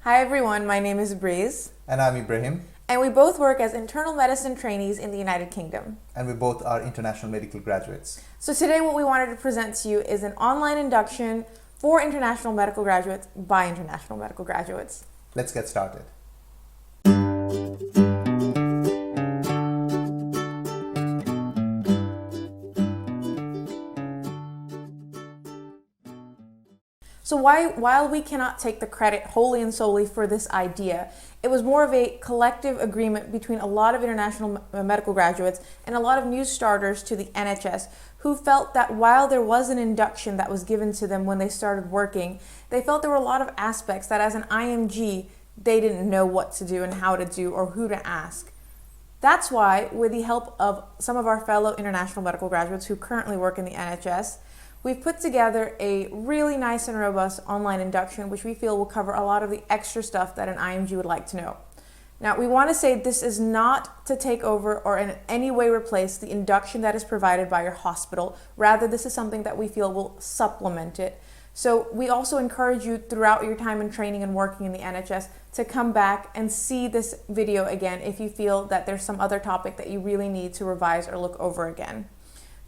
Hi everyone, my name is Ibreez. And I'm Ibrahim. And we both work as internal medicine trainees in the United Kingdom. And we both are international medical graduates. So today what we wanted to present to you is an online induction for international medical graduates by international medical graduates. Let's get started. So while we cannot take the credit wholly and solely for this idea, it was more of a collective agreement between a lot of international medical graduates and a lot of new starters to the NHS who felt that while there was an induction that was given to them when they started working, they felt there were a lot of aspects that as an IMG, they didn't know what to do and how to do or who to ask. That's why, with the help of some of our fellow international medical graduates who currently work in the NHS, we've put together a really nice and robust online induction, which we feel will cover a lot of the extra stuff that an IMG would like to know. Now, we want to say this is not to take over or in any way replace the induction that is provided by your hospital. Rather, this is something that we feel will supplement it. So we also encourage you throughout your time in training and working in the NHS to come back and see this video again if you feel that there's some other topic that you really need to revise or look over again.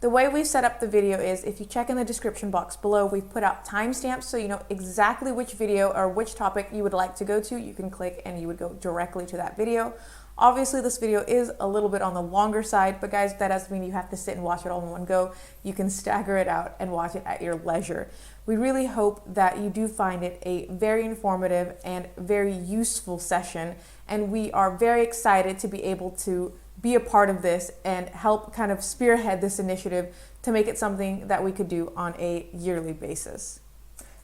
The way we've set up the video is, if you check in the description box below, we've put out timestamps so you know exactly which video or which topic you would like to go to. You can click and you would go directly to that video. Obviously, this video is a little bit on the longer side, but guys, that doesn't mean you have to sit and watch it all in one go. You can stagger it out and watch it at your leisure. We really hope that you do find it a very informative and very useful session, and we are very excited to be able to be a part of this and help kind of spearhead this initiative to make it something that we could do on a yearly basis.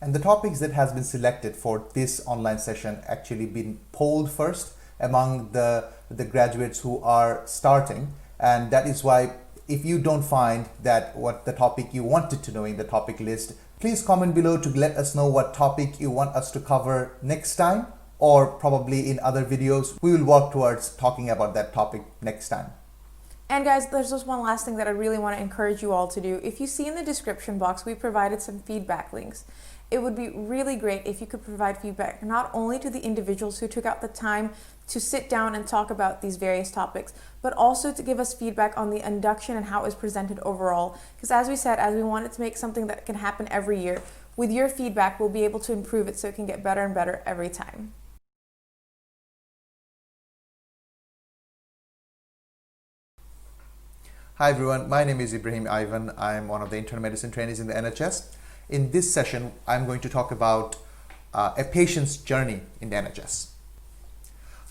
And the topics that has been selected for this online session actually been polled first among the graduates who are starting, and that is why if you don't find that what the topic you wanted to know in the topic list, please comment below to let us know what topic you want us to cover next time, or probably in other videos. We will work towards talking about that topic next time. And guys, there's just one last thing that I really want to encourage you all to do. If you see in the description box, we provided some feedback links. It would be really great if you could provide feedback not only to the individuals who took out the time to sit down and talk about these various topics, but also to give us feedback on the induction and how it was presented overall. Because as we said, as we want it to make something that can happen every year, with your feedback, we'll be able to improve it so it can get better and better every time. Hi everyone, my name is Ibrahim Ivan. I'm one of the internal medicine trainees in the NHS. In this session, I'm going to talk about a patient's journey in the NHS.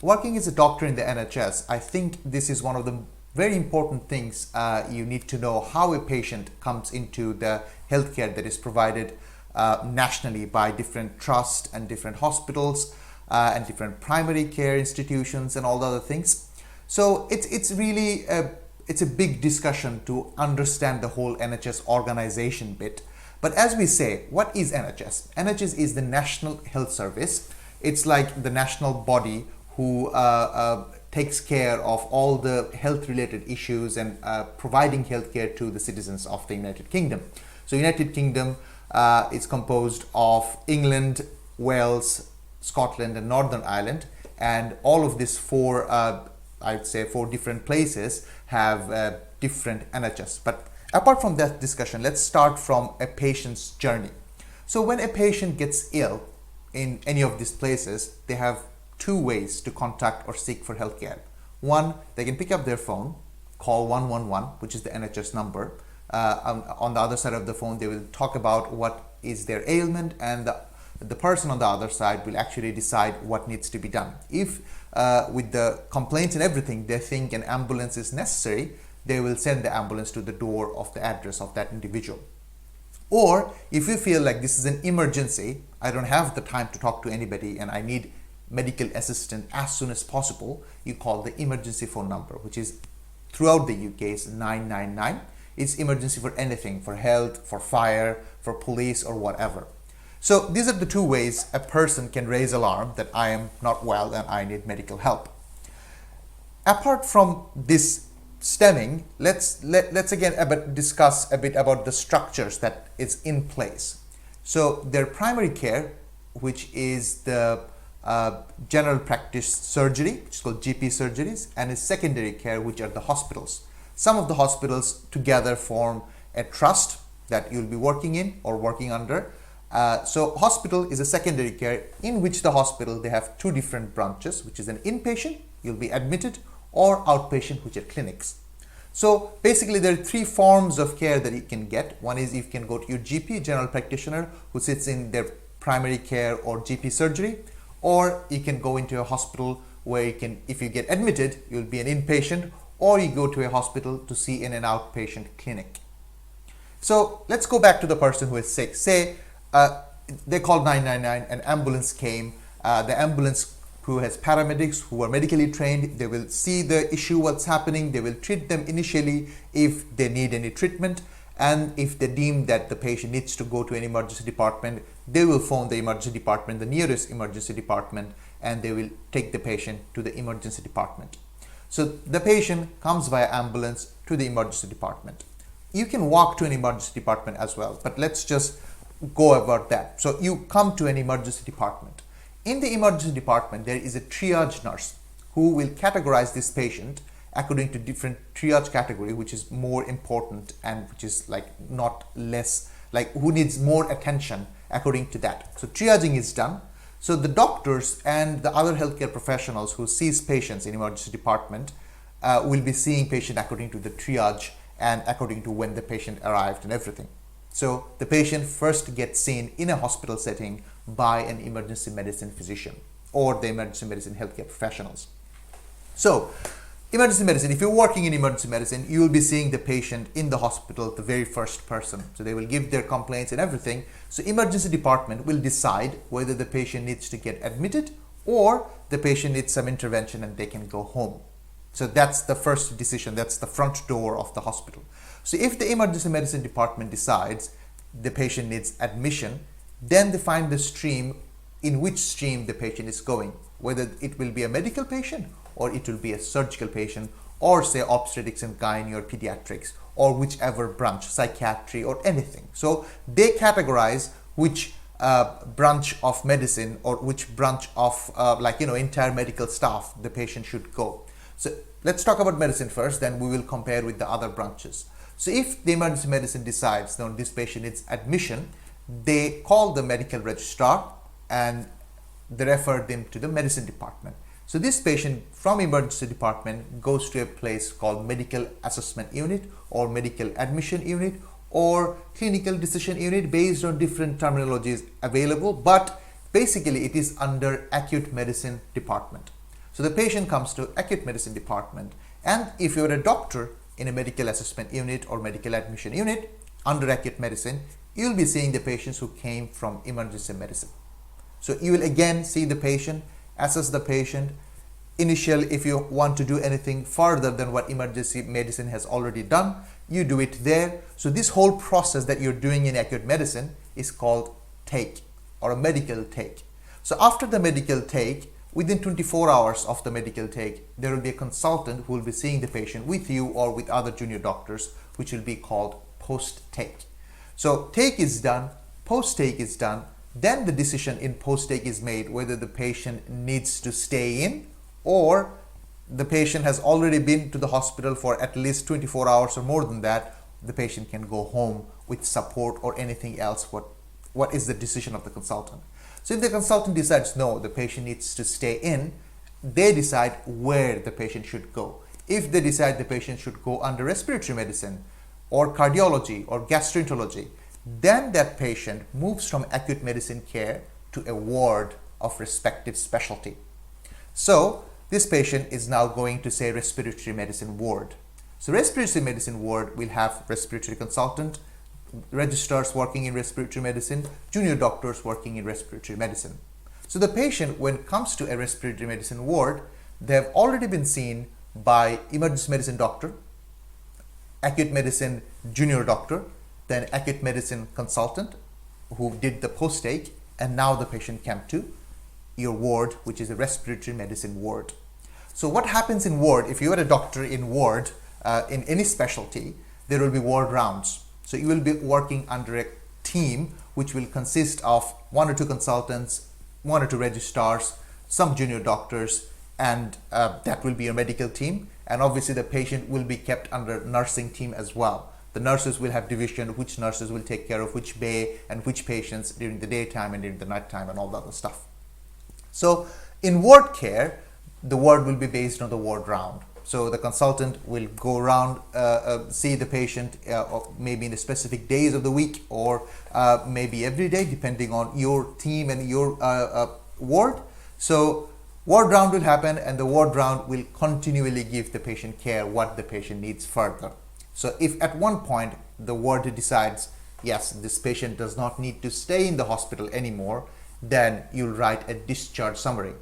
Working as a doctor in the NHS, I think this is one of the very important things you need to know, how a patient comes into the healthcare that is provided nationally by different trusts and different hospitals and different primary care institutions and all the other things. So it's really it's a big discussion to understand the whole NHS organization bit. But as we say, what is NHS? NHS is the National Health Service. It's like the national body who takes care of all the health related issues and providing healthcare to the citizens of the United Kingdom. So United Kingdom is composed of England, Wales, Scotland and Northern Ireland, and all of these four I'd say four different places have different NHS. But apart from that discussion, let's start from a patient's journey. So when a patient gets ill in any of these places, they have two ways to contact or seek for healthcare. One, they can pick up their phone, call 111, which is the NHS number. On the other side of the phone, they will talk about what is their ailment, and the person on the other side will actually decide what needs to be done. If with the complaints and everything, they think an ambulance is necessary, they will send the ambulance to the door of the address of that individual. Or if you feel like this is an emergency, I don't have the time to talk to anybody and I need medical assistance as soon as possible, you call the emergency phone number, which is throughout the UK is 999. It's emergency for anything, for health, for fire, for police or whatever. So these are the two ways a person can raise alarm that I am not well and I need medical help. Apart from this stemming, let's again discuss a bit about the structures that is in place. So their primary care, which is the general practice surgery, which is called GP surgeries, and is secondary care, which are the hospitals. Some of the hospitals together form a trust that you'll be working in or working under. So hospital is a secondary care in which the hospital, they have two different branches, which is an inpatient, you'll be admitted, or outpatient, which are clinics. So basically there are three forms of care that you can get. One is you can go to your GP, general practitioner, who sits in their primary care or GP surgery, or you can go into a hospital where you can, if you get admitted, you'll be an inpatient, or you go to a hospital to see in an outpatient clinic. So let's go back to the person who is sick. Say they called 999, an ambulance came, the ambulance crew has paramedics who are medically trained. They will see the issue, what's happening. They will treat them initially if they need any treatment. And if they deem that the patient needs to go to an emergency department, they will phone the emergency department, the nearest emergency department, and they will take the patient to the emergency department. So the patient comes via ambulance to the emergency department. You can walk to an emergency department as well, but let's just go about that. So you come to an emergency department. In the emergency department, there is a triage nurse who will categorize this patient according to different triage category, which is more important and which is like not less, like who needs more attention according to that. So triaging is done. So the doctors and the other healthcare professionals who sees patients in emergency department will be seeing patient according to the triage and according to when the patient arrived and everything. So the patient first gets seen in a hospital setting by an emergency medicine physician or the emergency medicine healthcare professionals. So emergency medicine, if you're working in emergency medicine, you will be seeing the patient in the hospital, the very first person. So they will give their complaints and everything. So emergency department will decide whether the patient needs to get admitted or the patient needs some intervention and they can go home. So that's the first decision. That's the front door of the hospital. So if the emergency medicine department decides the patient needs admission, then they find the stream in which stream the patient is going, whether it will be a medical patient or it will be a surgical patient, or say obstetrics and gynae or pediatrics, or whichever branch, psychiatry or anything. So they categorize which branch of medicine or which branch of entire medical staff the patient should go. So let's talk about medicine first, then we will compare with the other branches. So if the emergency medicine decides that this patient needs admission, they call the medical registrar and they refer them to the medicine department. So this patient from emergency department goes to a place called medical assessment unit or medical admission unit or clinical decision unit based on different terminologies available, but basically it is under acute medicine department. So the patient comes to acute medicine department, and if you're a doctor in a medical assessment unit or medical admission unit under acute medicine, you'll be seeing the patients who came from emergency medicine. So you will again see the patient, assess the patient. Initially, if you want to do anything further than what emergency medicine has already done, you do it there. So this whole process that you're doing in acute medicine is called take or a medical take. So after the medical take, within 24 hours of the medical take, there will be a consultant who will be seeing the patient with you or with other junior doctors, which will be called post-take. So take is done, post-take is done, then the decision in post-take is made whether the patient needs to stay in or the patient has already been to the hospital for at least 24 hours or more than that, the patient can go home with support or anything else. What is the decision of the consultant? So if the consultant decides no, the patient needs to stay in, they decide where the patient should go. If they decide the patient should go under respiratory medicine or cardiology or gastroenterology, then that patient moves from acute medicine care to a ward of respective specialty. So this patient is now going to say respiratory medicine ward. So respiratory medicine ward will have respiratory consultant, registrars working in respiratory medicine, junior doctors working in respiratory medicine. So the patient, when it comes to a respiratory medicine ward, they have already been seen by emergency medicine doctor, acute medicine junior doctor, then acute medicine consultant who did the post-take, and now the patient came to your ward, which is a respiratory medicine ward. So what happens in ward, if you are a doctor in ward, in any specialty, there will be ward rounds. So you will be working under a team which will consist of 1 or 2 consultants, 1 or 2 registrars, some junior doctors, and that will be your medical team. And obviously the patient will be kept under nursing team as well. The nurses will have division, which nurses will take care of which bay and which patients during the daytime and during the nighttime and all the other stuff. So in ward care, the ward will be based on the ward round. So the consultant will go around, see the patient maybe in the specific days of the week, or maybe every day, depending on your team and your ward. So ward round will happen, and the ward round will continually give the patient care what the patient needs further. So if at one point the ward decides, yes, this patient does not need to stay in the hospital anymore, then you'll write a discharge summary.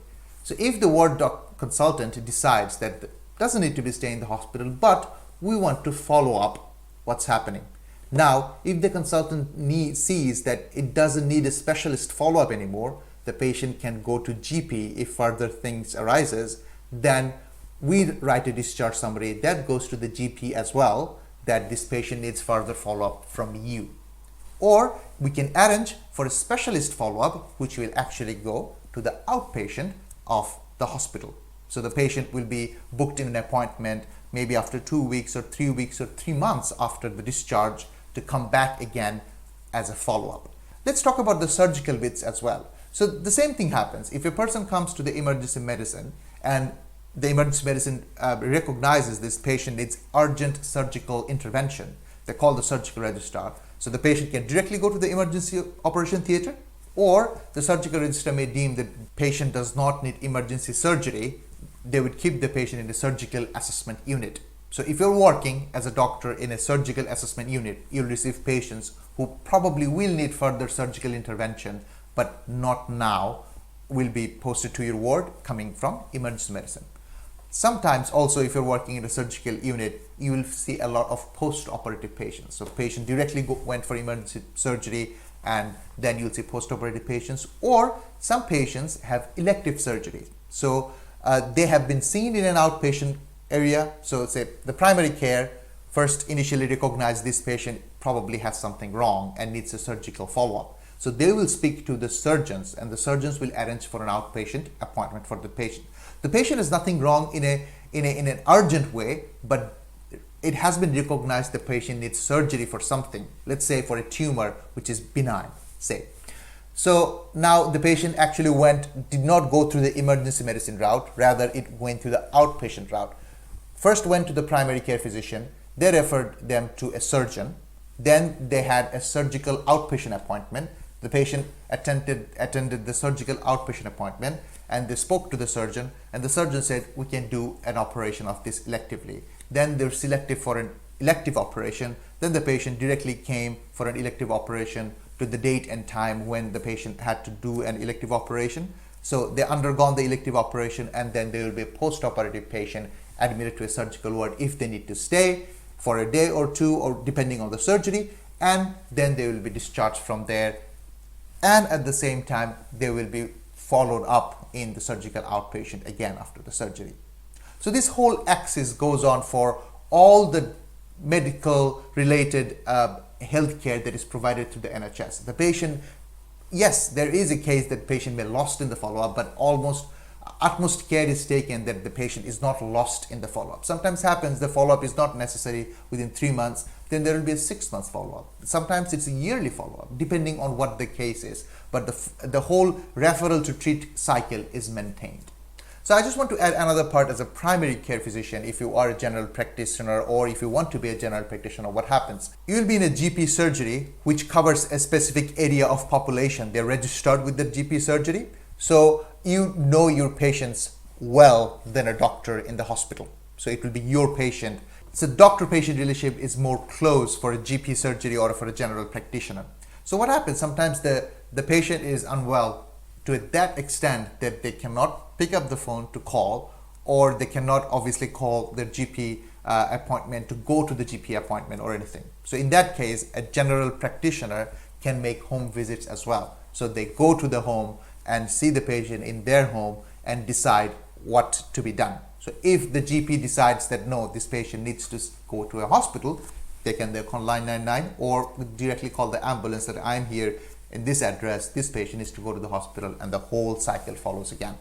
So if the ward consultant decides that doesn't need to be staying in the hospital, but we want to follow up what's happening. Now, if the consultant sees that it doesn't need a specialist follow-up anymore, the patient can go to GP if further things arises, then we write a discharge summary that goes to the GP as well, that this patient needs further follow-up from you. Or we can arrange for a specialist follow-up, which will actually go to the outpatient of the hospital. So the patient will be booked in an appointment maybe after 2 weeks or 3 weeks or 3 months after the discharge to come back again as a follow-up. Let's talk about the surgical bits as well. So the same thing happens. If a person comes to the emergency medicine and the emergency medicine recognizes this patient needs urgent surgical intervention, they call the surgical registrar. So the patient can directly go to the emergency operation theater, or the surgical registrar may deem the patient does not need emergency surgery. They would keep the patient in the surgical assessment unit. So if you're working as a doctor in a surgical assessment unit, you'll receive patients who probably will need further surgical intervention, but not now, will be posted to your ward coming from emergency medicine. Sometimes also, if you're working in a surgical unit, you will see a lot of post-operative patients. So patient directly went for emergency surgery, and then you'll see post-operative patients, or some patients have elective surgery. So they have been seen in an outpatient area. So say the primary care first initially recognize this patient probably has something wrong and needs a surgical follow-up. So they will speak to the surgeons, and the surgeons will arrange for an outpatient appointment for the patient. The patient has nothing wrong in an urgent way, but it has been recognized the patient needs surgery for something. Let's say for a tumor which is benign, say. So now the patient actually did not go through the emergency medicine route, rather it went through the outpatient route. First went to the primary care physician, they referred them to a surgeon, then they had a surgical outpatient appointment. The patient attended the surgical outpatient appointment, and they spoke to the surgeon, and the surgeon said, we can do an operation of this electively. Then they're selected for an elective operation. Then the patient directly came for an elective operation to the date and time when the patient had to do an elective operation. So they undergone the elective operation, and then there will be a post-operative patient admitted to a surgical ward if they need to stay for a day or two, or depending on the surgery, and then they will be discharged from there. And at the same time, they will be followed up in the surgical outpatient again after the surgery. So this whole axis goes on for all the medical related healthcare that is provided to the NHS. The patient, yes, there is a case that patient may lost in the follow-up, but utmost care is taken that the patient is not lost in the follow-up. Sometimes happens the follow-up is not necessary within 3 months, then there will be a 6 months follow-up. Sometimes it's a yearly follow-up, depending on what the case is. But the whole referral to treat cycle is maintained. So I just want to add another part as a primary care physician. If you are a general practitioner, or if you want to be a general practitioner, what happens? You will be in a GP surgery, which covers a specific area of population. They're registered with the GP surgery. So you know your patients well than a doctor in the hospital. So it will be your patient. So doctor-patient relationship is more close for a GP surgery or for a general practitioner. So what happens? Sometimes the patient is unwell to that extent that they cannot pick up the phone to call, or they cannot obviously call their GP appointment to go to the GP appointment or anything. So in that case, a general practitioner can make home visits as well. So they go to the home and see the patient in their home and decide what to be done. So if the GP decides that no, this patient needs to go to a hospital, they can call 999 or directly call the ambulance that I'm here in this address, this patient is to go to the hospital, and the whole cycle follows again.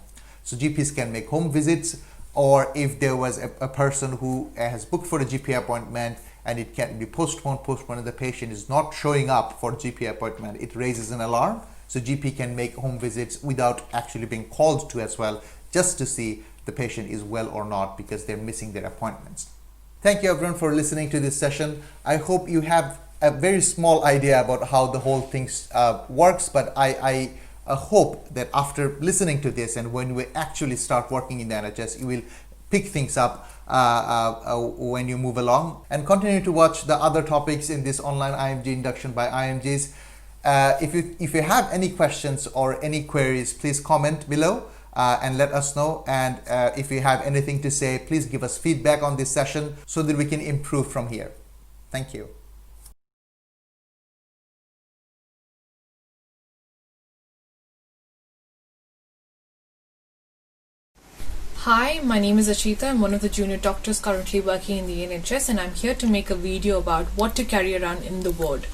So GPs can make home visits, or if there was a person who has booked for a GP appointment and it can be postponed and the patient is not showing up for GP appointment, it raises an alarm. So GP can make home visits without actually being called to as well, just to see the patient is well or not, because they're missing their appointments. Thank you everyone for listening to this session. I hope you have a very small idea about how the whole thing works, but I hope that after listening to this and when we actually start working in the NHS, you will pick things up when you move along, and continue to watch the other topics in this online IMG induction by IMGs. If you have any questions or any queries, please comment below and let us know. And if you have anything to say, please give us feedback on this session so that we can improve from here. Thank you. Hi, my name is Ashitha. I'm one of the junior doctors currently working in the NHS, and I'm here to make a video about what to carry around in the ward.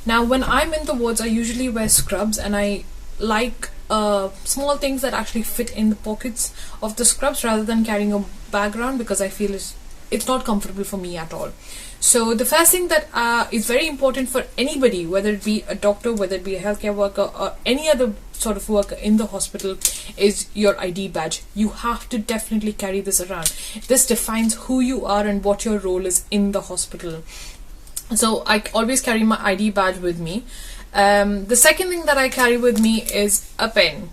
Now, when I'm in the wards, I usually wear scrubs, and I like small things that actually fit in the pockets of the scrubs rather than carrying a bag around, because I feel it's not comfortable for me at all. So the first thing that is very important for anybody, whether it be a doctor, whether it be a healthcare worker, or any other sort of worker in the hospital, is your ID badge. You have to definitely carry this around. This defines who you are and what your role is in the hospital. So I always carry my ID badge with me. The second thing that I carry with me is a pen.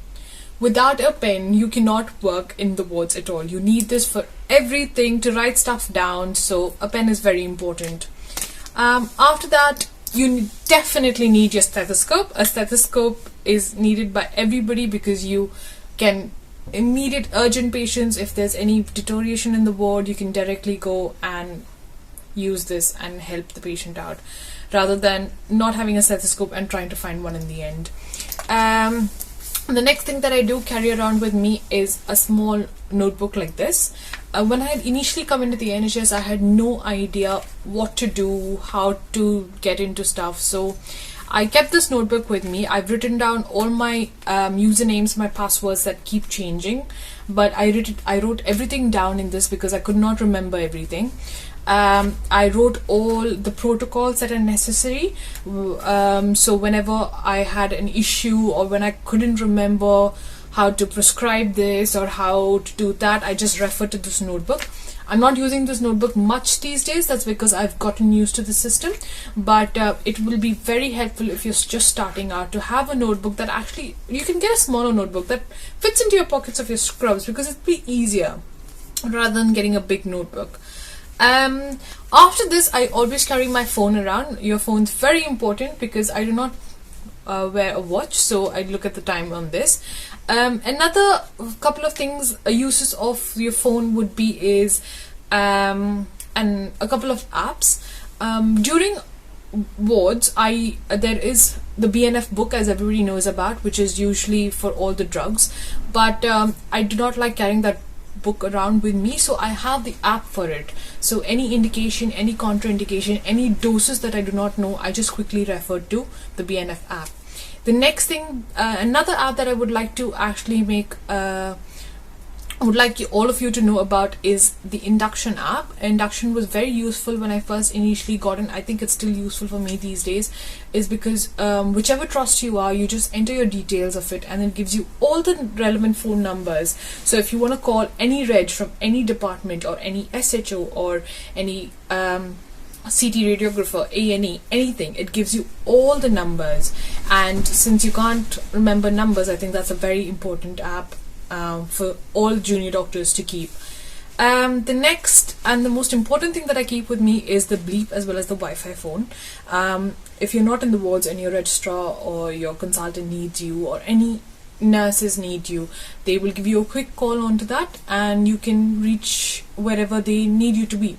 Without a pen, you cannot work in the wards at all. You need this for everything, to write stuff down, so a pen is very important. After that, you definitely need your stethoscope. A stethoscope is needed by everybody because you can immediate urgent patients, if there's any deterioration in the ward, you can directly go and use this and help the patient out, rather than not having a stethoscope and trying to find one in the end. The next thing that I do carry around with me is a small notebook like this. When I had initially come into the NHS, I had no idea what to do, how to get into stuff. So I kept this notebook with me. I've written down all my usernames, my passwords that keep changing, but I wrote everything down in this because I could not remember everything. I wrote all the protocols that are necessary, so whenever I had an issue or when I couldn't remember how to prescribe this or how to do that, I just referred to this notebook. I'm not using this notebook much these days, that's because I've gotten used to the system, but it will be very helpful if you're just starting out to have a notebook that actually, you can get a smaller notebook that fits into your pockets of your scrubs, because it'll be easier rather than getting a big notebook. After this, I always carry my phone around. Your phone's very important because I do not wear a watch, so I look at the time on this. Another couple of things, uses of your phone would be is and a couple of apps. During wards, there is the BNF book, as everybody knows about, which is usually for all the drugs, but I do not like carrying that book around with me, so I have the app for it. So any indication, any contraindication, any doses that I do not know, I just quickly refer to the BNF app. The next thing, another app that I would like to actually make, I would like all of you to know about is the Induction app. Induction was very useful when I first initially got in. I think it's still useful for me these days, is because whichever trust you are, you just enter your details of it and it gives you all the relevant phone numbers. So if you want to call any reg from any department or any SHO or any CT radiographer, A&E, anything, it gives you all the numbers. And since you can't remember numbers, I think that's a very important app for all junior doctors to keep. The next and the most important thing that I keep with me is the bleep as well as the Wi-Fi phone. If you're not in the wards and your registrar or your consultant needs you or any nurses need you, they will give you a quick call onto that and you can reach wherever they need you to be.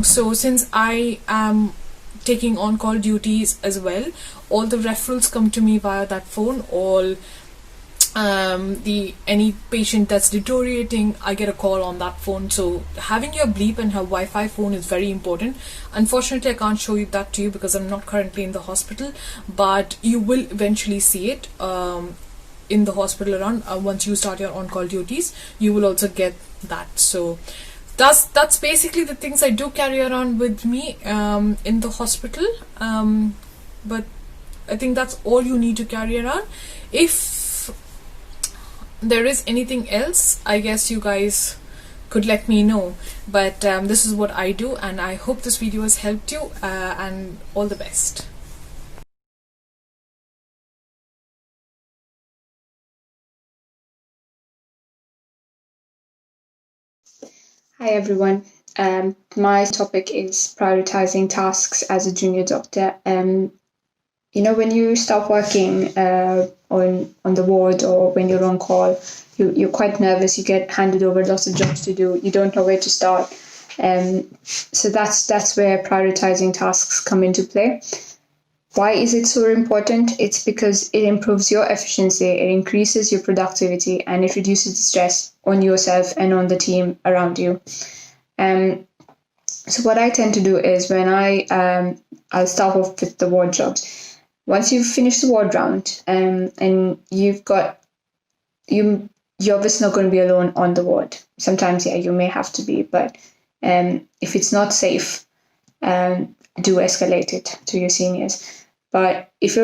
So since I am taking on-call duties as well, all the referrals come to me via that phone. All any patient that's deteriorating, I get a call on that phone. So having your bleep and her Wi-Fi phone is very important. Unfortunately, I can't show you that to you because I'm not currently in the hospital, but you will eventually see it. in the hospital around. Once you start your on-call duties, you will also get that. So that's basically the things I do carry around with me in the hospital. But I think that's all you need to carry around. If there is anything else, I guess you guys could let me know. But this is what I do, and I hope this video has helped you, and all the best. Hi everyone. My topic is prioritizing tasks as a junior doctor. When you start working on the ward or when you're on call, you're quite nervous. You get handed over lots of jobs to do. You don't know where to start. So that's where prioritizing tasks come into play. Why is it so important? It's because it improves your efficiency, it increases your productivity, and it reduces the stress on yourself and on the team around you. So what I tend to do is when I'll start off with the ward jobs. Once you've finished the ward round, and you're obviously not going to be alone on the ward. Sometimes, you may have to be, but if it's not safe, do escalate it to your seniors. But if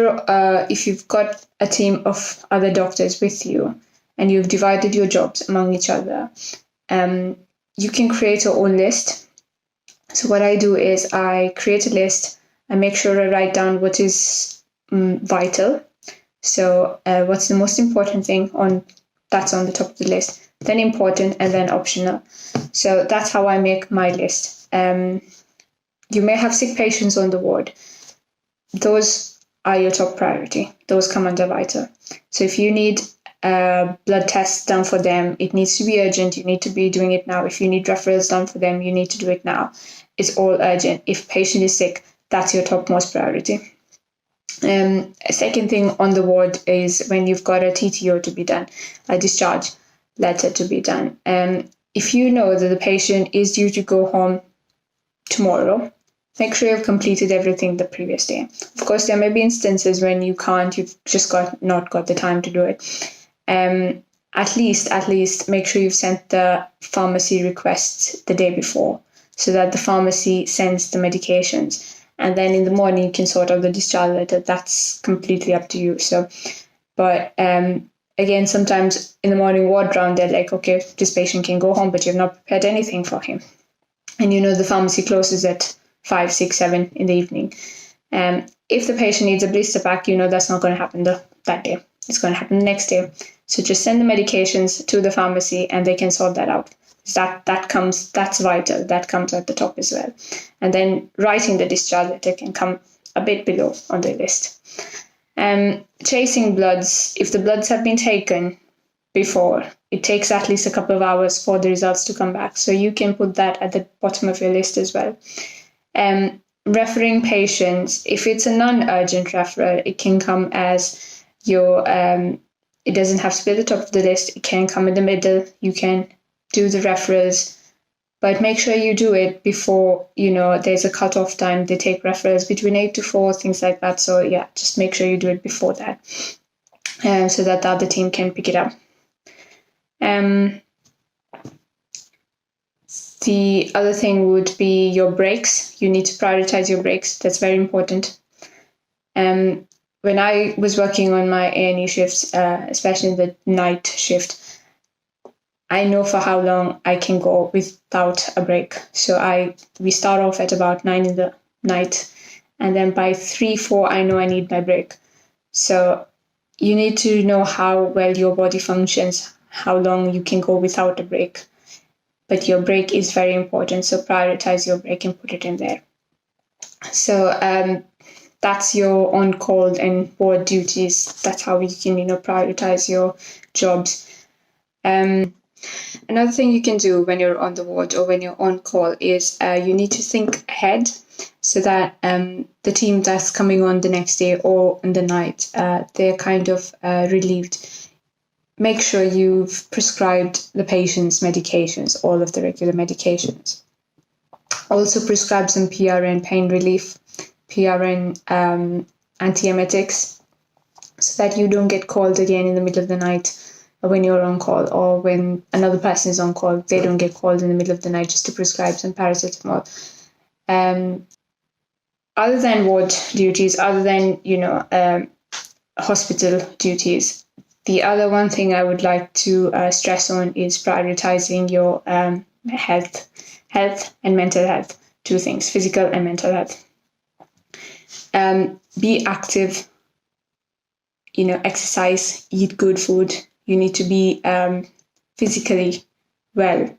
you've got a team of other doctors with you and you've divided your jobs among each other, you can create your own list. So what I do is I create a list. I make sure I write down what is vital. So what's the most important thing that's on the top of the list, then important, and then optional. So that's how I make my list. You may have sick patients on the ward. Those are your top priority. Those come under vital. So if you need blood tests done for them, it needs to be urgent. You need to be doing it now. If you need referrals done for them, you need to do it now. It's all urgent. If patient is sick, that's your topmost priority. A second thing on the ward is when you've got a TTO to be done, a discharge letter to be done. If you know that the patient is due to go home tomorrow, make sure you've completed everything the previous day. Of course, there may be instances when you can't, you've just not got the time to do it. At least make sure you've sent the pharmacy requests the day before so that the pharmacy sends the medications. And then in the morning, you can sort out the discharge letter. That's completely up to you. But again, sometimes in the morning ward round, they're like, okay, this patient can go home, but you've not prepared anything for him. And the pharmacy closes at 5, 6, 7 in the evening. If the patient needs a blister pack, that's not going to happen that day. It's going to happen the next day. So just send the medications to the pharmacy and they can sort that out. That's vital. That comes at the top as well. And then writing the discharge letter can come a bit below on the list. Chasing bloods. If the bloods have been taken before, it takes at least a couple of hours for the results to come back. So you can put that at the bottom of your list as well. Referring patients, if it's a non-urgent referral, it can come as your, it doesn't have to be at the top of the list. It can come in the middle. You can do the referrals, but make sure you do it before, there's a cut-off time. They take referrals between 8 to 4, things like that. So just make sure you do it before that, so that the other team can pick it up. The other thing would be your breaks. You need to prioritize your breaks. That's very important. When I was working on my A&E shifts, especially the night shift, I know for how long I can go without a break. So we start off at about 9 in the night, and then by 3, 4, I know I need my break. So you need to know how well your body functions, how long you can go without a break. But your break is very important, so prioritize your break and put it in there. So that's your on-call and ward duties. That's how you can, prioritize your jobs. Another thing you can do when you're on the ward or when you're on call is you need to think ahead so that the team that's coming on the next day or in the night, they're kind of relieved. Make sure you've prescribed the patient's medications, all of the regular medications. Also prescribe some PRN pain relief, PRN antiemetics, so so that you don't get called again in the middle of the night when you're on call, or when another person is on call, they don't get called in the middle of the night just to prescribe some paracetamol. Other than ward duties, other than hospital duties, the other one thing I would like to stress on is prioritizing your health and mental health. Two things: physical and mental health. Be active. Exercise, eat good food. You need to be physically well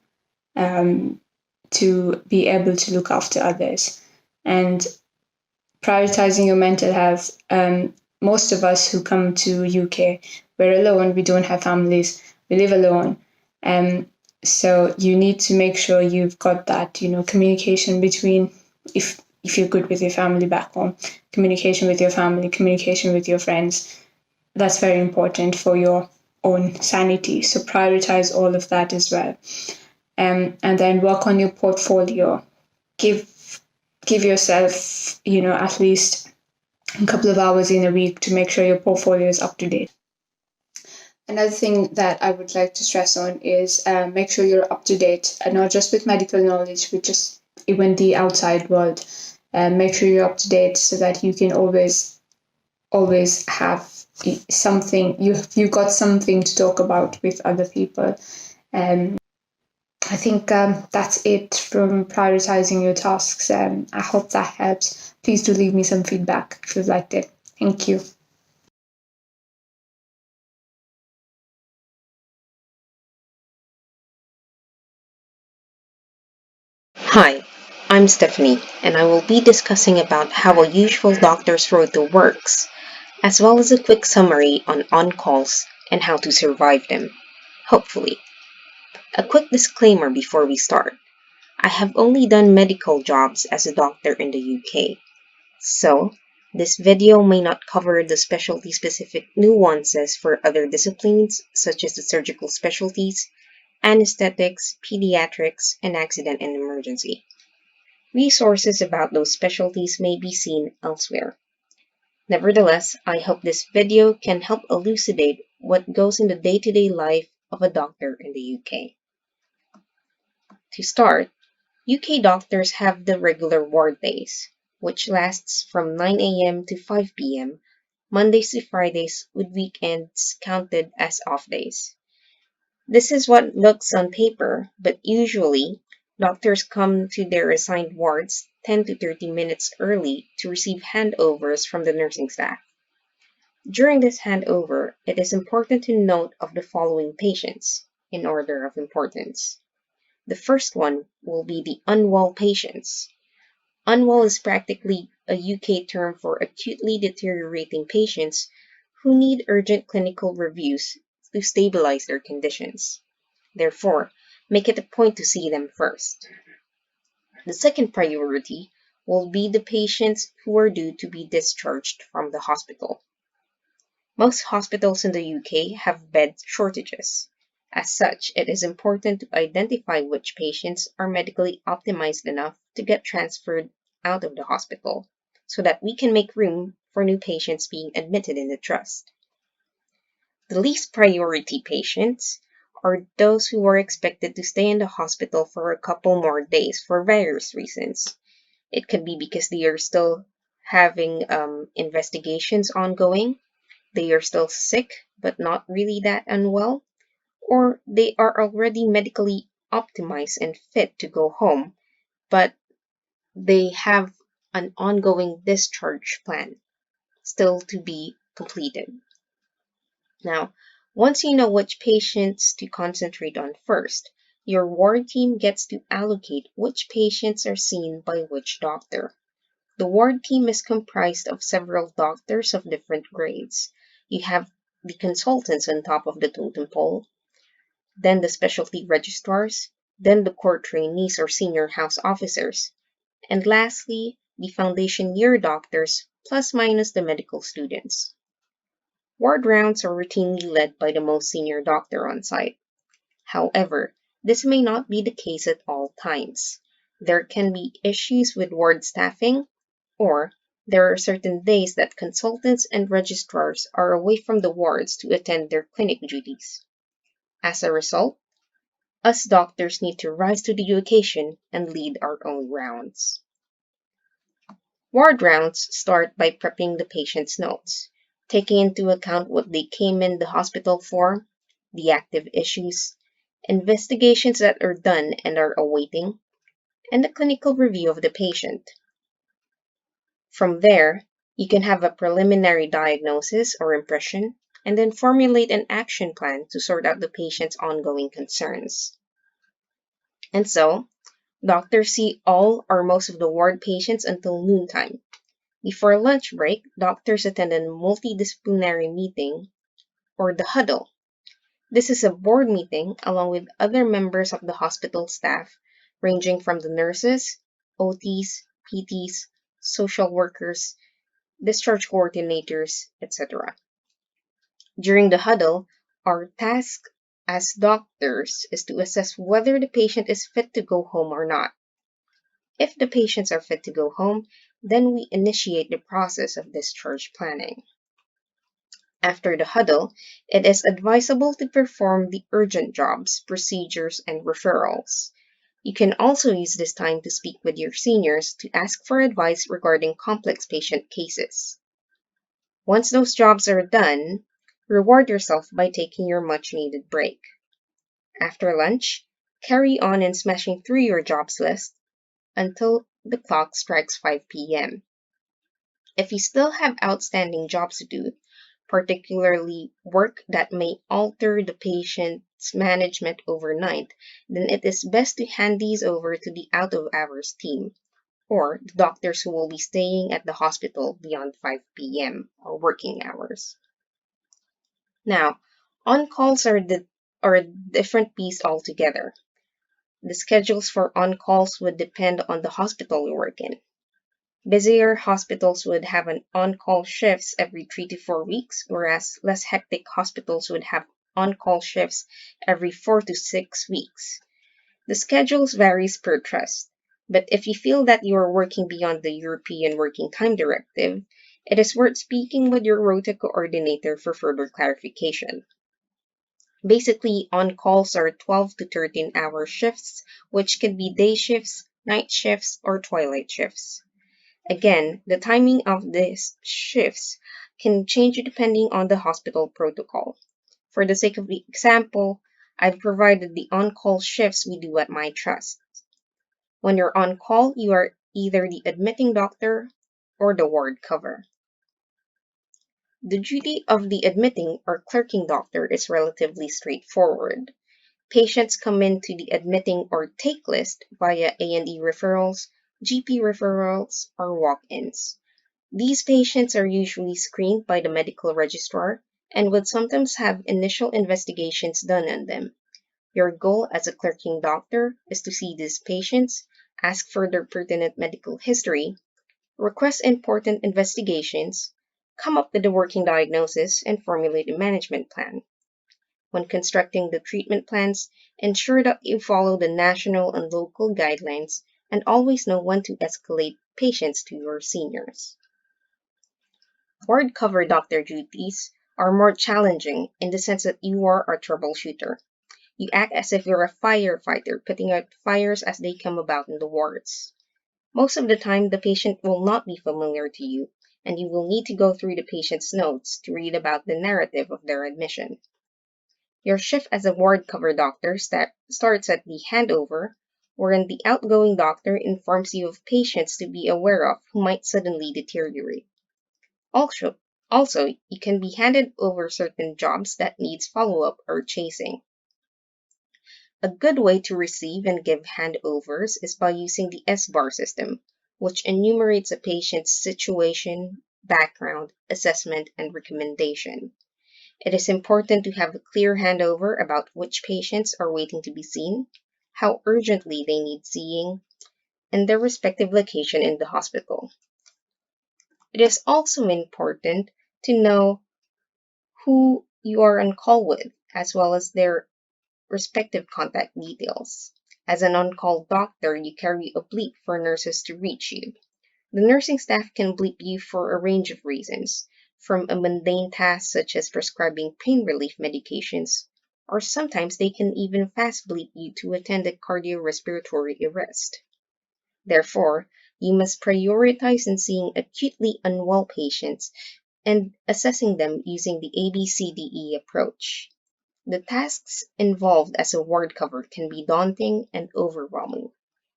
to be able to look after others. And prioritizing your mental health. Most of us who come to UK, we're alone. We don't have families. We live alone. So you need to make sure you've got that, communication between, if you're good with your family back home, communication with your family, communication with your friends. That's very important for your own sanity. So prioritize all of that as well. And then work on your portfolio. Give yourself, at least a couple of hours in a week to make sure your portfolio is up to date. Another thing that I would like to stress on is make sure you're up to date, and not just with medical knowledge, but just even the outside world. Make sure you're up to date so that you can always have something. You've got something to talk about with other people. I think that's it from prioritizing your tasks. I hope that helps. Please do leave me some feedback if you've liked it. Thank you. Hi, I'm Stephanie, and I will be discussing about how a usual doctor's rota works, as well as a quick summary on on-calls and how to survive them, hopefully. A quick disclaimer before we start. I have only done medical jobs as a doctor in the UK, so this video may not cover the specialty-specific nuances for other disciplines such as the surgical specialties, anesthetics, pediatrics, and accident and emergency. Resources about those specialties may be seen elsewhere. Nevertheless, I hope this video can help elucidate what goes in the day-to-day life of a doctor in the UK. To start, UK doctors have the regular ward days, which lasts from 9 a.m. to 5 p.m., Mondays to Fridays, with weekends counted as off days. This is what looks on paper, but usually, doctors come to their assigned wards 10 to 30 minutes early to receive handovers from the nursing staff. During this handover, it is important to note of the following patients, in order of importance. The first one will be the unwell patients. Unwell is practically a UK term for acutely deteriorating patients who need urgent clinical reviews to stabilize their conditions. Therefore, make it a point to see them first. The second priority will be the patients who are due to be discharged from the hospital. Most hospitals in the UK have bed shortages. As such, it is important to identify which patients are medically optimized enough to get transferred out of the hospital, so that we can make room for new patients being admitted in the trust. The least priority patients are those who are expected to stay in the hospital for a couple more days for various reasons. It could be because they are still having investigations ongoing, they are still sick but not really that unwell, or they are already medically optimized and fit to go home, but they have an ongoing discharge plan still to be completed. Now, once you know which patients to concentrate on first, your ward team gets to allocate which patients are seen by which doctor. The ward team is comprised of several doctors of different grades. You have the consultants on top of the totem pole, then the specialty registrars, then the court trainees or senior house officers, and lastly, the foundation year doctors plus minus the medical students. Ward rounds are routinely led by the most senior doctor on site. However, this may not be the case at all times. There can be issues with ward staffing, or There are certain days that consultants and registrars are away from the wards to attend their clinic duties. As a result, us doctors need to rise to the occasion and lead our own rounds. Ward rounds start by prepping the patient's notes, taking into account what they came in the hospital for, the active issues, investigations that are done and are awaiting, and the clinical review of the patient. From there, you can have a preliminary diagnosis or impression, and then formulate an action plan to sort out the patient's ongoing concerns. And so, doctors see all or most of the ward patients until noontime. Before lunch break, doctors attend a multidisciplinary meeting, or the huddle. This is a board meeting along with other members of the hospital staff, ranging from the nurses, OTs, PTs, social workers, discharge coordinators, etc. During the huddle, our task as doctors is to assess whether the patient is fit to go home or not. If the patients are fit to go home, then we initiate the process of discharge planning. After the huddle, it is advisable to perform the urgent jobs, procedures, and referrals. You can also use this time to speak with your seniors to ask for advice regarding complex patient cases. Once those jobs are done, reward yourself by taking your much needed break. After lunch, carry on in smashing through your jobs list until the clock strikes 5 p.m. If you still have outstanding jobs to do, particularly work that may alter the patient's management overnight, then it is best to hand these over to the out-of-hours team, or the doctors who will be staying at the hospital beyond 5 p.m. or working hours. Now, on-calls are a different beast altogether. The schedules for on-calls would depend on the hospital you work in. Busier hospitals would have an on-call shifts every 3 to 4 weeks, whereas less hectic hospitals would have on-call shifts every 4 to 6 weeks. The schedules varies per trust, but if you feel that you are working beyond the European Working Time Directive, it is worth speaking with your Rota coordinator for further clarification. Basically, on-calls are 12 to 13-hour shifts, which can be day shifts, night shifts, or twilight shifts. Again, the timing of these shifts can change depending on the hospital protocol. For the sake of the example, I've provided the on-call shifts we do at my trust. When you're on call, you are either the admitting doctor or the ward cover. The duty of the admitting or clerking doctor is relatively straightforward. Patients come into the admitting or take list via A&E referrals, GP referrals, or walk-ins. These patients are usually screened by the medical registrar and would sometimes have initial investigations done on them. Your goal as a clerking doctor is to see these patients, ask for their pertinent medical history, request important investigations, come up with a working diagnosis, and formulate a management plan. When constructing the treatment plans, ensure that you follow the national and local guidelines and always know when to escalate patients to your seniors. Ward cover doctor duties are more challenging in the sense that you are a troubleshooter. You act as if you're a firefighter, putting out fires as they come about in the wards. Most of the time, the patient will not be familiar to you, and you will need to go through the patient's notes to read about the narrative of their admission. Your shift as a ward cover doctor starts at the handover, wherein the outgoing doctor informs you of patients to be aware of who might suddenly deteriorate. Also, you can be handed over certain jobs that needs follow-up or chasing. A good way to receive and give handovers is by using the S-bar system, which enumerates a patient's situation, background, assessment, and recommendation. It is important to have a clear handover about which patients are waiting to be seen, how urgently they need seeing, and their respective location in the hospital. It is also important to know who you are on call with, as well as their respective contact details. As an on-call doctor, you carry a bleep for nurses to reach you. The nursing staff can bleep you for a range of reasons, from a mundane task such as prescribing pain relief medications, or sometimes they can even fast bleep you to attend a cardiorespiratory arrest. Therefore, you must prioritize in seeing acutely unwell patients and assessing them using the ABCDE approach. The tasks involved as a ward cover can be daunting and overwhelming,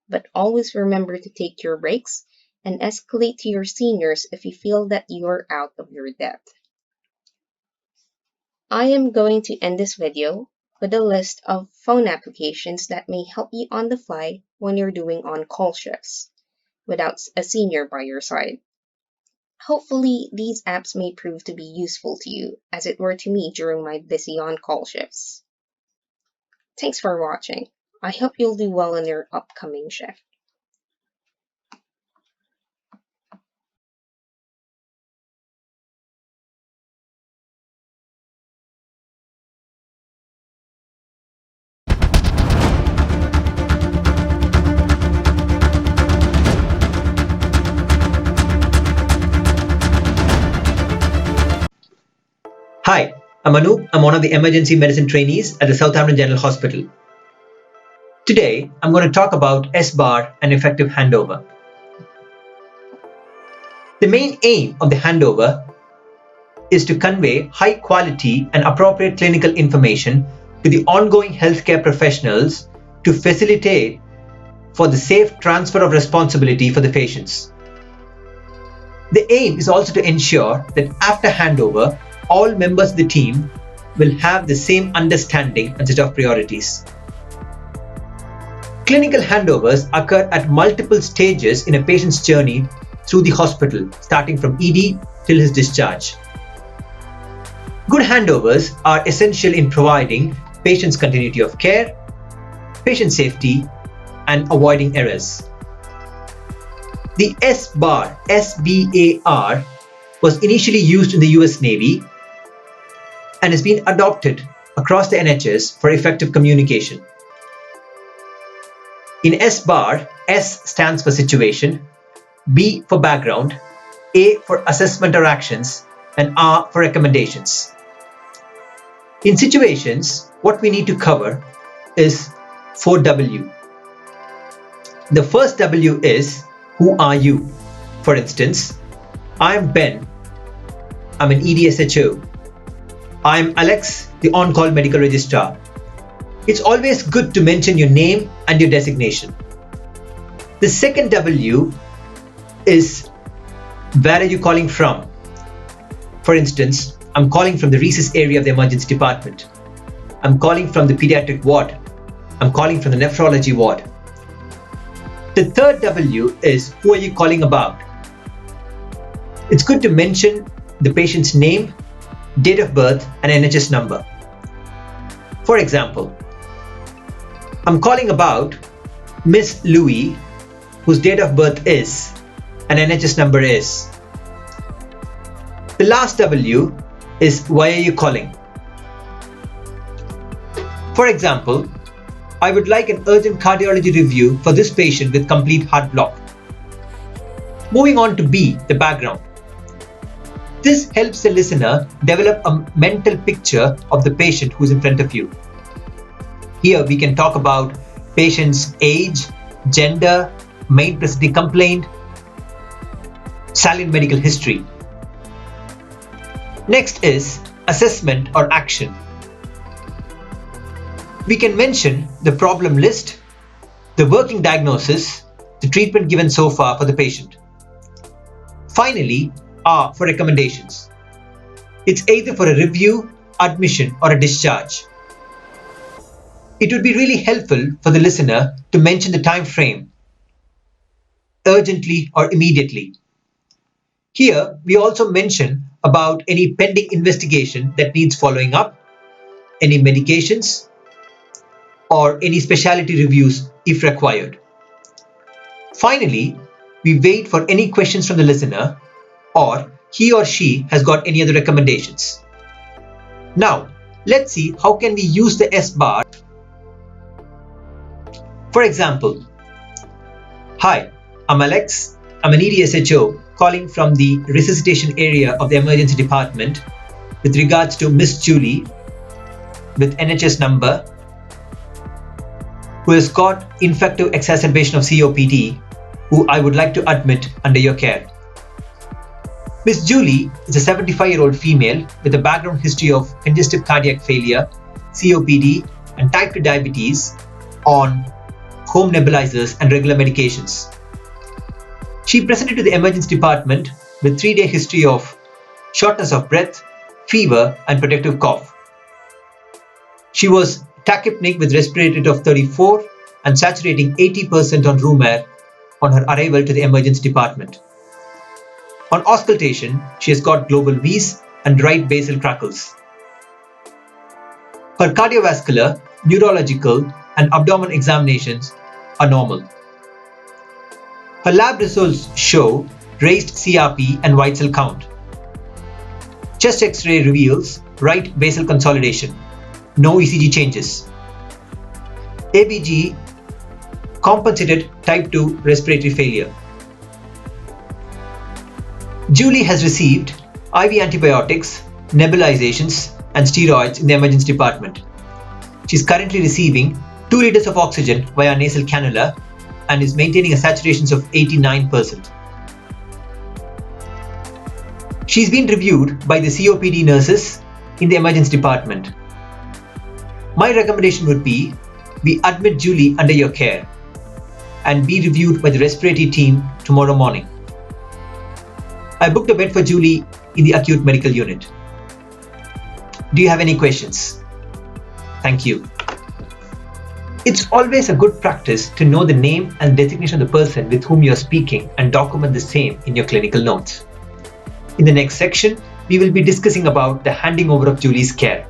but always remember to take your breaks and escalate to your seniors if you feel that you are out of your depth. I am going to end this video with a list of phone applications that may help you on the fly when you're doing on-call shifts without a senior by your side. Hopefully, these apps may prove to be useful to you, as it were to me during my busy on-call shifts. Thanks for watching. I hope you'll do well in your upcoming shift. Hi, I'm Anoop. I'm one of the emergency medicine trainees at the Southampton General Hospital. Today, I'm going to talk about S-bar and effective handover. The main aim of the handover is to convey high quality and appropriate clinical information to the ongoing healthcare professionals to facilitate for the safe transfer of responsibility for the patients. The aim is also to ensure that after handover, all members of the team will have the same understanding and set of priorities. Clinical handovers occur at multiple stages in a patient's journey through the hospital, starting from ED till his discharge. Good handovers are essential in providing patients continuity of care, patient safety, and avoiding errors. The S-bar, S-B-A-R, was initially used in the US Navy and has been adopted across the NHS for effective communication. In S-bar, S stands for situation, B for background, A for assessment or actions, and R for recommendations. In situations, what we need to cover is 4W. The first W is, who are you? For instance, I'm Ben. I'm an EDSHO. I'm Alex, the on-call medical registrar. It's always good to mention your name and your designation. The second W is, where are you calling from? For instance, I'm calling from the rhesus area of the emergency department. I'm calling from the pediatric ward. I'm calling from the nephrology ward. The third W is, who are you calling about? It's good to mention the patient's name, date of birth, and NHS number. For example, I'm calling about Miss Louis, whose date of birth is and NHS number is. The last W is, why are you calling? For example, I would like an urgent cardiology review for this patient with complete heart block. Moving on to B, the background. This helps the listener develop a mental picture of the patient who's in front of you. Here we can talk about patient's age, gender, main prescribing complaint, salient medical history. Next is assessment or action. We can mention the problem list, the working diagnosis, the treatment given so far for the patient. Finally, R for recommendations. It's either for a review, admission, or a discharge. It would be really helpful for the listener to mention the time frame, urgently or immediately. Here, we also mention about any pending investigation that needs following up, any medications, or any specialty reviews if required. Finally, we wait for any questions from the listener, or he or she has got any other recommendations. Now, let's see how can we use the S-bar. For example, hi, I'm Alex. I'm an EDSHO calling from the resuscitation area of the emergency department with regards to Miss Julie with NHS number who has got infective exacerbation of COPD, who I would like to admit under your care. Miss Julie is a 75-year-old female with a background history of congestive cardiac failure, COPD, and type 2 diabetes on home nebulizers and regular medications. She presented to the emergency department with 3-day history of shortness of breath, fever, and protective cough. She was tachypneic with respiratory rate of 34 and saturating 80% on room air on her arrival to the emergency department. On auscultation, she has got global wheeze and right basal crackles. Her cardiovascular, neurological, and abdomen examinations are normal. Her lab results show raised CRP and white cell count. Chest X-ray reveals right basal consolidation. No ECG changes. ABG compensated type 2 respiratory failure. Julie has received IV antibiotics, nebulizations, and steroids in the emergency department. She is currently receiving 2 liters of oxygen via nasal cannula and is maintaining a saturation of 89%. She's been reviewed by the COPD nurses in the emergency department. My recommendation would be we admit Julie under your care and be reviewed by the respiratory team tomorrow morning. I booked a bed for Julie in the acute medical unit. Do you have any questions? Thank you. It's always a good practice to know the name and designation of the person with whom you are speaking and document the same in your clinical notes. In the next section, we will be discussing about the handing over of Julie's care.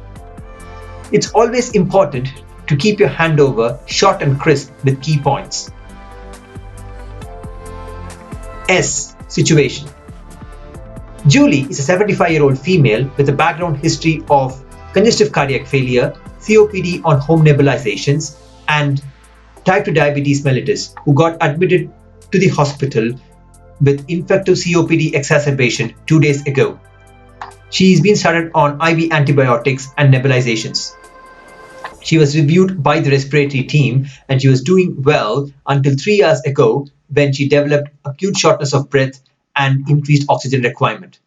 It's always important to keep your handover short and crisp with key points. S. Situation. Julie is a 75-year-old female with a background history of congestive cardiac failure, COPD on home nebulizations, and type 2 diabetes mellitus, who got admitted to the hospital with infective COPD exacerbation 2 days ago. She's been started on IV antibiotics and nebulizations. She was reviewed by the respiratory team and she was doing well until 3 hours ago when she developed acute shortness of breath and increased oxygen requirement.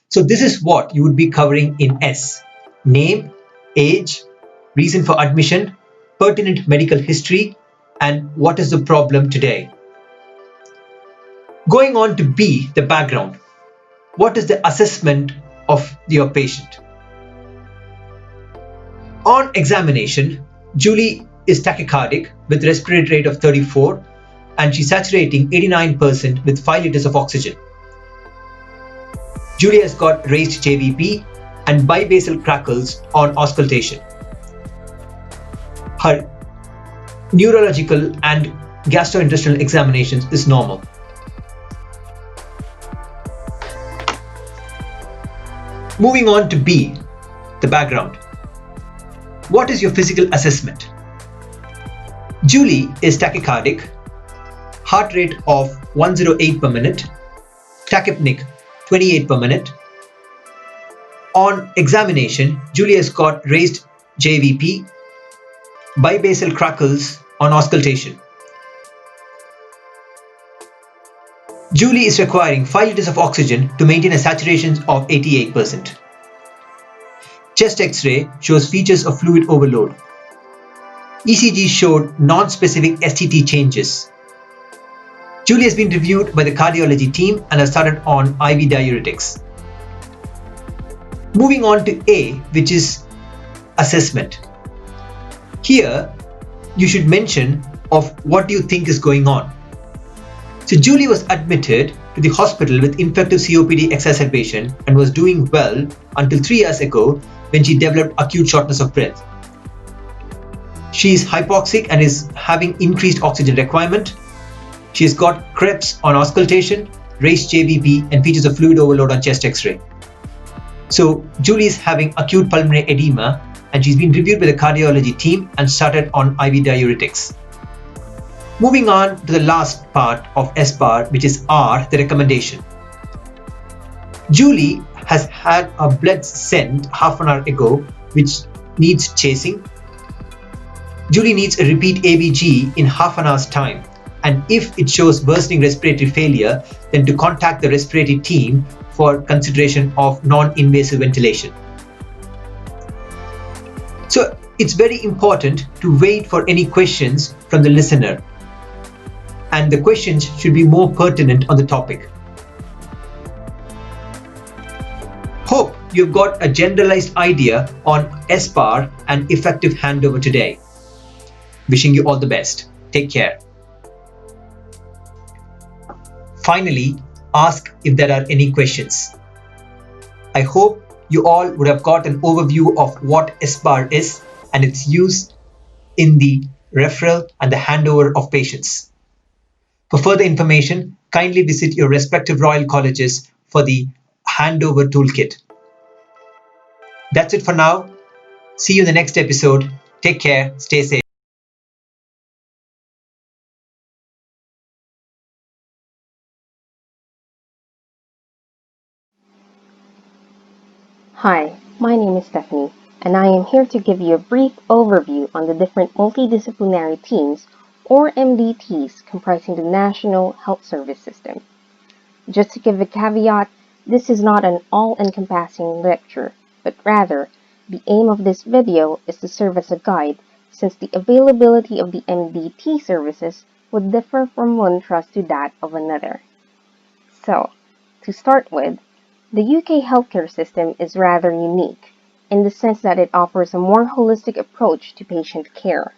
So this is what you would be covering in S. Name, age, reason for admission, pertinent medical history, and what is the problem today. Going on to B, the background. What is the assessment of your patient? On examination, Julie is tachycardic with respiratory rate of 34 and she's saturating 89% with 5 liters of oxygen. Julie has got raised JVP and bibasal crackles on auscultation. Her neurological and gastrointestinal examinations is normal. Moving on to B, the background. What is your physical assessment? Julie is tachycardic, heart rate of 108 per minute, tachypneic 28 per minute. On examination, Julie has got raised JVP, bibasal crackles on auscultation. Julie is requiring 5 liters of oxygen to maintain a saturation of 88%. Chest X-ray shows features of fluid overload. ECG showed non-specific STT changes. Julie has been reviewed by the cardiology team and has started on IV diuretics. Moving on to A, which is assessment. Here, you should mention of what you think is going on. So Julie was admitted to the hospital with infective COPD exacerbation and was doing well until 3 hours ago when she developed acute shortness of breath. She is hypoxic and is having increased oxygen requirement. She has got CREPS on auscultation, raised JVP, and features of fluid overload on chest X-ray. So Julie is having acute pulmonary edema and she's been reviewed by the cardiology team and started on IV diuretics. Moving on to the last part of SBAR, which is R, the recommendation. Julie has had her blood sent half an hour ago, which needs chasing. Julie needs a repeat ABG in half an hour's time. And if it shows worsening respiratory failure, then to contact the respiratory team for consideration of non-invasive ventilation. So it's very important to wait for any questions from the listener. And the questions should be more pertinent on the topic. Hope you've got a generalized idea on SBAR and effective handover today. Wishing you all the best. Take care. Finally, ask if there are any questions. I hope you all would have got an overview of what SBAR is and its use in the referral and the handover of patients. For further information, kindly visit your respective Royal Colleges for the handover toolkit. That's it for now. See you in the next episode. Take care. Stay safe. Hi, my name is Stephanie, and I am here to give you a brief overview on the different multidisciplinary teams, or MDTs, comprising the National Health Service System. Just to give a caveat, this is not an all-encompassing lecture, but rather, the aim of this video is to serve as a guide, since the availability of the MDT services would differ from one trust to that of another. So, to start with, the UK healthcare system is rather unique, in the sense that it offers a more holistic approach to patient care.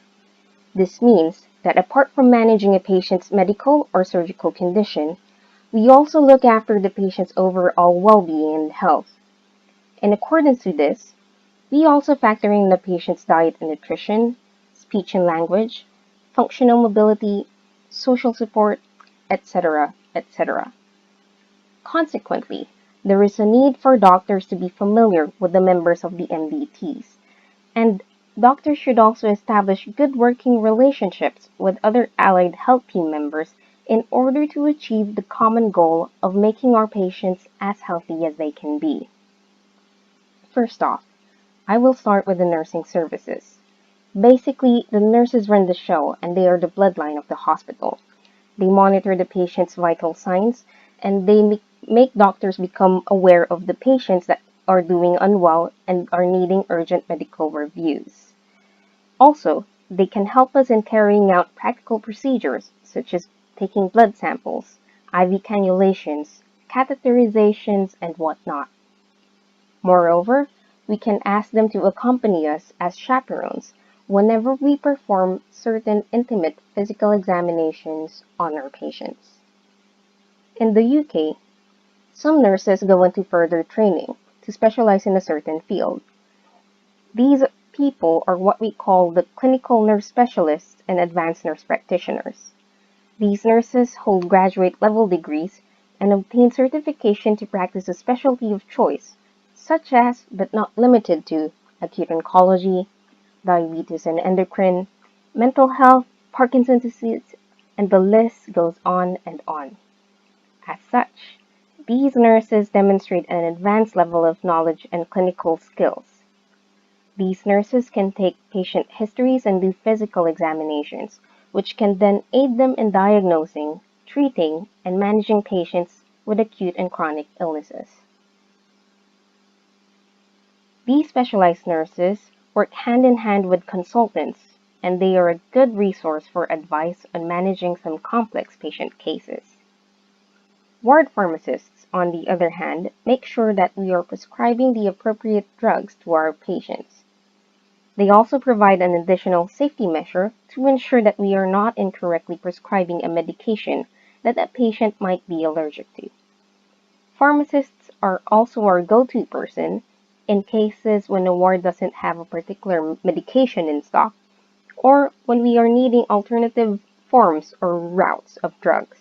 This means that apart from managing a patient's medical or surgical condition, we also look after the patient's overall well-being and health. In accordance with this, we also factor in the patient's diet and nutrition, speech and language, functional mobility, social support, etc., etc. Consequently, there is a need for doctors to be familiar with the members of the MDTs, and doctors should also establish good working relationships with other allied health team members in order to achieve the common goal of making our patients as healthy as they can be. First off, I will start with the nursing services. Basically, the nurses run the show and they are the bloodline of the hospital. They monitor the patient's vital signs and they make doctors become aware of the patients that are doing unwell and are needing urgent medical reviews. Also, they can help us in carrying out practical procedures such as taking blood samples, IV cannulations, catheterizations, and whatnot. Moreover, we can ask them to accompany us as chaperones whenever we perform certain intimate physical examinations on our patients. In the UK, some nurses go into further training to specialize in a certain field. These people are what we call the clinical nurse specialists and advanced nurse practitioners. These nurses hold graduate level degrees and obtain certification to practice a specialty of choice, such as, but not limited to, acute oncology, diabetes and endocrine, mental health, Parkinson's disease, and the list goes on and on. As such, these nurses demonstrate an advanced level of knowledge and clinical skills. These nurses can take patient histories and do physical examinations, which can then aid them in diagnosing, treating, and managing patients with acute and chronic illnesses. These specialized nurses work hand in hand with consultants, and they are a good resource for advice on managing some complex patient cases. Ward pharmacists, on the other hand, make sure that we are prescribing the appropriate drugs to our patients. They also provide an additional safety measure to ensure that we are not incorrectly prescribing a medication that a patient might be allergic to. Pharmacists are also our go-to person in cases when a ward doesn't have a particular medication in stock, or when we are needing alternative forms or routes of drugs.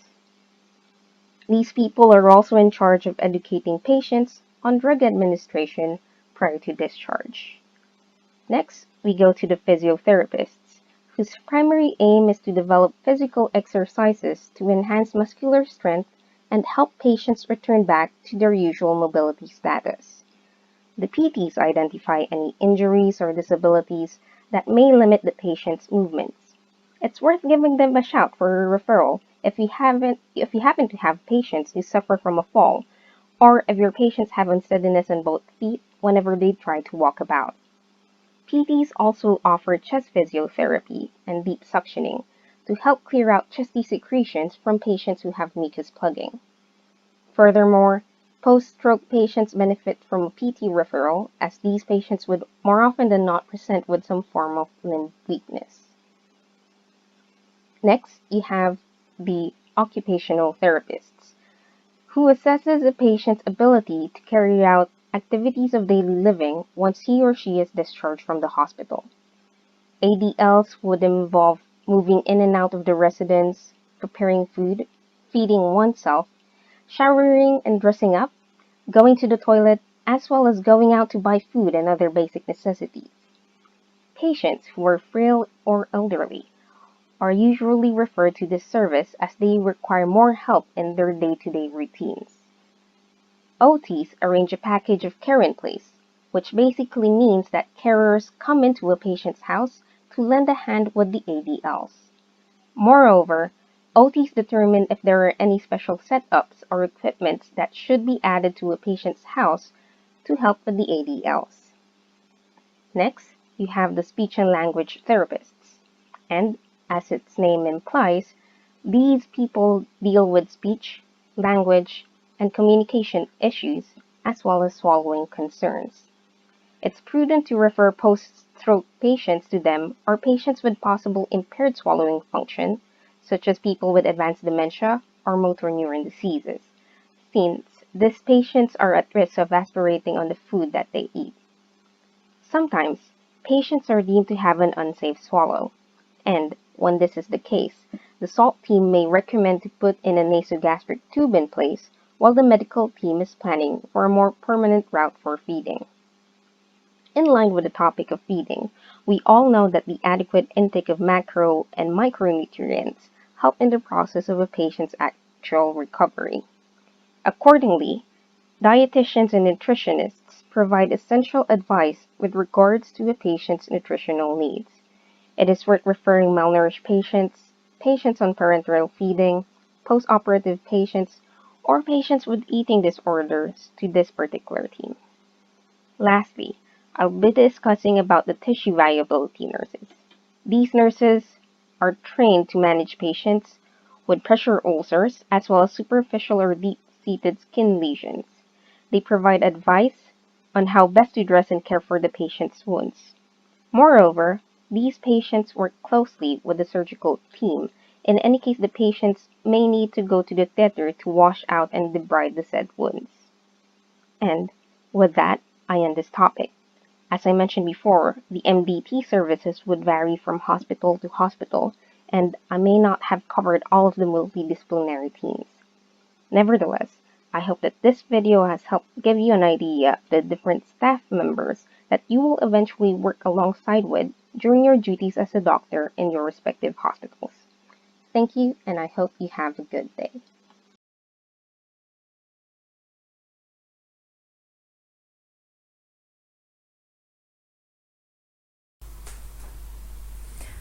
These people are also in charge of educating patients on drug administration prior to discharge. Next, we go to the physiotherapists, whose primary aim is to develop physical exercises to enhance muscular strength and help patients return back to their usual mobility status. The PTs identify any injuries or disabilities that may limit the patient's movements. It's worth giving them a shout for a referral if you happen to have patients who suffer from a fall, or if your patients have unsteadiness in both feet whenever they try to walk about. PTs also offer chest physiotherapy and deep suctioning to help clear out chesty secretions from patients who have mucus plugging. Furthermore, post-stroke patients benefit from a PT referral, as these patients would more often than not present with some form of limb weakness. Next, you have the occupational therapists, who assesses a patient's ability to carry out activities of daily living once he or she is discharged from the hospital. ADLs would involve moving in and out of the residence, preparing food, feeding oneself, showering and dressing up, going to the toilet, as well as going out to buy food and other basic necessities. Patients who are frail or elderly are usually referred to this service as they require more help in their day-to-day routines. OTs arrange a package of care in place, which basically means that carers come into a patient's house to lend a hand with the ADLs. Moreover, OTs determine if there are any special setups or equipments that should be added to a patient's house to help with the ADLs. Next, you have the speech and language therapists, and as its name implies, these people deal with speech, language, and communication issues, as well as swallowing concerns. It's prudent to refer post-stroke patients to them or patients with possible impaired swallowing function, such as people with advanced dementia or motor neuron diseases, since these patients are at risk of aspirating on the food that they eat. Sometimes, patients are deemed to have an unsafe swallow, and when this is the case, the SALT team may recommend to put in a nasogastric tube in place while the medical team is planning for a more permanent route for feeding. In line with the topic of feeding, we all know that the adequate intake of macro and micronutrients help in the process of a patient's actual recovery. Accordingly, dietitians and nutritionists provide essential advice with regards to a patient's nutritional needs. It is worth referring malnourished patients, patients on parenteral feeding, post-operative patients, or patients with eating disorders to this particular team. Lastly, I'll be discussing about the tissue viability nurses. These nurses are trained to manage patients with pressure ulcers as well as superficial or deep-seated skin lesions. They provide advice on how best to dress and care for the patient's wounds. Moreover, these patients work closely with the surgical team. In any case, the patients may need to go to the theater to wash out and debride the said wounds. And with that, I end this topic. As I mentioned before, the MDT services would vary from hospital to hospital, and I may not have covered all of the multidisciplinary teams. Nevertheless, I hope that this video has helped give you an idea of the different staff members that you will eventually work alongside with during your duties as a doctor in your respective hospitals. Thank you, and I hope you have a good day.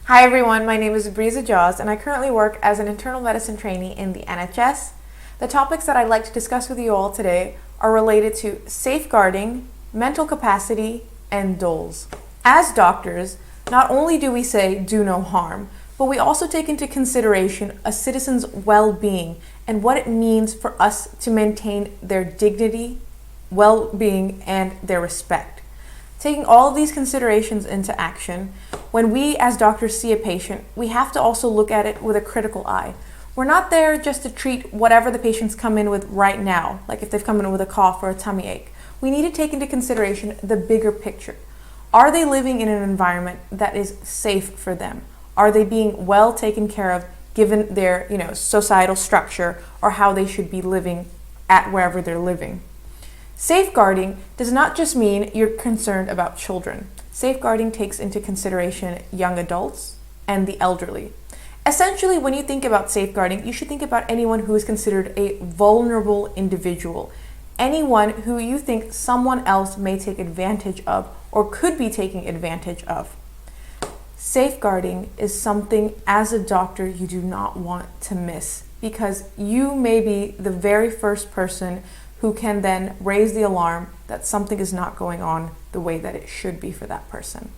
Hi everyone, my name is Ibreez Ajaz, and I currently work as an internal medicine trainee in the NHS. The topics that I'd like to discuss with you all today are related to safeguarding, mental capacity, and D.O.L.S. As doctors, not only do we say do no harm, but we also take into consideration a citizen's well-being and what it means for us to maintain their dignity, well-being, and their respect. Taking all of these considerations into action, when we as doctors see a patient, we have to also look at it with a critical eye. We're not there just to treat whatever the patients come in with right now, like if they've come in with a cough or a tummy ache. We need to take into consideration the bigger picture. Are they living in an environment that is safe for them? Are they being well taken care of given their, societal structure or how they should be living at wherever they're living? Safeguarding does not just mean you're concerned about children. Safeguarding takes into consideration young adults, and the elderly. Essentially, when you think about safeguarding, you should think about anyone who is considered a vulnerable individual, anyone who you think someone else may take advantage of or could be taking advantage of. Safeguarding is something as a doctor you do not want to miss, because you may be the very first person who can then raise the alarm that something is not going on the way that it should be for that person.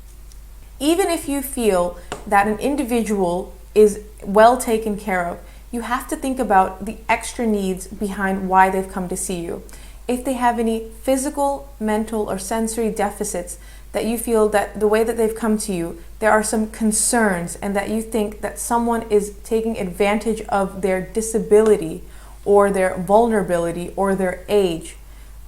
Even if you feel that an individual is well taken care of, you have to think about the extra needs behind why they've come to see you. If they have any physical, mental, or sensory deficits that you feel that the way that they've come to you, there are some concerns, and that you think that someone is taking advantage of their disability or their vulnerability or their age,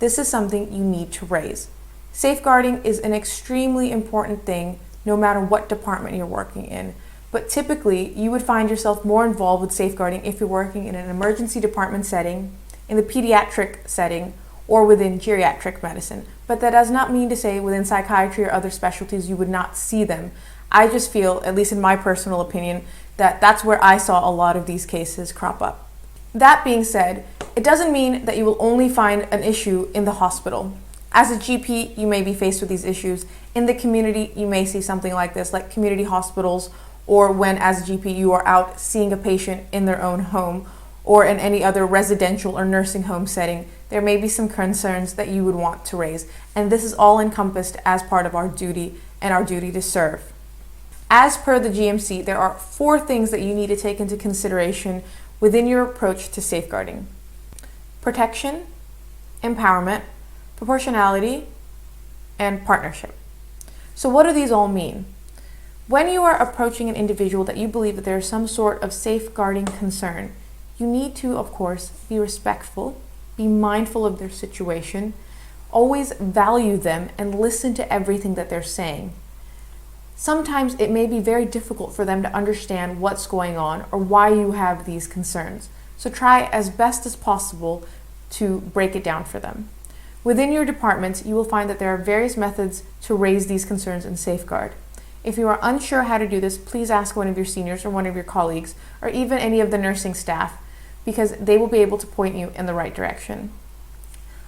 this is something you need to raise. Safeguarding is an extremely important thing no matter what department you're working in. But typically, you would find yourself more involved with safeguarding if you're working in an emergency department setting, in the pediatric setting, or within geriatric medicine. But that does not mean to say within psychiatry or other specialties you would not see them. I just feel, at least in my personal opinion, that that's where I saw a lot of these cases crop up. That being said, it doesn't mean that you will only find an issue in the hospital. As a GP, you may be faced with these issues. In the community, you may see something like this, like community hospitals, or when as a GP you are out seeing a patient in their own home or in any other residential or nursing home setting, there may be some concerns that you would want to raise. And this is all encompassed as part of our duty and our duty to serve. As per the GMC, there are 4 things that you need to take into consideration within your approach to safeguarding: protection, empowerment, proportionality, and partnership. So what do these all mean? When you are approaching an individual that you believe that there is some sort of safeguarding concern, you need to, of course, be respectful, be mindful of their situation, always value them, and listen to everything that they're saying. Sometimes it may be very difficult for them to understand what's going on or why you have these concerns. So try as best as possible to break it down for them. Within your departments, you will find that there are various methods to raise these concerns and safeguard. If you are unsure how to do this, please ask one of your seniors or one of your colleagues, or even any of the nursing staff, because they will be able to point you in the right direction.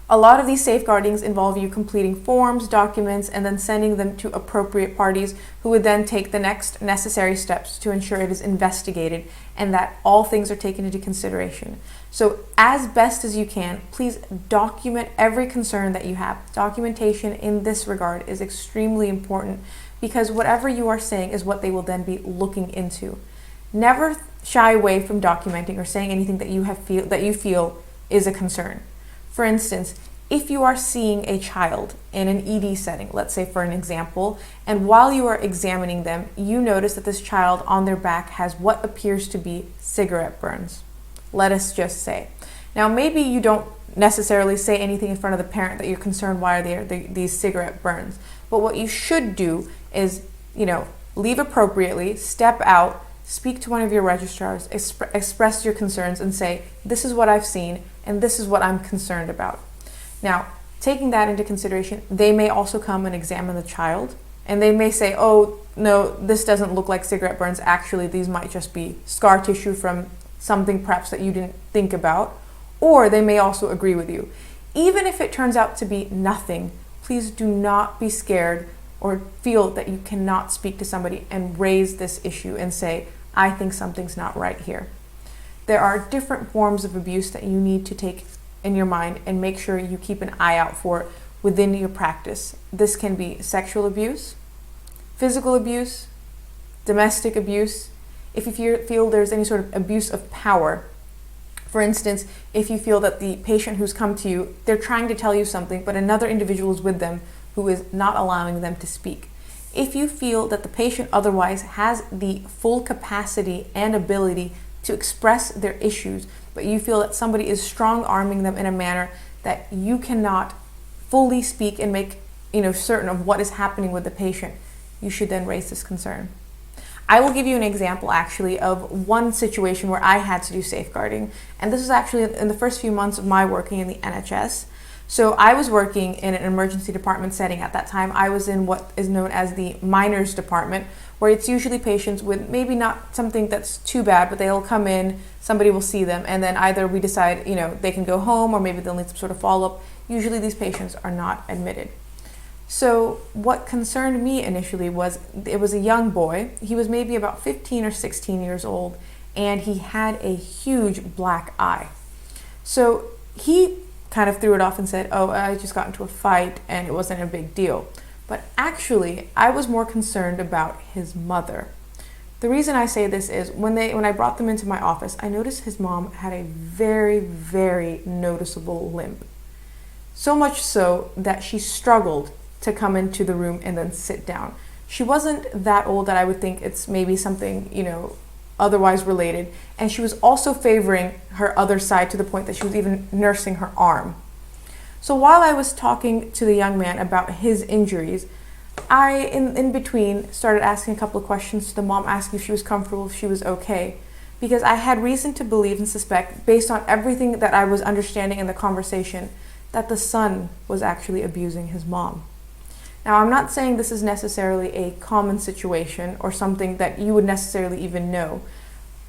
A lot of these safeguardings involve you completing forms, documents, and then sending them to appropriate parties who would then take the next necessary steps to ensure it is investigated and that all things are taken into consideration. So as best as you can, please document every concern that you have. Documentation in this regard is extremely important, because whatever you are saying is what they will then be looking into. Never shy away from documenting or saying anything that you feel is a concern. For instance, if you are seeing a child in an ED setting, let's say for an example, and while you are examining them, you notice that this child on their back has what appears to be cigarette burns. Let us just say. Now, maybe you don't necessarily say anything in front of the parent that you're concerned why are there these cigarette burns. But what you should do is, leave appropriately, step out, speak to one of your registrars, express your concerns and say, this is what I've seen and this is what I'm concerned about. Now, taking that into consideration, they may also come and examine the child, and they may say, oh, no, this doesn't look like cigarette burns. Actually, these might just be scar tissue from something perhaps that you didn't think about. Or they may also agree with you. Even if it turns out to be nothing, please do not be scared or feel that you cannot speak to somebody and raise this issue and say, I think something's not right here. There are different forms of abuse that you need to take in your mind and make sure you keep an eye out for it within your practice. This can be sexual abuse, physical abuse, domestic abuse. If you feel there's any sort of abuse of power, for instance, if you feel that the patient who's come to you, they're trying to tell you something, but another individual is with them who is not allowing them to speak. If you feel that the patient otherwise has the full capacity and ability to express their issues, but you feel that somebody is strong-arming them in a manner that you cannot fully speak and make certain of what is happening with the patient, you should then raise this concern. I will give you an example actually of one situation where I had to do safeguarding, and this was actually in the first few months of my working in the NHS. So I was working in an emergency department setting at that time. I was in what is known as the minors department, where it's usually patients with maybe not something that's too bad, but they'll come in, somebody will see them, and then either we decide, they can go home, or maybe they'll need some sort of follow-up. Usually these patients are not admitted. So what concerned me initially was, it was a young boy. He was maybe about 15 or 16 years old, and he had a huge black eye. So he kind of threw it off and said, oh, I just got into a fight and it wasn't a big deal. But actually, I was more concerned about his mother. The reason I say this is when I brought them into my office, I noticed his mom had a very, very noticeable limp. So much so that she struggled to come into the room and then sit down. She wasn't that old that I would think it's maybe something, otherwise related. And she was also favoring her other side to the point that she was even nursing her arm. So while I was talking to the young man about his injuries, I, in between, started asking a couple of questions to the mom, asking if she was comfortable, if she was okay. Because I had reason to believe and suspect, based on everything that I was understanding in the conversation, that the son was actually abusing his mom. Now, I'm not saying this is necessarily a common situation or something that you would necessarily even know,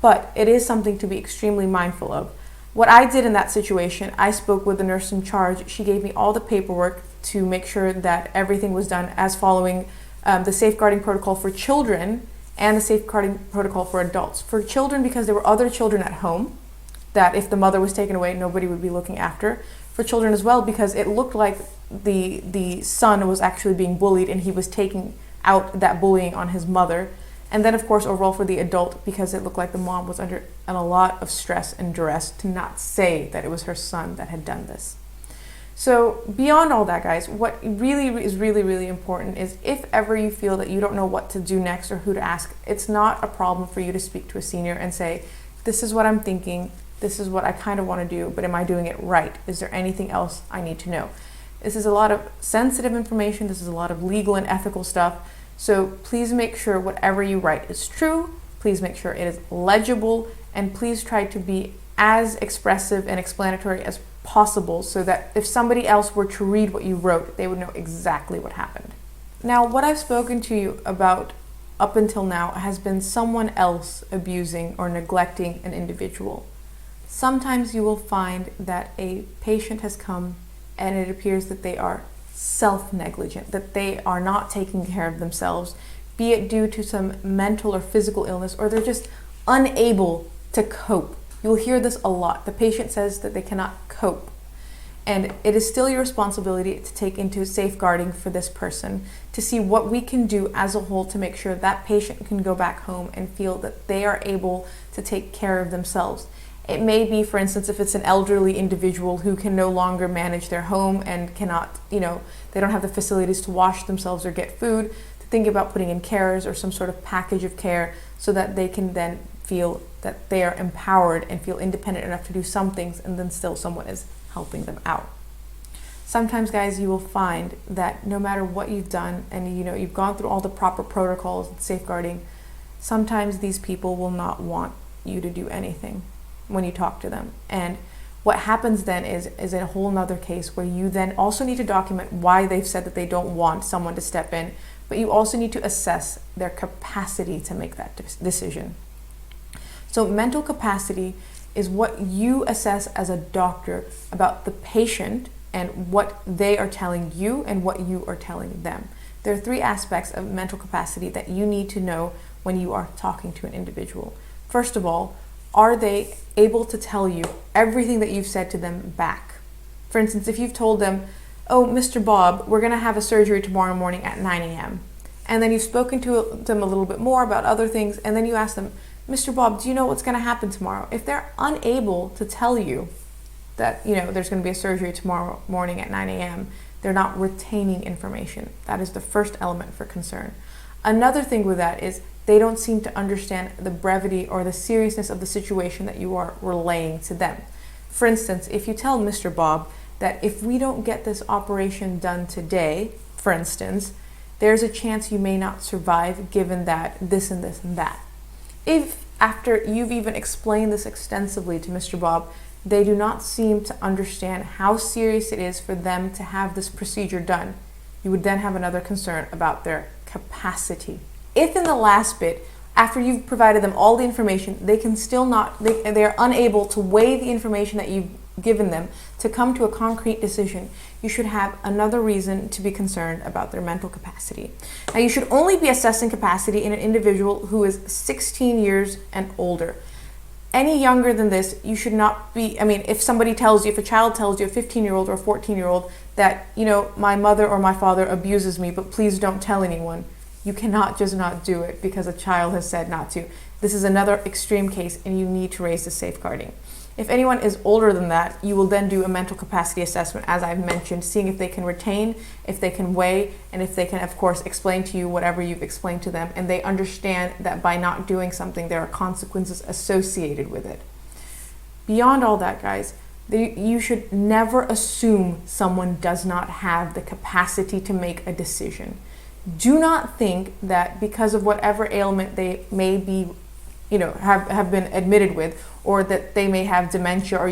but it is something to be extremely mindful of. What I did in that situation, I spoke with the nurse in charge. She gave me all the paperwork to make sure that everything was done as following the safeguarding protocol for children and the safeguarding protocol for adults. For children, because there were other children at home that if the mother was taken away, nobody would be looking after. For children as well, because it looked like the son was actually being bullied and he was taking out that bullying on his mother. And then, of course, overall for the adult, because it looked like the mom was under a lot of stress and duress to not say that it was her son that had done this. So beyond all that, guys, what really is really, really important is if ever you feel that you don't know what to do next or who to ask, it's not a problem for you to speak to a senior and say, this is what I'm thinking, this is what I kind of want to do, but am I doing it right? Is there anything else I need to know? This is a lot of sensitive information. This is a lot of legal and ethical stuff. So please make sure whatever you write is true. Please make sure it is legible, and please try to be as expressive and explanatory as possible so that if somebody else were to read what you wrote, they would know exactly what happened. Now, what I've spoken to you about up until now has been someone else abusing or neglecting an individual. Sometimes you will find that a patient has come and it appears that they are self-negligent, that they are not taking care of themselves, be it due to some mental or physical illness, or they're just unable to cope. You'll hear this a lot. The patient says that they cannot cope. And it is still your responsibility to take into safeguarding for this person, to see what we can do as a whole to make sure that patient can go back home and feel that they are able to take care of themselves. It may be, for instance, if it's an elderly individual who can no longer manage their home and cannot, they don't have the facilities to wash themselves or get food, to think about putting in carers or some sort of package of care so that they can then feel that they are empowered and feel independent enough to do some things, and then still someone is helping them out. Sometimes, guys, you will find that no matter what you've done and you've gone through all the proper protocols and safeguarding, sometimes these people will not want you to do anything when you talk to them. And what happens then is a whole nother case where you then also need to document why they've said that they don't want someone to step in, but you also need to assess their capacity to make that decision. So mental capacity is what you assess as a doctor about the patient and what they are telling you and what you are telling them. There are 3 aspects of mental capacity that you need to know when you are talking to an individual. First of all, are they able to tell you everything that you've said to them back? For instance, if you've told them, oh, Mr. Bob, we're going to have a surgery tomorrow morning at 9 a.m. And then you've spoken to them a little bit more about other things, and then you ask them, Mr. Bob, do you know what's going to happen tomorrow? If they're unable to tell you that, there's going to be a surgery tomorrow morning at 9 a.m., they're not retaining information. That is the first element for concern. Another thing with that is they don't seem to understand the brevity or the seriousness of the situation that you are relaying to them. For instance, if you tell Mr. Bob that if we don't get this operation done today, for instance, there's a chance you may not survive given that this and this and that. If after you've even explained this extensively to Mr. Bob, they do not seem to understand how serious it is for them to have this procedure done. You would then have another concern about their capacity. If in the last bit, after you've provided them all the information, they can still not, they're unable to weigh the information that you've given them to come to a concrete decision, you should have another reason to be concerned about their mental capacity. Now, you should only be assessing capacity in an individual who is 16 years and older. Any younger than this, you should not be, if somebody tells you, if a child tells you, a 15-year-old or a 14-year-old, that, my mother or my father abuses me, but please don't tell anyone, you cannot just not do it because a child has said not to. This is another extreme case, and you need to raise the safeguarding. If anyone is older than that, you will then do a mental capacity assessment, as I've mentioned, seeing if they can retain, if they can weigh, and if they can, of course, explain to you whatever you've explained to them, and they understand that by not doing something, there are consequences associated with it. Beyond all that, guys, you should never assume someone does not have the capacity to make a decision. Do not think that because of whatever ailment they may be, have been admitted with, or that they may have dementia, or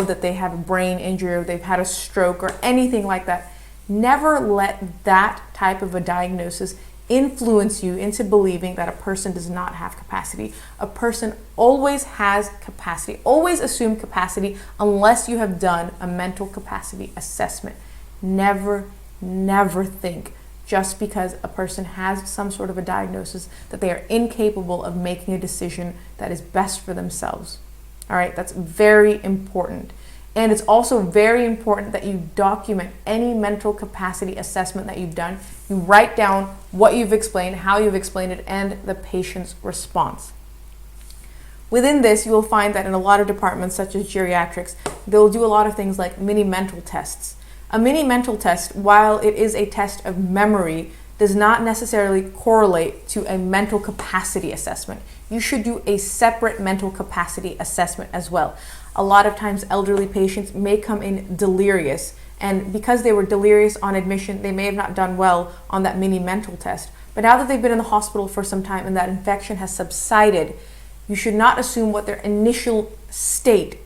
that they have a brain injury, or they've had a stroke, or anything like that. Never let that type of a diagnosis influence you into believing that a person does not have capacity. A person always has capacity. Always assume capacity unless you have done a mental capacity assessment. Never think just because a person has some sort of a diagnosis that they are incapable of making a decision that is best for themselves. All right, that's very important. And it's also very important that you document any mental capacity assessment that you've done. You write down what you've explained, how you've explained it, and the patient's response. Within this, you will find that in a lot of departments, such as geriatrics, they'll do a lot of things like mini mental tests. A mini mental test, while it is a test of memory, does not necessarily correlate to a mental capacity assessment. You should do a separate mental capacity assessment as well. A lot of times elderly patients may come in delirious, and because they were delirious on admission, they may have not done well on that mini mental test. But now that they've been in the hospital for some time and that infection has subsided, you should not assume what their initial state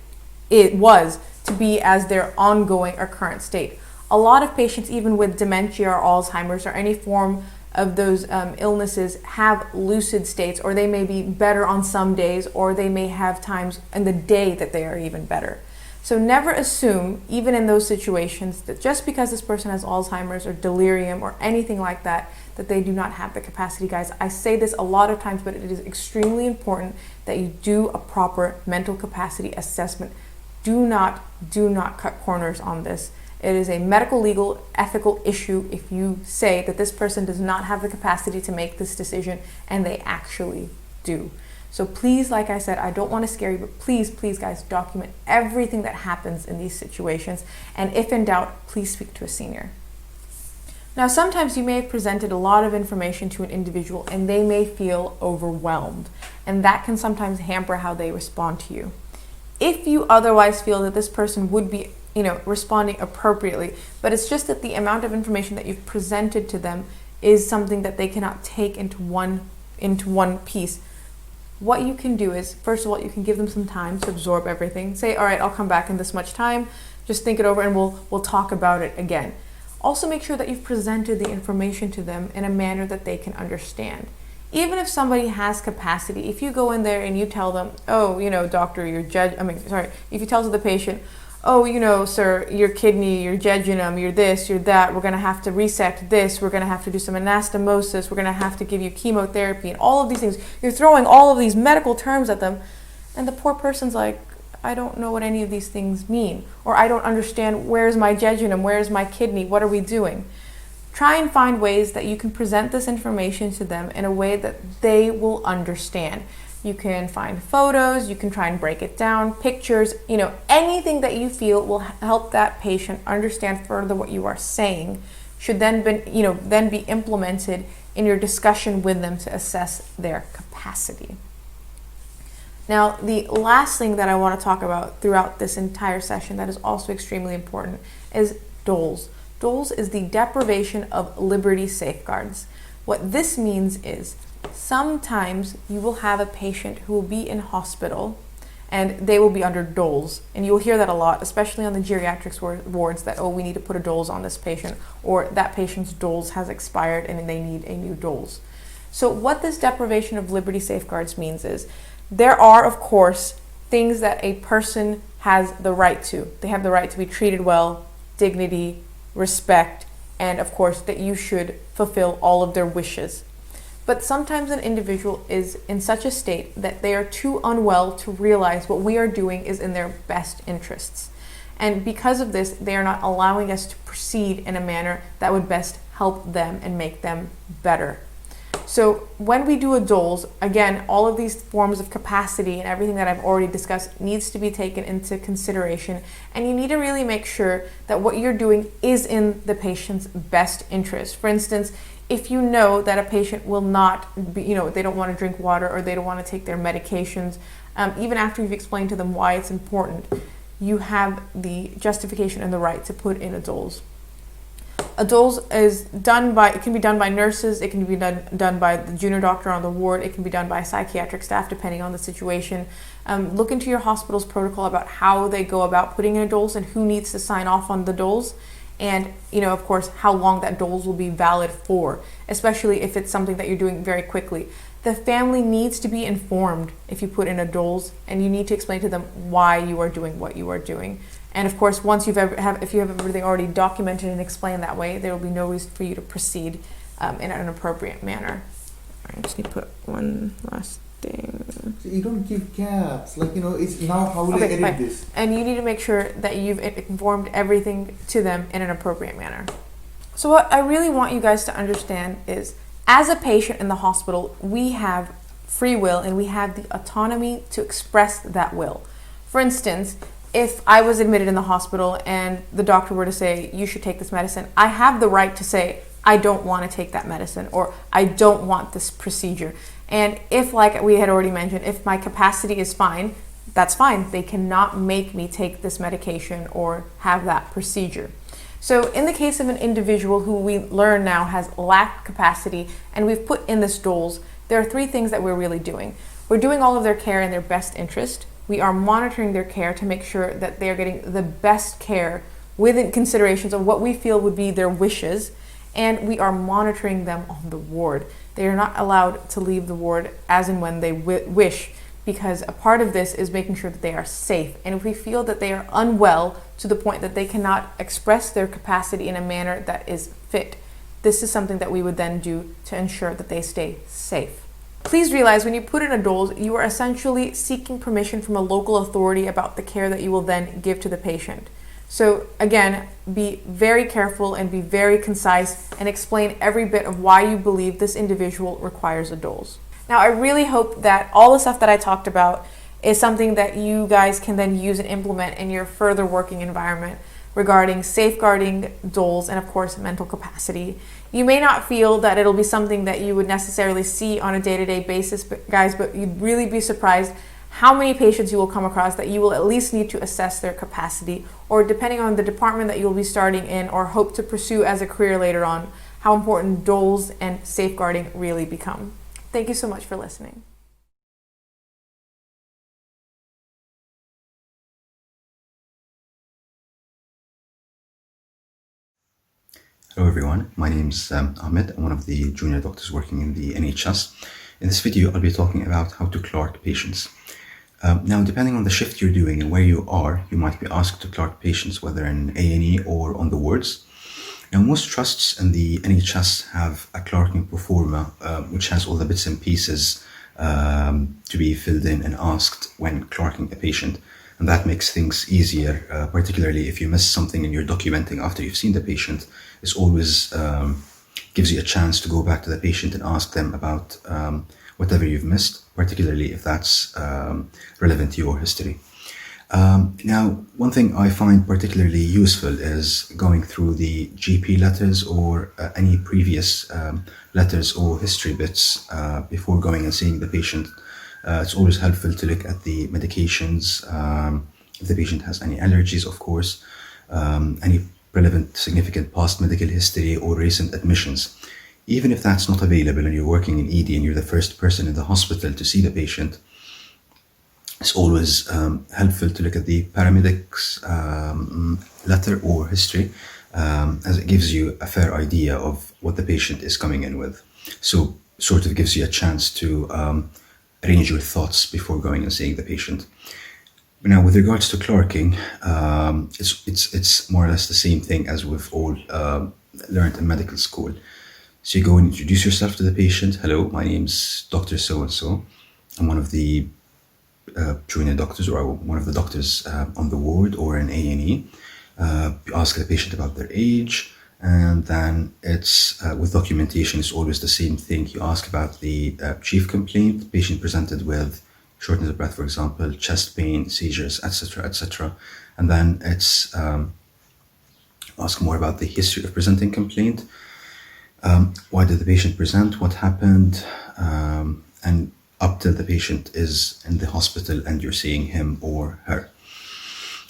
was to be as their ongoing or current state. A lot of patients, even with dementia or Alzheimer's or any form of those illnesses, have lucid states, or they may be better on some days, or they may have times in the day that they are even better. So never assume, even in those situations, that just because this person has Alzheimer's or delirium or anything like that, that they do not have the capacity, guys. I say this a lot of times, but it is extremely important that you do a proper mental capacity assessment. Do not cut corners on this. It is a medical, legal, ethical issue if you say that this person does not have the capacity to make this decision, and they actually do. So please, like I said, I don't want to scare you, but please, guys, document everything that happens in these situations. And if in doubt, please speak to a senior. Now, sometimes you may have presented a lot of information to an individual and they may feel overwhelmed, and that can sometimes hamper how they respond to you. If you otherwise feel that this person would be responding appropriately, but it's just that the amount of information that you've presented to them is something that they cannot take into one piece. What you can do is, first of all, you can give them some time to absorb everything. Say, all right, I'll come back in this much time. Just think it over and we'll talk about it again. Also, make sure that you've presented the information to them in a manner that they can understand. Even if somebody has capacity, if you go in there and you tell them, oh, doctor, if you tell to the patient, oh, sir, your kidney, your jejunum, your this, your that, we're going to have to resect this, we're going to have to do some anastomosis, we're going to have to give you chemotherapy, and all of these things. You're throwing all of these medical terms at them, and the poor person's like, I don't know what any of these things mean, or I don't understand, where's my jejunum, where's my kidney, what are we doing? Try and find ways that you can present this information to them in a way that they will understand. You can find photos, you can try and break it down, pictures, anything that you feel will help that patient understand further what you are saying should then be implemented in your discussion with them to assess their capacity. Now, the last thing that I want to talk about throughout this entire session that is also extremely important is D.O.L.S. D.O.L.S is the deprivation of liberty safeguards. What this means is sometimes you will have a patient who will be in hospital and they will be under D.O.L.S. And you'll hear that a lot, especially on the geriatrics wards, that, oh, we need to put a D.O.L.S on this patient, or that patient's D.O.L.S has expired and they need a new D.O.L.S. So what this deprivation of liberty safeguards means is there are, of course, things that a person has the right to. They have the right to be treated well, dignity, respect, and of course that you should fulfill all of their wishes. But sometimes an individual is in such a state that they are too unwell to realize what we are doing is in their best interests. And because of this, they are not allowing us to proceed in a manner that would best help them and make them better. So when we do a D.O.L.S, again, all of these forms of capacity and everything that I've already discussed needs to be taken into consideration. And you need to really make sure that what you're doing is in the patient's best interest. For instance, if you know that a patient will not be, they don't want to drink water or they don't want to take their medications, even after you've explained to them why it's important, you have the justification and the right to put in a D.O.L.S. A D.O.L.S it can be done by nurses, it can be done by the junior doctor on the ward, it can be done by psychiatric staff depending on the situation. Look into your hospital's protocol about how they go about putting in a D.O.L.S and who needs to sign off on the D.O.L.S. And, of course, how long that D.O.L.S will be valid for, especially if it's something that you're doing very quickly. The family needs to be informed if you put in a D.O.L.S, and you need to explain to them why you are doing what you are doing. And of course, once if you have everything already documented and explained that way, there will be no reason for you to proceed in an appropriate manner. I just need to put one last thing. So you don't give gaps, it's now how will I edit fine. this? And you need to make sure that you've informed everything to them in an appropriate manner. So what I really want you guys to understand is, as a patient in the hospital, we have free will and we have the autonomy to express that will. For instance, if I was admitted in the hospital and the doctor were to say, you should take this medicine, I have the right to say, I don't want to take that medicine, or I don't want this procedure. And if, like we had already mentioned, if my capacity is fine, that's fine. They cannot make me take this medication or have that procedure. So in the case of an individual who we learn now has lacked capacity and we've put in this D.O.L.S, there are three things that we're really doing. We're doing all of their care in their best interest. We are monitoring their care to make sure that they are getting the best care within considerations of what we feel would be their wishes, and we are monitoring them on the ward. They are not allowed to leave the ward as and when they wish, because a part of this is making sure that they are safe. And if we feel that they are unwell to the point that they cannot express their capacity in a manner that is fit, this is something that we would then do to ensure that they stay safe. Please realize when you put in a D.O.L.S, you are essentially seeking permission from a local authority about the care that you will then give to the patient. So again, be very careful and be very concise and explain every bit of why you believe this individual requires a D.O.L.S. Now, I really hope that all the stuff that I talked about is something that you guys can then use and implement in your further working environment regarding safeguarding D.O.L.S and of course mental capacity. You may not feel that it'll be something that you would necessarily see on a day-to-day basis, but you'd really be surprised how many patients you will come across that you will at least need to assess their capacity, or depending on the department that you'll be starting in or hope to pursue as a career later on, how important D.O.L.S and safeguarding really become. Thank you so much for listening. Hello everyone, my name is Ahmad. I'm one of the junior doctors working in the NHS. In this video, I'll be talking about how to clerk patients. Now, depending on the shift you're doing and where you are, you might be asked to clerk patients, whether in A&E or on the wards. Now, most trusts in the NHS have a clerking pro forma, which has all the bits and pieces to be filled in and asked when clerking a patient. And that makes things easier, particularly if you miss something and you're documenting after you've seen the patient. This always gives you a chance to go back to the patient and ask them about whatever you've missed, particularly if that's relevant to your history. Now, one thing I find particularly useful is going through the GP letters or any previous letters or history bits before going and seeing the patient. It's always helpful to look at the medications, if the patient has any allergies, of course, any relevant significant past medical history or recent admissions. Even if that's not available and you're working in ED and you're the first person in the hospital to see the patient, it's always helpful to look at the paramedic's letter or history, as it gives you a fair idea of what the patient is coming in with. So sort of gives you a chance to arrange your thoughts before going and seeing the patient. Now, with regards to clerking, it's more or less the same thing as we've all learned in medical school. So you go and introduce yourself to the patient. Hello, my name's Dr. So-and-so. I'm one of the junior doctors, or one of the doctors on the ward or in A&E. You ask the patient about their age, and then it's with documentation, it's always the same thing. You ask about the chief complaint. The patient presented with shortness of breath, for example, chest pain, seizures, etc., etc. And then it's ask more about the history of presenting complaint. Why did the patient present? What happened? And up till the patient is in the hospital and you're seeing him or her.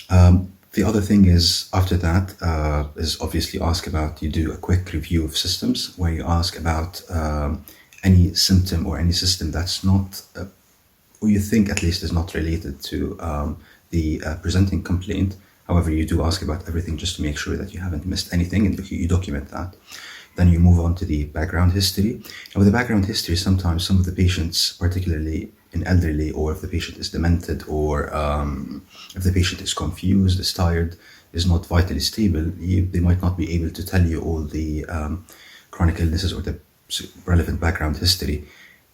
The other thing is, after that, is obviously ask about, you do a quick review of systems where you ask about any symptom or any system that's not, or you think at least is not related to the presenting complaint. However, you do ask about everything just to make sure that you haven't missed anything, and you document that. Then you move on to the background history. And with the background history, sometimes some of the patients, particularly in elderly, or if the patient is demented, or if the patient is confused, is tired, is not vitally stable, they might not be able to tell you all the chronic illnesses or the relevant background history.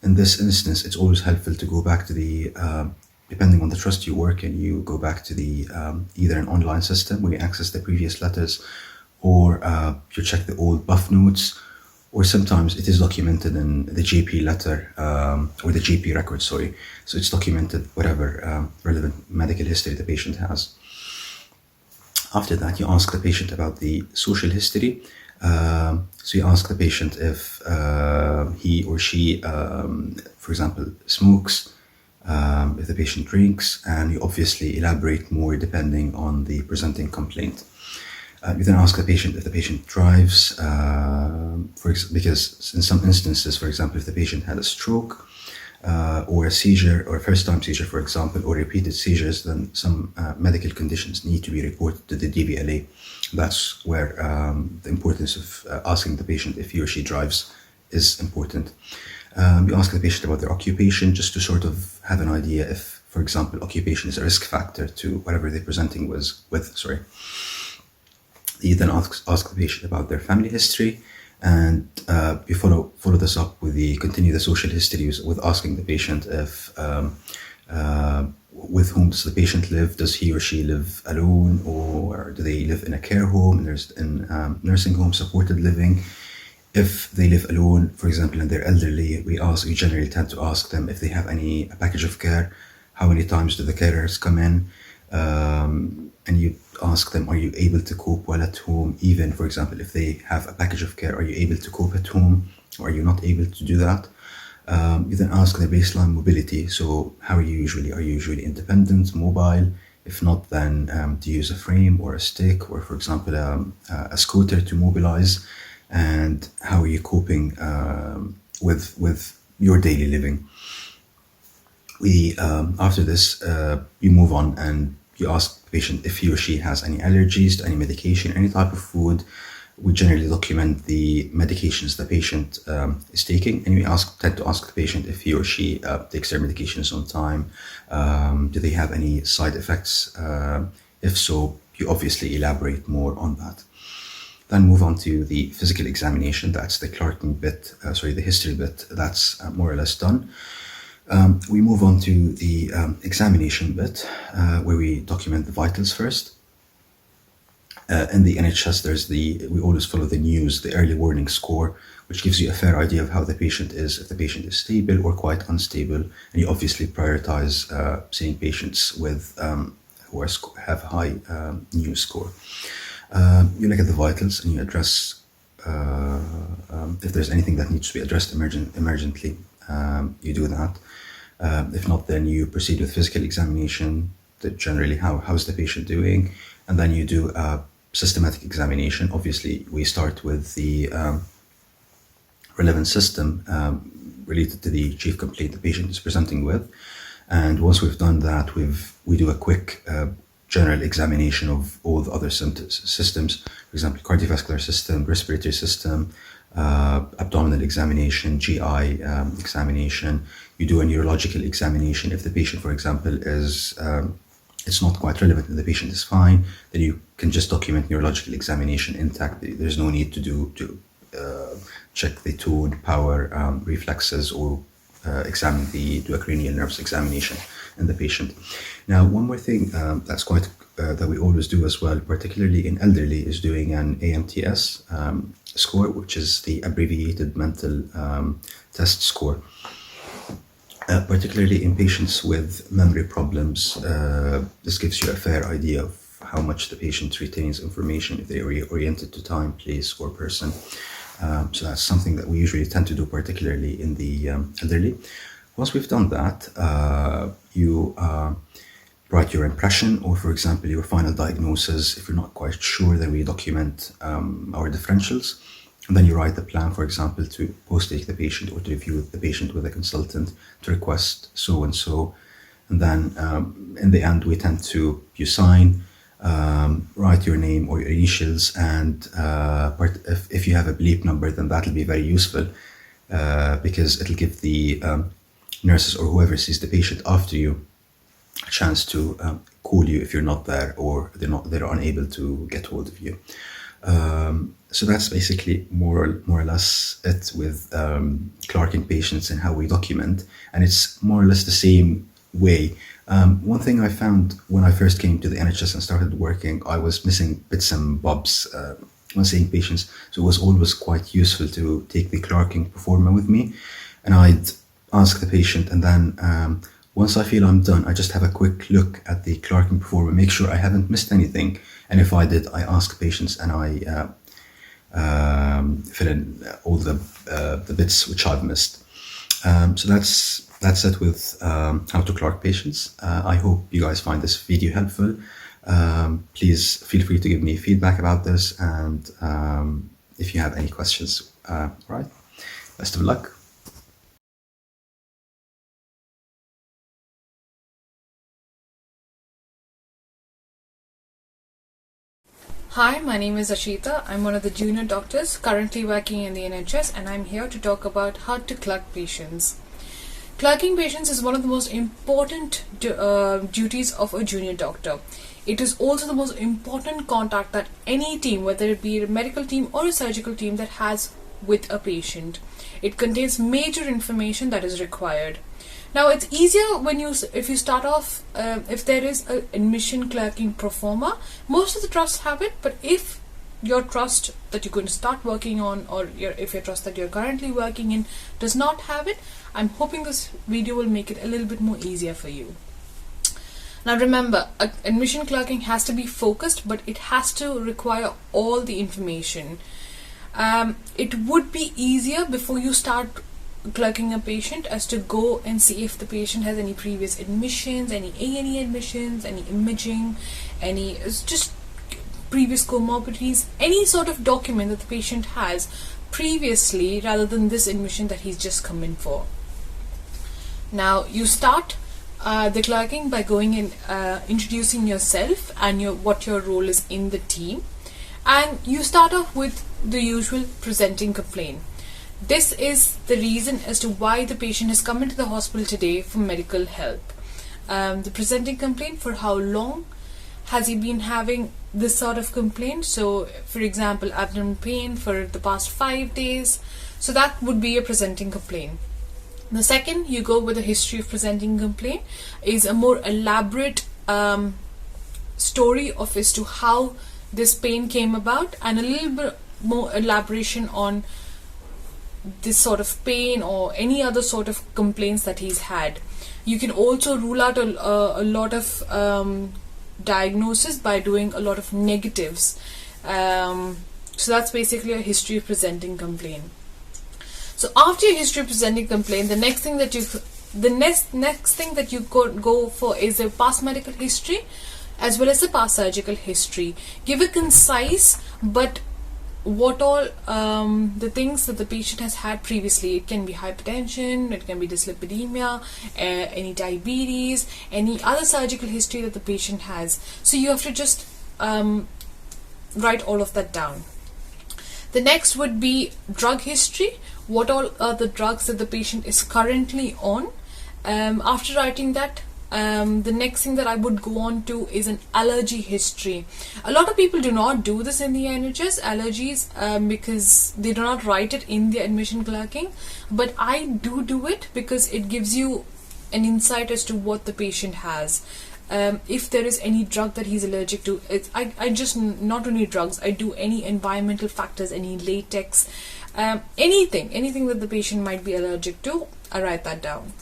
In this instance, it's always helpful to go back to the, depending on the trust you work in, you go back to the either an online system where you access the previous letters, or you check the old buff notes, or sometimes it is documented in the GP letter, or the GP record, sorry. So it's documented whatever relevant medical history the patient has. After that, you ask the patient about the social history. So you ask the patient if he or she, for example, smokes, if the patient drinks, and you obviously elaborate more depending on the presenting complaint. You then ask the patient if the patient drives, because in some instances, for example, if the patient had a stroke or a seizure, or a first-time seizure, for example, or repeated seizures, then some medical conditions need to be reported to the DVLA. That's where the importance of asking the patient if he or she drives is important. You ask the patient about their occupation, just to sort of have an idea if, for example, occupation is a risk factor to whatever they're presenting with. You then ask the patient about their family history, and you follow this up with continue the social history with asking the patient if with whom does the patient live? Does he or she live alone, or do they live in a care home, in nursing home, supported living? If they live alone, for example, and they're elderly, we generally tend to ask them if they have a package of care. How many times do the carers come in? And you ask them, are you able to cope well at home? Even, for example, if they have a package of care, are you able to cope at home, or are you not able to do that? You then ask their baseline mobility. So how are you usually? Are you usually independent, mobile? If not, then do you use a frame or a stick, or, for example, a scooter to mobilize? And how are you coping with your daily living? After this, you move on and you ask the patient if he or she has any allergies to any medication, any type of food. We generally document the medications the patient is taking, and we tend to ask the patient if he or she takes their medications on time. Do they have any side effects? If so, you obviously elaborate more on that. Then move on to the physical examination. That's the clerking bit, the history bit. That's more or less done. We move on to the examination bit, where we document the vitals first. In the NHS, we always follow the news, the early warning score, which gives you a fair idea of how the patient is, if the patient is stable or quite unstable. And you obviously prioritize seeing patients with who have high news score. You look at the vitals and you address if there's anything that needs to be addressed emergently. You do that. If not, then you proceed with physical examination. Generally, how's the patient doing? And then you do a systematic examination. Obviously, we start with the relevant system related to the chief complaint the patient is presenting with. And once we've done that, we do a quick general examination of all the other systems, for example, cardiovascular system, respiratory system, abdominal examination, GI examination. You do a neurological examination. If the patient, for example, is it's not quite relevant and the patient is fine, then you can just document neurological examination intact. There's no need to check the tone, power, reflexes, or do a cranial nerves examination in the patient. Now, one more thing that's quite that we always do as well, particularly in elderly, is doing an AMTS score, which is the abbreviated mental test score. Particularly in patients with memory problems, this gives you a fair idea of how much the patient retains information, if they are oriented to time, place, or person. So that's something that we usually tend to do, particularly in the elderly. Once we've done that, you write your impression, or for example, your final diagnosis. If you're not quite sure, then we document our differentials. And then you write the plan, for example, to post-take the patient or to review the patient with a consultant to request so and so. And then in the end, we tend to, you sign, write your name or your initials, and if you have a bleep number, then that'll be very useful because it'll give the nurses or whoever sees the patient after you a chance to call you if you're not there or they're unable to get hold of you. So that's basically more or less it with clerking patients and how we document, and it's more or less the same way. One thing I found when I first came to the NHS and started working, I was missing bits and bobs when seeing patients, so it was always quite useful to take the clerking performer with me, and I'd ask the patient, and then once I feel I'm done, I just have a quick look at the clerking performer, make sure I haven't missed anything, and if I did, I ask patients and I fill in all the bits which I've missed. So that's it with how to clerk patients. I hope you guys find this video helpful. Please feel free to give me feedback about this, and if you have any questions. Right, best of luck. Hi, my name is Ashitha. I'm one of the junior doctors currently working in the NHS, and I'm here to talk about how to clerk patients. Clerking patients is one of the most important duties of a junior doctor. It is also the most important contact that any team, whether it be a medical team or a surgical team, that has with a patient. It contains major information that is required. Now, it's easier when if you start off, if there is an admission clerking pro forma. Most of the trusts have it, but if your trust that you're going to start working on, or if your trust that you're currently working in does not have it, I'm hoping this video will make it a little bit more easier for you. Now remember, admission clerking has to be focused, but it has to require all the information. It would be easier before you start clerking a patient as to go and see if the patient has any previous admissions, any A&E admissions, any imaging, any just previous comorbidities, any sort of document that the patient has previously, rather than this admission that he's just come in for. Now you start the clerking by going in, introducing yourself and what your role is in the team, and you start off with the usual presenting complaint. This is the reason as to why the patient has come into the hospital today for medical help. The presenting complaint, for how long has he been having this sort of complaint? So, for example, abdominal pain for the past 5 days. So that would be a presenting complaint. The second, you go with a history of presenting complaint, is a more elaborate story of as to how this pain came about, and a little bit more elaboration on this sort of pain or any other sort of complaints that he's had. You can also rule out a lot of diagnosis by doing a lot of negatives. So that's basically a history of presenting complaint. So after your history of presenting complaint, the next thing that you go for is a past medical history as well as the past surgical history. Give a concise but what all the things that the patient has had previously. It can be hypertension, it can be dyslipidemia, any diabetes, any other surgical history that the patient has. So you have to just write all of that down. The next would be drug history. What all are the drugs that the patient is currently on? After writing that, the next thing that I would go on to is an allergy history. A lot of people do not do this in the NHS, allergies, because they do not write it in the admission clerking, but I do it because it gives you an insight as to what the patient has. If there is any drug that he's allergic to, I just, not only drugs, I do any environmental factors, any latex, anything that the patient might be allergic to, I write that down.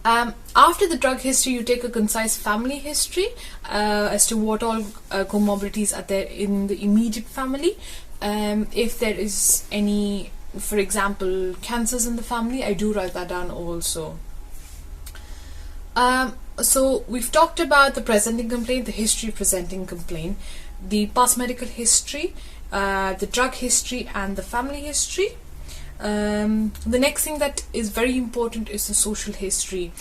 After the drug history, you take a concise family history as to what all comorbidities are there in the immediate family. If there is any, for example, cancers in the family, I do write that down also. So we've talked about the presenting complaint, the history of presenting complaint, the past medical history, the drug history, and the family history. The next thing that is very important is the social history.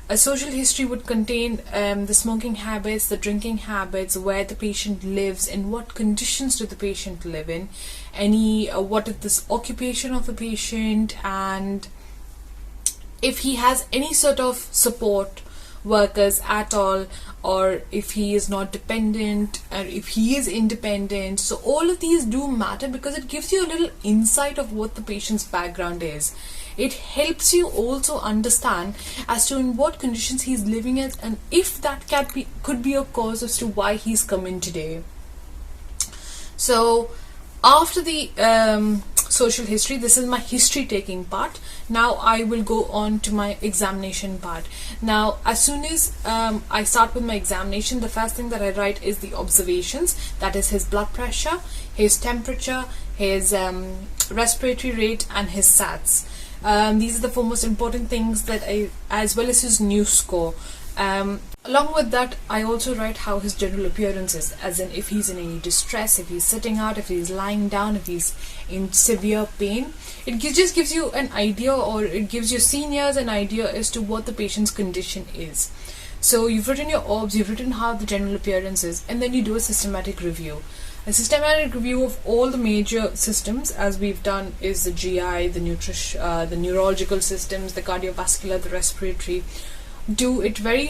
A social history would contain the smoking habits, the drinking habits, where the patient lives, in what conditions do the patient live in, any what is this occupation of the patient, and if he has any sort of support workers at all, or if he is not dependent, or if he is independent. So all of these do matter because it gives you a little insight of what the patient's background is. It helps you also understand as to in what conditions he's living in, and if that could be a cause as to why he's come in today. So after the social history, this is my history taking part. Now I will go on to my examination part. Now as soon as I start with my examination, the first thing that I write is the observations, that is his blood pressure, his temperature, his respiratory rate, and his SATs. These are the four most important things that as well as his news score. Along with that, I also write how his general appearance is, as in if he's in any distress, if he's sitting out, if he's lying down, if he's in severe pain. It just gives you an idea, or it gives your seniors an idea as to what the patient's condition is. So you've written your obs, you've written how the general appearance is, and then you do a systematic review. A systematic review of all the major systems, as we've done, is the GI, the neurological systems, the cardiovascular, the respiratory. Do it very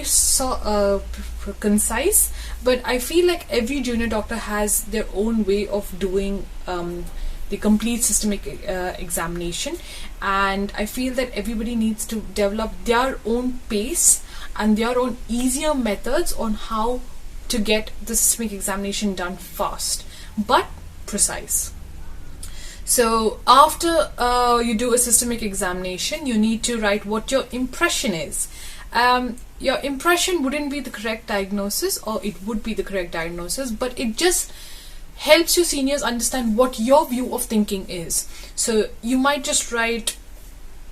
concise, but I feel like every junior doctor has their own way of doing the complete systemic examination, and I feel that everybody needs to develop their own pace and their own easier methods on how to get the systemic examination done fast but precise. So after you do a systemic examination, you need to write what your impression is. Your impression wouldn't be the correct diagnosis, or it would be the correct diagnosis, but it just helps your seniors understand what your view of thinking is. So you might just write,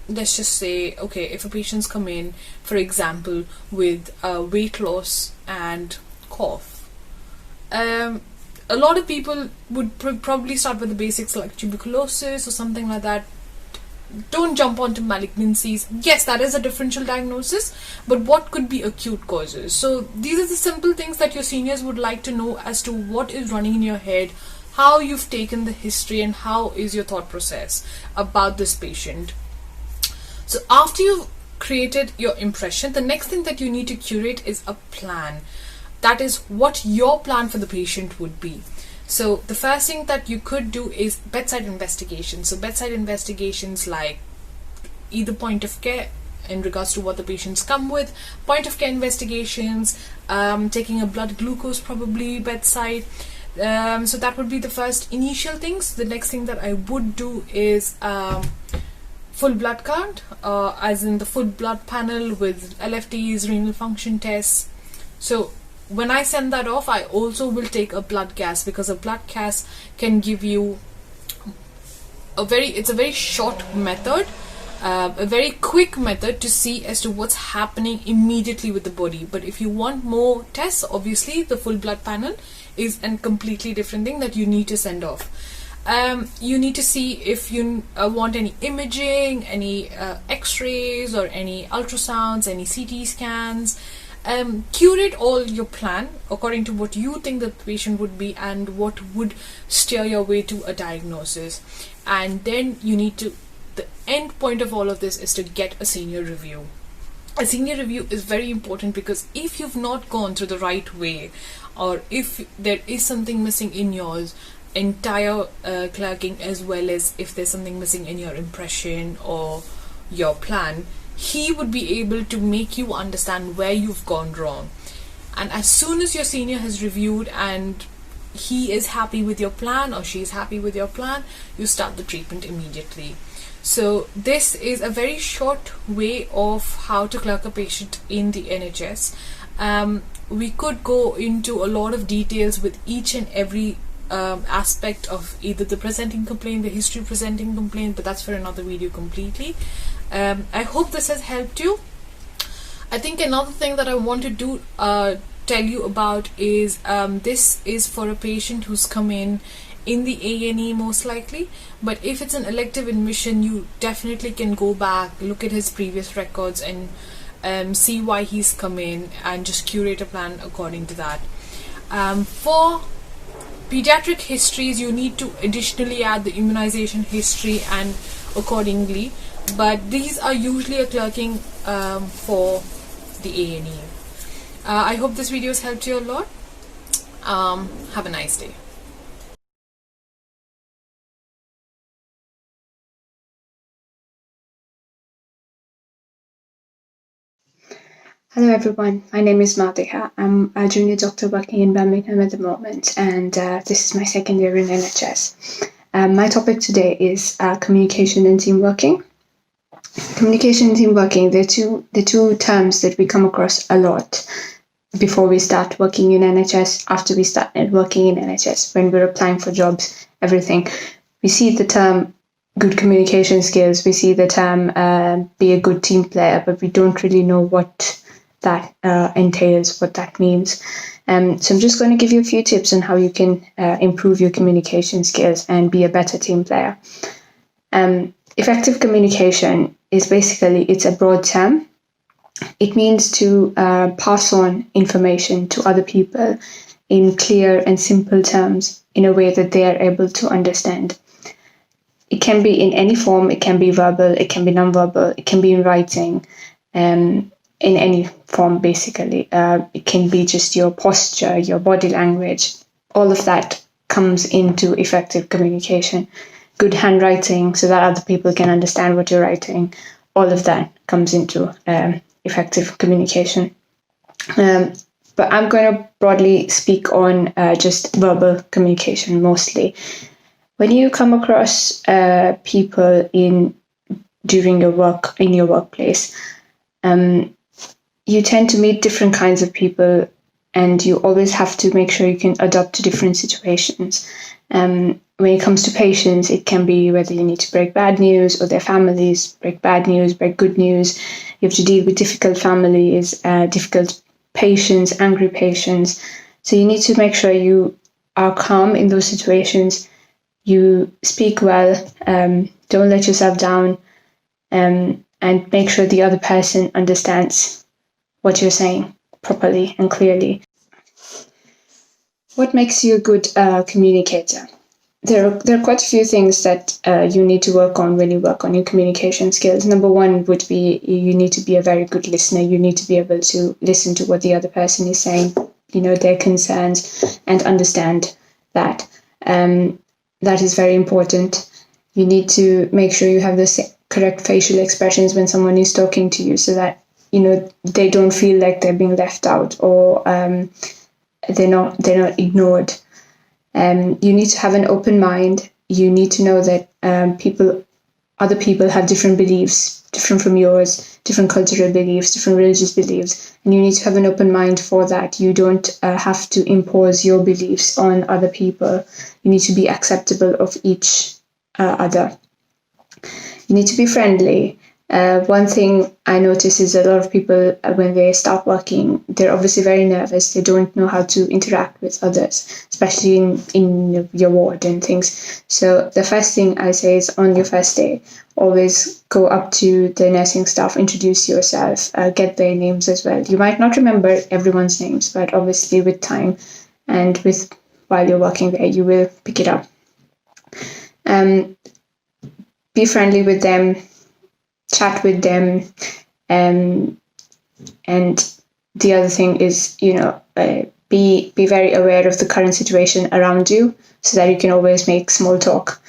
let's just say, okay, if a patient's come in, for example, with weight loss and cough, a lot of people would probably start with the basics like tuberculosis or something like that. Don't jump onto malignancies. Yes, that is a differential diagnosis, but what could be acute causes? So these are the simple things that your seniors would like to know as to what is running in your head, how you've taken the history, and how is your thought process about this patient. So after you've created your impression, the next thing that you need to curate is a plan. That is what your plan for the patient would be. So the first thing that you could do is bedside investigations. So bedside investigations like either point of care in regards to what the patients come with, point of care investigations, taking a blood glucose probably bedside. So that would be the first initial things. The next thing that I would do is full blood count, as in the full blood panel with LFTs, renal function tests. So when I send that off, I also will take a blood gas, because a blood gas can give you it's a very short method, a very quick method to see as to what's happening immediately with the body. But if you want more tests, obviously the full blood panel is a completely different thing that you need to send off. You need to see if you want any imaging, any x-rays or any ultrasounds, any CT scans. Curate all your plan according to what you think the patient would be and what would steer your way to a diagnosis. And then you need to, the end point of all of this is to get a senior review. A senior review is very important because if you've not gone through the right way, or if there is something missing in yours entire clerking, as well as if there's something missing in your impression or your plan, he would be able to make you understand where you've gone wrong. And as soon as your senior has reviewed and he is happy with your plan or she is happy with your plan, you start the treatment immediately. So this is a very short way of how to clerk a patient in the NHS. We could go into a lot of details with each and every aspect of either the presenting complaint, the history presenting complaint, but that's for another video completely. I hope this has helped you. I think another thing that I want to do tell you about is this is for a patient who's come in the A&E most likely, but if it's an elective admission, you definitely can go back, look at his previous records and see why he's come in and just curate a plan according to that. For pediatric histories, you need to additionally add the immunization history and accordingly, but these are usually a clerking for the A&E. I hope this video has helped you a lot. Have a nice day. Hello everyone, my name is Madihah. I'm a junior doctor working in Birmingham at the moment, and this is my second year in NHS. My topic today is communication and team working. Communication and team working, they're two terms that we come across a lot before we start working in NHS, after we start working in NHS, when we're applying for jobs, everything. We see the term good communication skills, we see the term be a good team player, but we don't really know what that entails, what that means. So I'm just going to give you a few tips on how you can improve your communication skills and be a better team player. Effective communication is basically, it's a broad term. It means to pass on information to other people in clear and simple terms in a way that they are able to understand. It can be in any form, it can be verbal, it can be non-verbal, it can be in writing, in any form basically. It can be just your posture, your body language, all of that comes into effective communication. Good handwriting so that other people can understand what you're writing, all of that comes into effective communication. But I'm going to broadly speak on just verbal communication mostly. When you come across people during your work, in your workplace, you tend to meet different kinds of people, and you always have to make sure you can adapt to different situations. When it comes to patients, it can be whether you need to break bad news, or their families, break bad news, break good news. You have to deal with difficult families, difficult patients, angry patients. So you need to make sure you are calm in those situations. You speak well, don't let yourself down, and make sure the other person understands what you're saying properly and clearly. What makes you a good communicator? There are quite a few things that you need to work on when you work on your communication skills. Number one would be you need to be a very good listener. You need to be able to listen to what the other person is saying, their concerns, and understand that. That is very important. You need to make sure you have the correct facial expressions when someone is talking to you, so that they don't feel like they're being left out, or they're not ignored. You need to have an open mind. You need to know that other people have different beliefs, different from yours, different cultural beliefs, different religious beliefs, and you need to have an open mind for that. You don't have to impose your beliefs on other people. You need to be acceptable of each other. You need to be friendly. One thing I notice is a lot of people, when they start working, they're obviously very nervous. They don't know how to interact with others, especially in your ward and things. So the first thing I say is, on your first day, always go up to the nursing staff, introduce yourself, get their names as well. You might not remember everyone's names, but obviously with time and while you're working there, you will pick it up. Be friendly with them, chat with them, and the other thing is, be very aware of the current situation around you, so that you can always make small talk.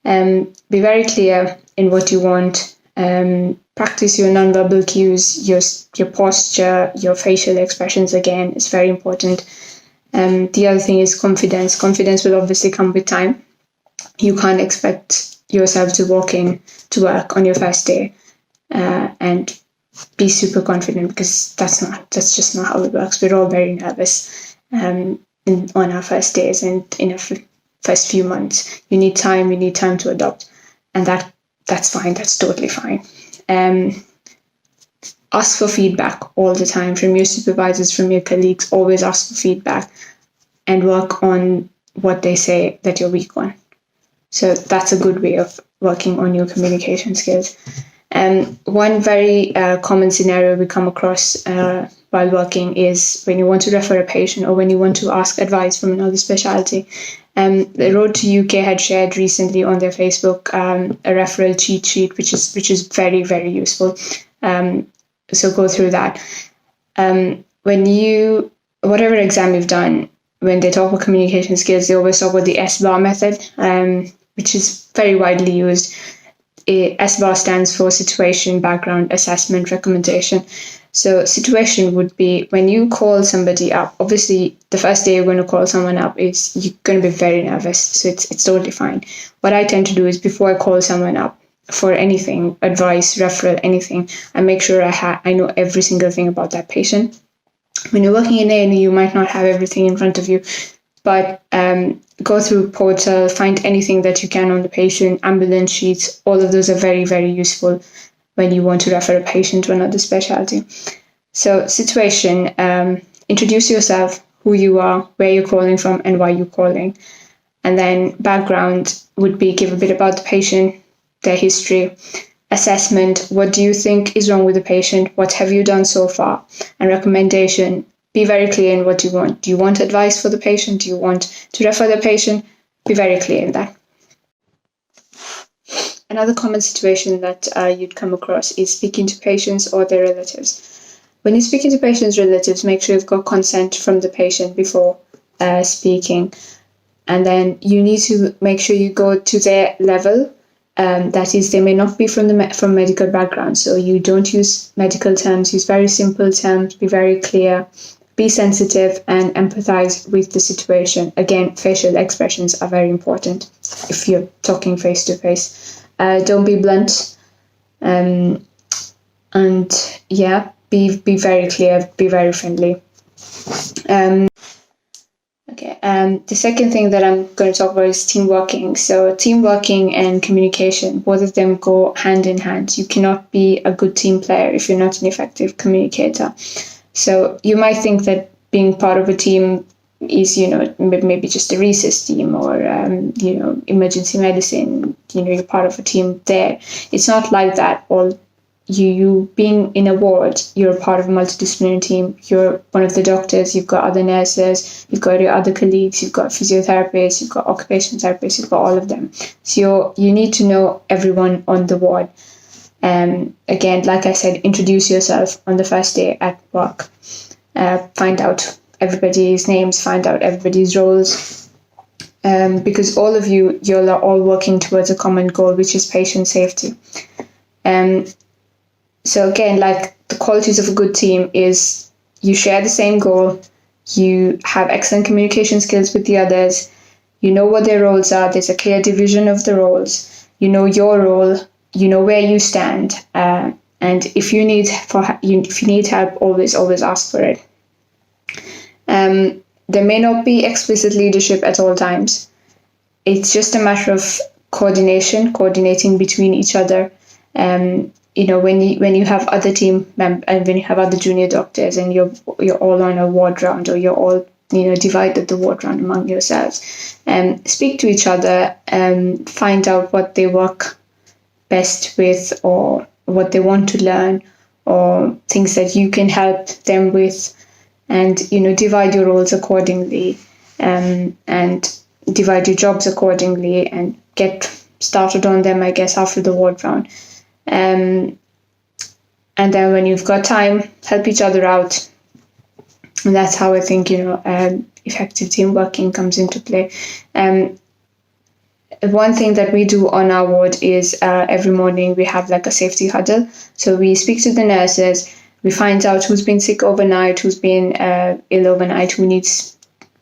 Be very clear in what you want. Practice your nonverbal cues, your posture, your facial expressions. Again, is very important. The other thing is confidence. Confidence will obviously come with time. You can't expect yourself to walk in to work on your first day and be super confident, because that's just not how it works. We're all very nervous on our first days and in our first few months. You need time to adopt, and that's fine. That's totally fine. Ask for feedback all the time from your supervisors, from your colleagues. Always ask for feedback and work on what they say that you're weak on. So that's a good way of working on your communication skills. One very common scenario we come across while working is when you want to refer a patient or when you want to ask advice from another specialty. The Rota UK had shared recently on their Facebook a referral cheat sheet, which is very, very useful. So go through that. Whatever exam you've done, when they talk about communication skills, they always talk about the SBAR method, which is very widely used. SBAR stands for Situation, Background, Assessment, Recommendation. So situation would be when you call somebody up. Obviously, the first day you're going to call someone up is you're going to be very nervous. So it's totally fine. What I tend to do is before I call someone up for anything, advice, referral, anything, I make sure I know every single thing about that patient. When you're working in A&E, you might not have everything in front of you, but go through portal, find anything that you can on the patient, ambulance sheets. All of those are very, very useful when you want to refer a patient to another specialty. So situation, introduce yourself, who you are, where you're calling from, and why you're calling. And then background would be give a bit about the patient, their history. Assessment, what do you think is wrong with the patient? What have you done so far? And recommendation, be very clear in what you want. Do you want advice for the patient? Do you want to refer the patient? Be very clear in that. Another common situation that you'd come across is speaking to patients or their relatives. When you're speaking to patients' relatives, make sure you've got consent from the patient before speaking. And then you need to make sure you go to their level. That is, they may not be from medical background, so you don't use medical terms. Use very simple terms. Be very clear. Be sensitive and empathize with the situation. Again, facial expressions are very important if you're talking face to face. Don't be blunt. And yeah, be very clear. Be very friendly. The second thing that I'm going to talk about is team working. So team working and communication, both of them go hand in hand. You cannot be a good team player if you're not an effective communicator. So you might think that being part of a team is, maybe just a research team or, emergency medicine, you're part of a team there. It's not like that. You being in a ward, you're part of a multidisciplinary team. You're one of the doctors, you've got other nurses, you've got your other colleagues, you've got physiotherapists, you've got occupational therapists, you've got all of them. So you need to know everyone on the ward. Again, like I said, introduce yourself on the first day at work. Find out everybody's names, find out everybody's roles. Because all of you're all working towards a common goal, which is patient safety. So again, like the qualities of a good team is you share the same goal, you have excellent communication skills with the others, you know what their roles are, there's a clear division of the roles, you know your role, you know where you stand, and if you need help, always ask for it. There may not be explicit leadership at all times. It's just a matter of coordinating between each other. when you have other and when you have other junior doctors and you're all on a ward round, or you're all divided the ward round among yourselves, speak to each other and find out what they work best with, or what they want to learn, or things that you can help them with, and divide your roles accordingly, and divide your jobs accordingly, and get started on them, I guess, after the ward round. And then when you've got time, help each other out. And that's how I think, effective team working comes into play. One thing that we do on our ward is every morning we have like a safety huddle. So we speak to the nurses, we find out who's been sick overnight, who's been ill overnight, who needs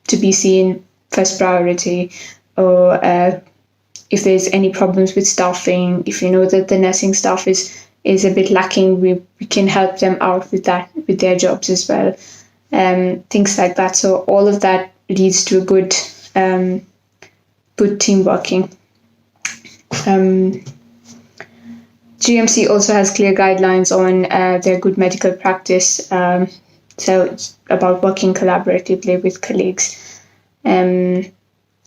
to be seen first priority, or if there's any problems with staffing, if you know that the nursing staff is a bit lacking, we can help them out with that, with their jobs as well. Things like that. So all of that leads to a good team working. GMC also has clear guidelines on their good medical practice, so it's about working collaboratively with colleagues.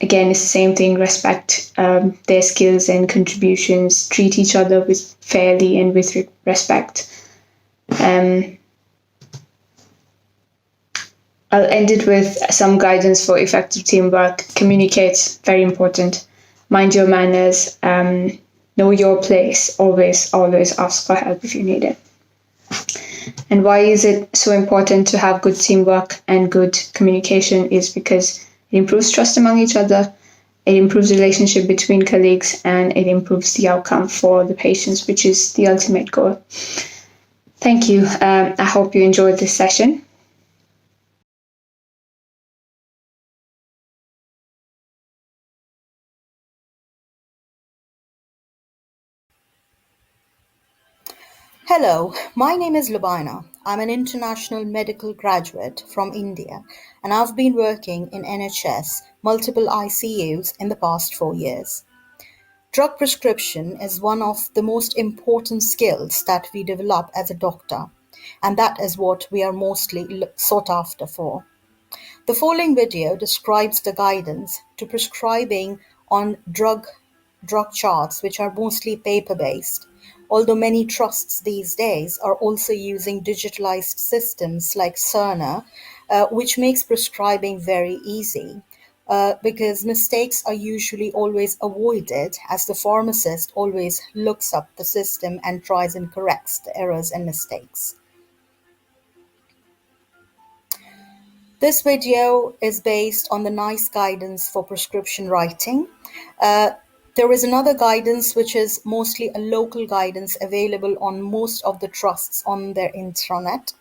Again, it's the same thing, respect their skills and contributions, treat each other with fairly and with respect. I'll end it with some guidance for effective teamwork. Communicate, very important. Mind your manners, know your place, always ask for help if you need it. And why is it so important to have good teamwork and good communication is because it improves trust among each other, it improves the relationship between colleagues, and it improves the outcome for the patients, which is the ultimate goal. Thank you. I hope you enjoyed this session. Hello, my name is Lubaina. I'm an international medical graduate from India, and I've been working in NHS, multiple ICUs in the past 4 years. Drug prescription is one of the most important skills that we develop as a doctor, and that is what we are mostly sought after for. The following video describes the guidance to prescribing on drug charts, which are mostly paper-based, although many trusts these days are also using digitalized systems like Cerner, which makes prescribing very easy. Because mistakes are usually always avoided, as the pharmacist always looks up the system and tries and corrects the errors and mistakes. This video is based on the NICE guidance for prescription writing. There is another guidance which is mostly a local guidance available on most of the trusts on their intranet.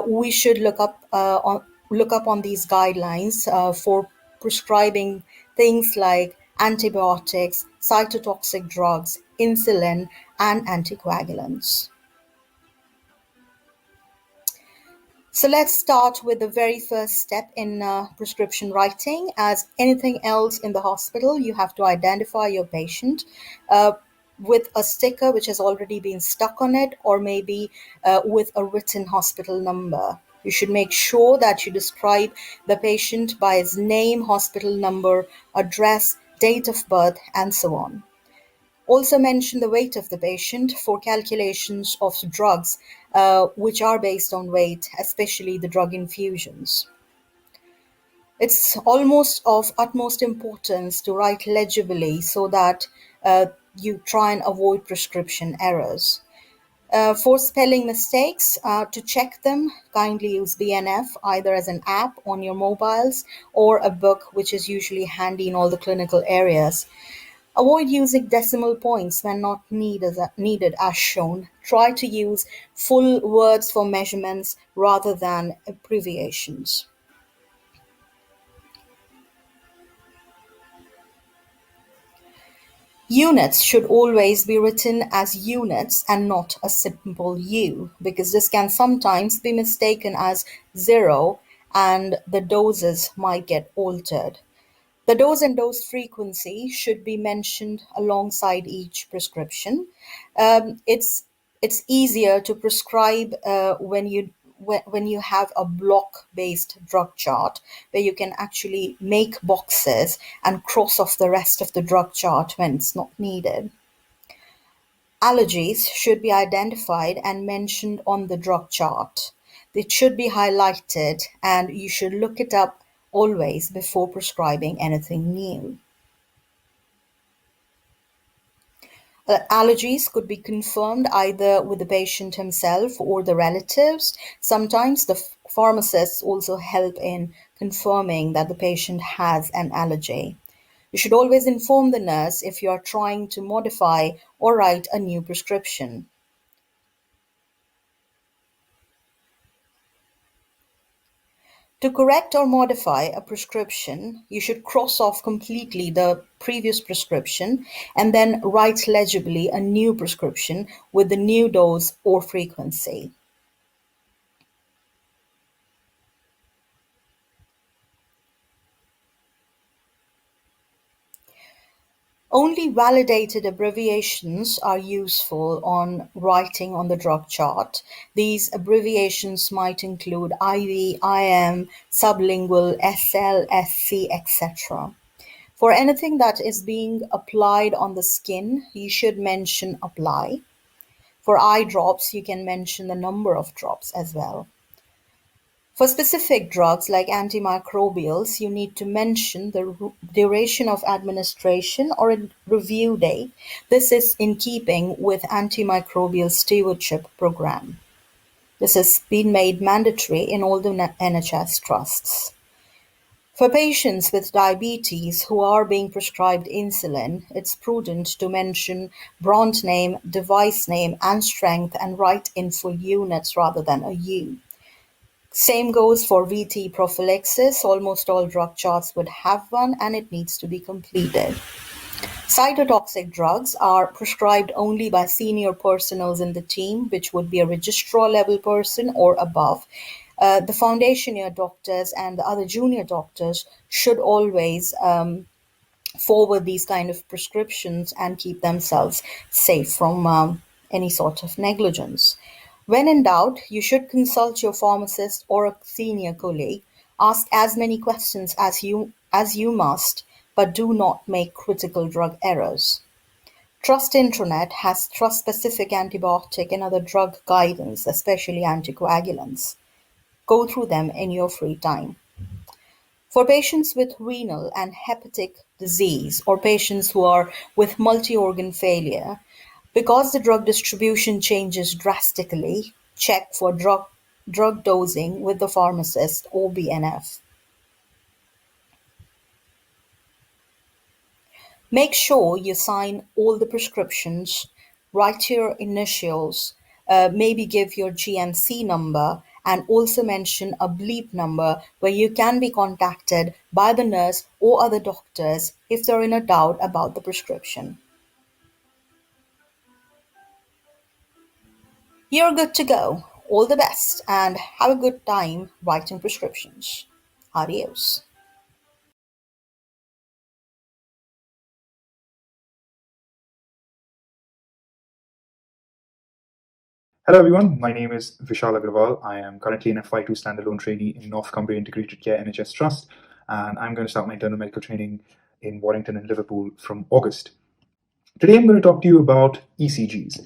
We should look up on these guidelines for prescribing things like antibiotics, cytotoxic drugs, insulin, and anticoagulants. So let's start with the very first step in prescription writing. As anything else in the hospital, you have to identify your patient with a sticker which has already been stuck on it, or maybe with a written hospital number. You should make sure that you describe the patient by his name, hospital number, address, date of birth, and so on. Also mention the weight of the patient for calculations of drugs, which are based on weight, especially the drug infusions. It's almost of utmost importance to write legibly so that you try and avoid prescription errors. For spelling mistakes, to check them, kindly use BNF either as an app on your mobiles or a book, which is usually handy in all the clinical areas. Avoid using decimal points when not needed as shown. Try to use full words for measurements rather than abbreviations. Units should always be written as units and not a simple U, because this can sometimes be mistaken as 0 and the doses might get altered. The dose and dose frequency should be mentioned alongside each prescription. It's It's easier to prescribe when you have a block-based drug chart where you can actually make boxes and cross off the rest of the drug chart when it's not needed. Allergies should be identified and mentioned on the drug chart. It should be highlighted, and you should look it up always before prescribing anything new. Allergies could be confirmed either with the patient himself or the relatives. Sometimes the pharmacists also help in confirming that the patient has an allergy. You should always inform the nurse if you are trying to modify or write a new prescription. To correct or modify a prescription, you should cross off completely the previous prescription and then write legibly a new prescription with the new dose or frequency. Only validated abbreviations are useful on writing on the drug chart. These abbreviations might include IV, IM, sublingual, SL, SC, etc. For anything that is being applied on the skin, you should mention apply. For eye drops, you can mention the number of drops as well. For specific drugs like antimicrobials, you need to mention the duration of administration or a review date. This is in keeping with antimicrobial stewardship program. This has been made mandatory in all the NHS trusts. For patients with diabetes who are being prescribed insulin, it's prudent to mention brand name, device name, and strength and write in full units rather than a U. Same goes for VT prophylaxis. Almost all drug charts would have one, and it needs to be completed. Cytotoxic drugs are prescribed only by senior personnel in the team, which would be a registrar level person or above. The foundation year doctors and the other junior doctors should always forward these kind of prescriptions and keep themselves safe from any sort of negligence. When in doubt, you should consult your pharmacist or a senior colleague. Ask as many questions as you must, but do not make critical drug errors. Trust Intranet has trust-specific antibiotic and other drug guidance, especially anticoagulants. Go through them in your free time. For patients with renal and hepatic disease or patients who are with multi-organ failure, because the drug distribution changes drastically, check for drug dosing with the pharmacist or BNF. Make sure you sign all the prescriptions, write your initials, maybe give your GMC number, and also mention a bleep number where you can be contacted by the nurse or other doctors if they're in a doubt about the prescription. You're good to go. All the best and have a good time writing prescriptions. Adios. Hello everyone, my name is Vishal Agrawal. I am currently an FY2 standalone trainee in North Cumbria Integrated Care NHS Trust, and I'm going to start my internal medical training in Warrington and Liverpool from August. Today I'm going to talk to you about ECGs.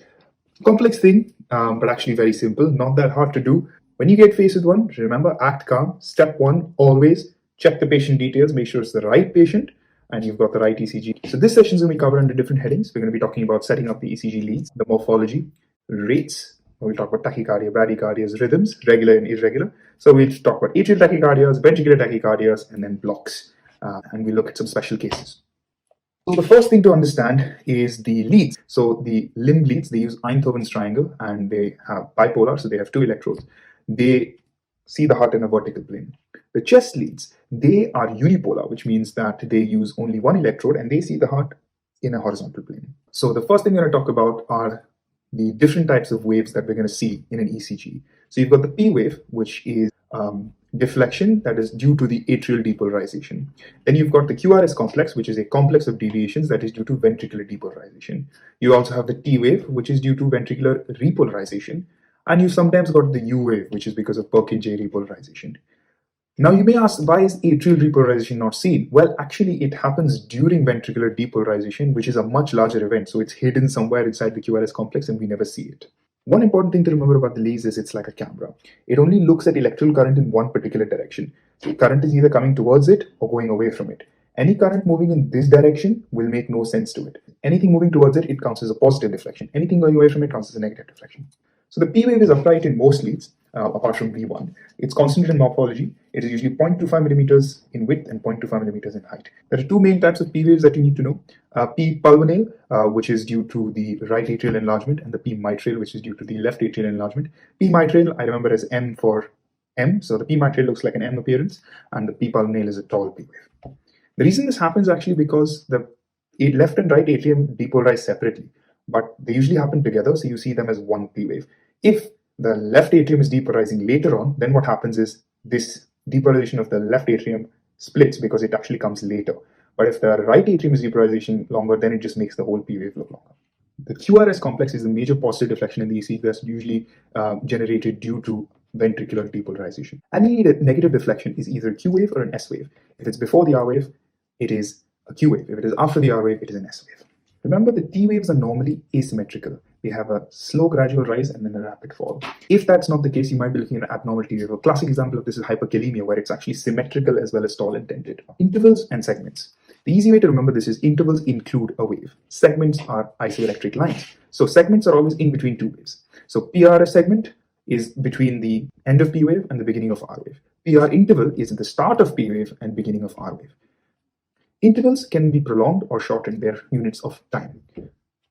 Complex thing, but actually very simple, not that hard to do. When you get faced with one, remember, act calm. Step one, always check the patient details, make sure it's the right patient, and you've got the right ECG. So this session is going to be covered under different headings. We're going to be talking about setting up the ECG leads, the morphology, rates. We'll talk about tachycardia, bradycardias, rhythms, regular and irregular. So we'll talk about atrial tachycardias, ventricular tachycardias, and then blocks. And we'll look at some special cases. So the first thing to understand is the leads. So the limb leads, they use Einthoven's triangle and they have bipolar, so they have two electrodes. They see the heart in a vertical plane. The chest leads, they are unipolar, which means that they use only one electrode and they see the heart in a horizontal plane. So the first thing we're going to talk about are the different types of waves that we're going to see in an ECG. So you've got the P wave, which is deflection that is due to the atrial depolarization. Then you've got the QRS complex, which is a complex of deviations that is due to ventricular depolarization. You also have the T wave, which is due to ventricular repolarization. And you sometimes got the U wave, which is because of Purkinje repolarization. Now you may ask, why is atrial repolarization not seen? Well, actually it happens during ventricular depolarization, which is a much larger event. So it's hidden somewhere inside the QRS complex and we never see it. One important thing to remember about the leads is it's like a camera. It only looks at electrical current in one particular direction. So current is either coming towards it or going away from it. Any current moving in this direction will make no sense to it. Anything moving towards it, it counts as a positive deflection. Anything going away from it counts as a negative deflection. So the P wave is upright in most leads, apart from V1. It's constant in morphology. It is usually 0.25 millimeters in width and 0.25 millimeters in height. There are two main types of P waves that you need to know. P pulmonale, which is due to the right atrial enlargement, and the P mitral, which is due to the left atrial enlargement. P mitral, I remember as M for M. So the P mitral looks like an M appearance, and the P pulmonale is a tall P wave. The reason this happens actually because the left and right atrium depolarize separately, but they usually happen together, so you see them as one P wave. If the left atrium is depolarizing later on, then what happens is this depolarization of the left atrium splits because it actually comes later. But if the right atrium is depolarization longer, then it just makes the whole P wave look longer. The QRS complex is the major positive deflection in the ECG that's usually generated due to ventricular depolarization. Any negative deflection is either Q wave or an S wave. If it's before the R wave, it is a Q wave. If it is after the R wave, it is an S wave. Remember, the T waves are normally asymmetrical. They have a slow gradual rise and then a rapid fall. If that's not the case, you might be looking at an abnormal T wave. A classic example of this is hyperkalemia, where it's actually symmetrical as well as tall and dented. Intervals and segments. The easy way to remember this is intervals include a wave. Segments are isoelectric lines. So segments are always in between two waves. So PRS segment is between the end of P wave and the beginning of R wave. PR interval is at the start of P wave and beginning of R wave. Intervals can be prolonged or shortened, they're units of time.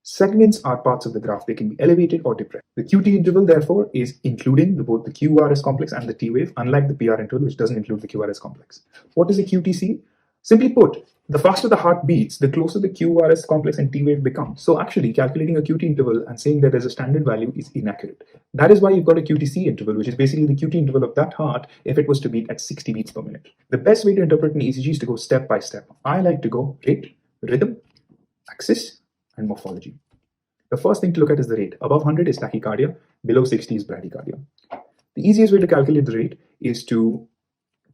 Segments are parts of the graph. They can be elevated or depressed. The QT interval, therefore, is including both the QRS complex and the T wave, unlike the PR interval, which doesn't include the QRS complex. What is a QTC? Simply put, the faster the heart beats, the closer the QRS complex and T wave become. So actually, calculating a QT interval and saying that there's a standard value is inaccurate. That is why you've got a QTC interval, which is basically the QT interval of that heart if it was to beat at 60 beats per minute. The best way to interpret an ECG is to go step by step. I like to go rate, rhythm, axis, and morphology. The first thing to look at is the rate. Above 100 is tachycardia, below 60 is bradycardia. The easiest way to calculate the rate is to,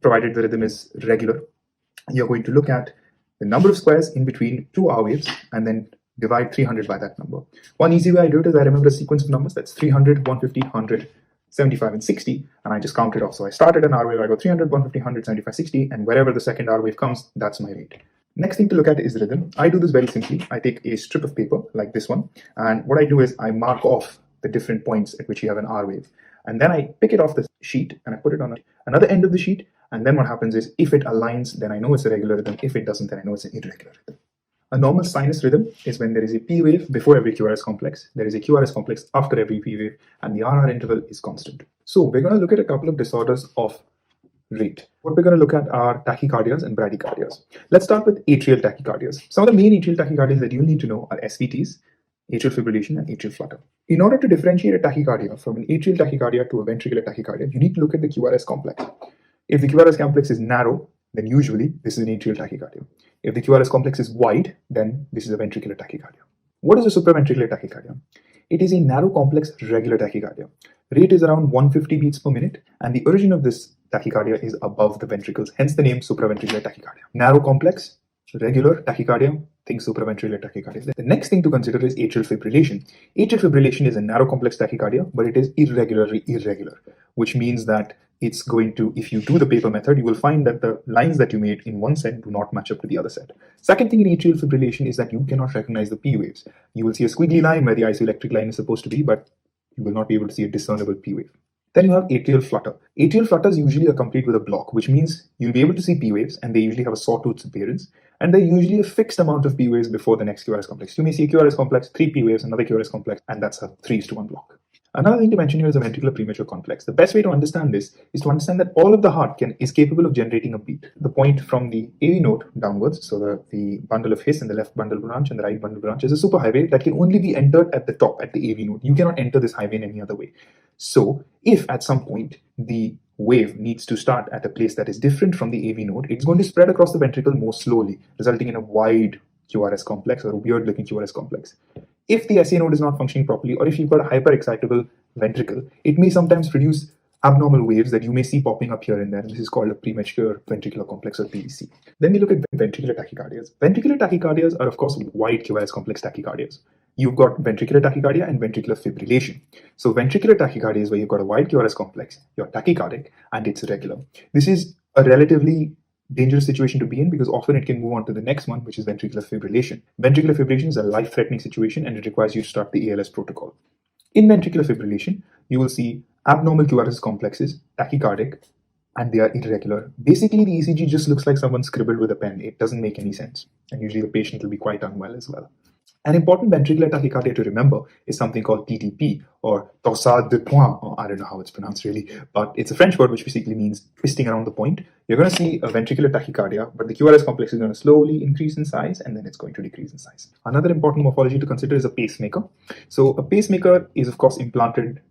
provided the rhythm is regular, you're going to look at the number of squares in between two R waves and then divide 300 by that number. One easy way I do it is I remember a sequence of numbers that's 300, 150, 100, 75, and 60, and I just count it off. So I started an R wave, I go 300, 150, 100, 75, 60, and wherever the second R wave comes, that's my rate. Next thing to look at is rhythm. I do this very simply. I take a strip of paper like this one, and what I do is I mark off the different points at which you have an R wave. And then I pick it off the sheet and I put it on another end of the sheet. And then what happens is if it aligns, then I know it's a regular rhythm. If it doesn't, then I know it's an irregular rhythm. A normal sinus rhythm is when there is a P wave before every QRS complex, there is a QRS complex after every P wave, and the RR interval is constant. So we're going to look at a couple of disorders of rate. What we're going to look at are tachycardias and bradycardias. Let's start with atrial tachycardias. Some of the main atrial tachycardias that you'll need to know are SVTs, atrial fibrillation, and atrial flutter. In order to differentiate a tachycardia from an atrial tachycardia to a ventricular tachycardia, you need to look at the QRS complex. If the QRS complex is narrow, then usually this is an atrial tachycardia. If the QRS complex is wide, then this is a ventricular tachycardia. What is a supraventricular tachycardia? It is a narrow complex regular tachycardia. Rate is around 150 beats per minute, and the origin of this tachycardia is above the ventricles, hence the name supraventricular tachycardia. Narrow complex, regular tachycardia, think supraventricular tachycardia. The next thing to consider is atrial fibrillation. Atrial fibrillation is a narrow complex tachycardia, but it is irregularly irregular, which means that it's going to, if you do the paper method, you will find that the lines that you made in one set do not match up to the other set. Second thing in atrial fibrillation is that you cannot recognize the P waves. You will see a squiggly line where the isoelectric line is supposed to be, but you will not be able to see a discernible P wave. Then you have atrial flutter. Atrial flutter is usually accompanied with a block, which means you'll be able to see P waves, and they usually have a sawtooth appearance, and they're usually a fixed amount of P waves before the next QRS complex. You may see a QRS complex, 3 P waves, another QRS complex, and that's a 3:1 block. Another thing to mention here is a ventricular premature complex. The best way to understand this is to understand that all of the heart is capable of generating a beat. The point from the AV node downwards, so the bundle of His and the left bundle branch and the right bundle branch is a superhighway that can only be entered at the top, at the AV node. You cannot enter this highway in any other way. So if at some point the wave needs to start at a place that is different from the AV node, it's going to spread across the ventricle more slowly, resulting in a wide QRS complex or a weird looking QRS complex. If the SA node is not functioning properly, or if you've got a hyperexcitable ventricle, it may sometimes produce abnormal waves that you may see popping up here and there. This is called a premature ventricular complex or PVC. Then we look at ventricular tachycardias. Ventricular tachycardias are, of course, wide QRS complex tachycardias. You've got ventricular tachycardia and ventricular fibrillation. So ventricular tachycardia is where you've got a wide QRS complex, you're tachycardic, and it's irregular. This is a relatively dangerous situation to be in because often it can move on to the next one, which is ventricular fibrillation. Ventricular fibrillation is a life-threatening situation and it requires you to start the ALS protocol. In ventricular fibrillation, you will see abnormal QRS complexes, tachycardic, and they are irregular. Basically, the ECG just looks like someone scribbled with a pen. It doesn't make any sense. And usually the patient will be quite unwell as well. An important ventricular tachycardia to remember is something called TTP or torsade de pointe, or I don't know how it's pronounced really, but it's a French word which basically means twisting around the point. You're going to see a ventricular tachycardia, but the QRS complex is going to slowly increase in size and then it's going to decrease in size. Another important morphology to consider is a pacemaker. So a pacemaker is of course implanted.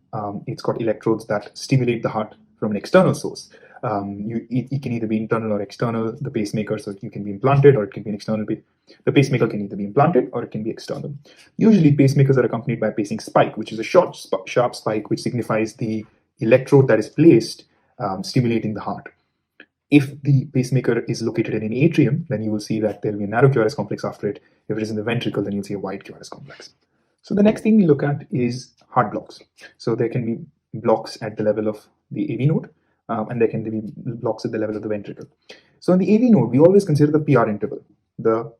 It's got electrodes that stimulate the heart from an external source. It can either be internal or external, the pacemaker, so you can be implanted or it can be an external. The pacemaker can either be implanted or it can be external. Usually pacemakers are accompanied by a pacing spike, which is a short, sharp spike, which signifies the electrode that is placed stimulating the heart. If the pacemaker is located in an atrium, then you will see that there will be a narrow QRS complex after it. If it is in the ventricle, then you'll see a wide QRS complex. So the next thing we look at is heart blocks. So there can be blocks at the level of the AV node, and there can be blocks at the level of the ventricle. So in the AV node, we always consider the PR interval. The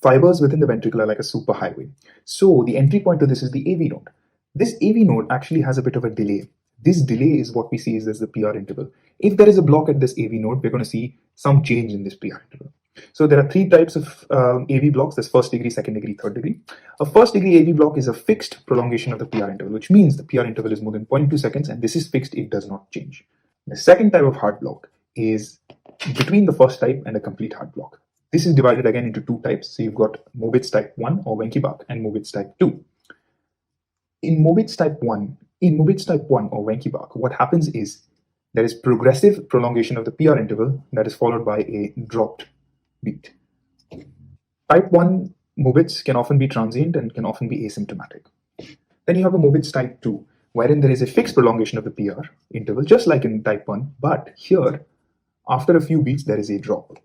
fibers within the ventricle are like a superhighway. So the entry point to this is the AV node. This AV node actually has a bit of a delay. This delay is what we see as the PR interval. If there is a block at this AV node, we're going to see some change in this PR interval. So there are three types of AV blocks. There's first degree, second degree, third degree. A first degree AV block is a fixed prolongation of the PR interval, which means the PR interval is more than 0.2 seconds and this is fixed, it does not change. The second type of heart block is between the first type and a complete heart block. This is divided again into two types. So you've got Mobitz type 1 or Wenckebach and Mobitz type 2. In Mobitz type 1 or Wenckebach, what happens is there is progressive prolongation of the PR interval that is followed by a dropped beat. Type 1 Mobitz can often be transient and can often be asymptomatic. Then you have a Mobitz type 2, wherein there is a fixed prolongation of the PR interval, just like in type 1, but here, after a few beats, there is a drop,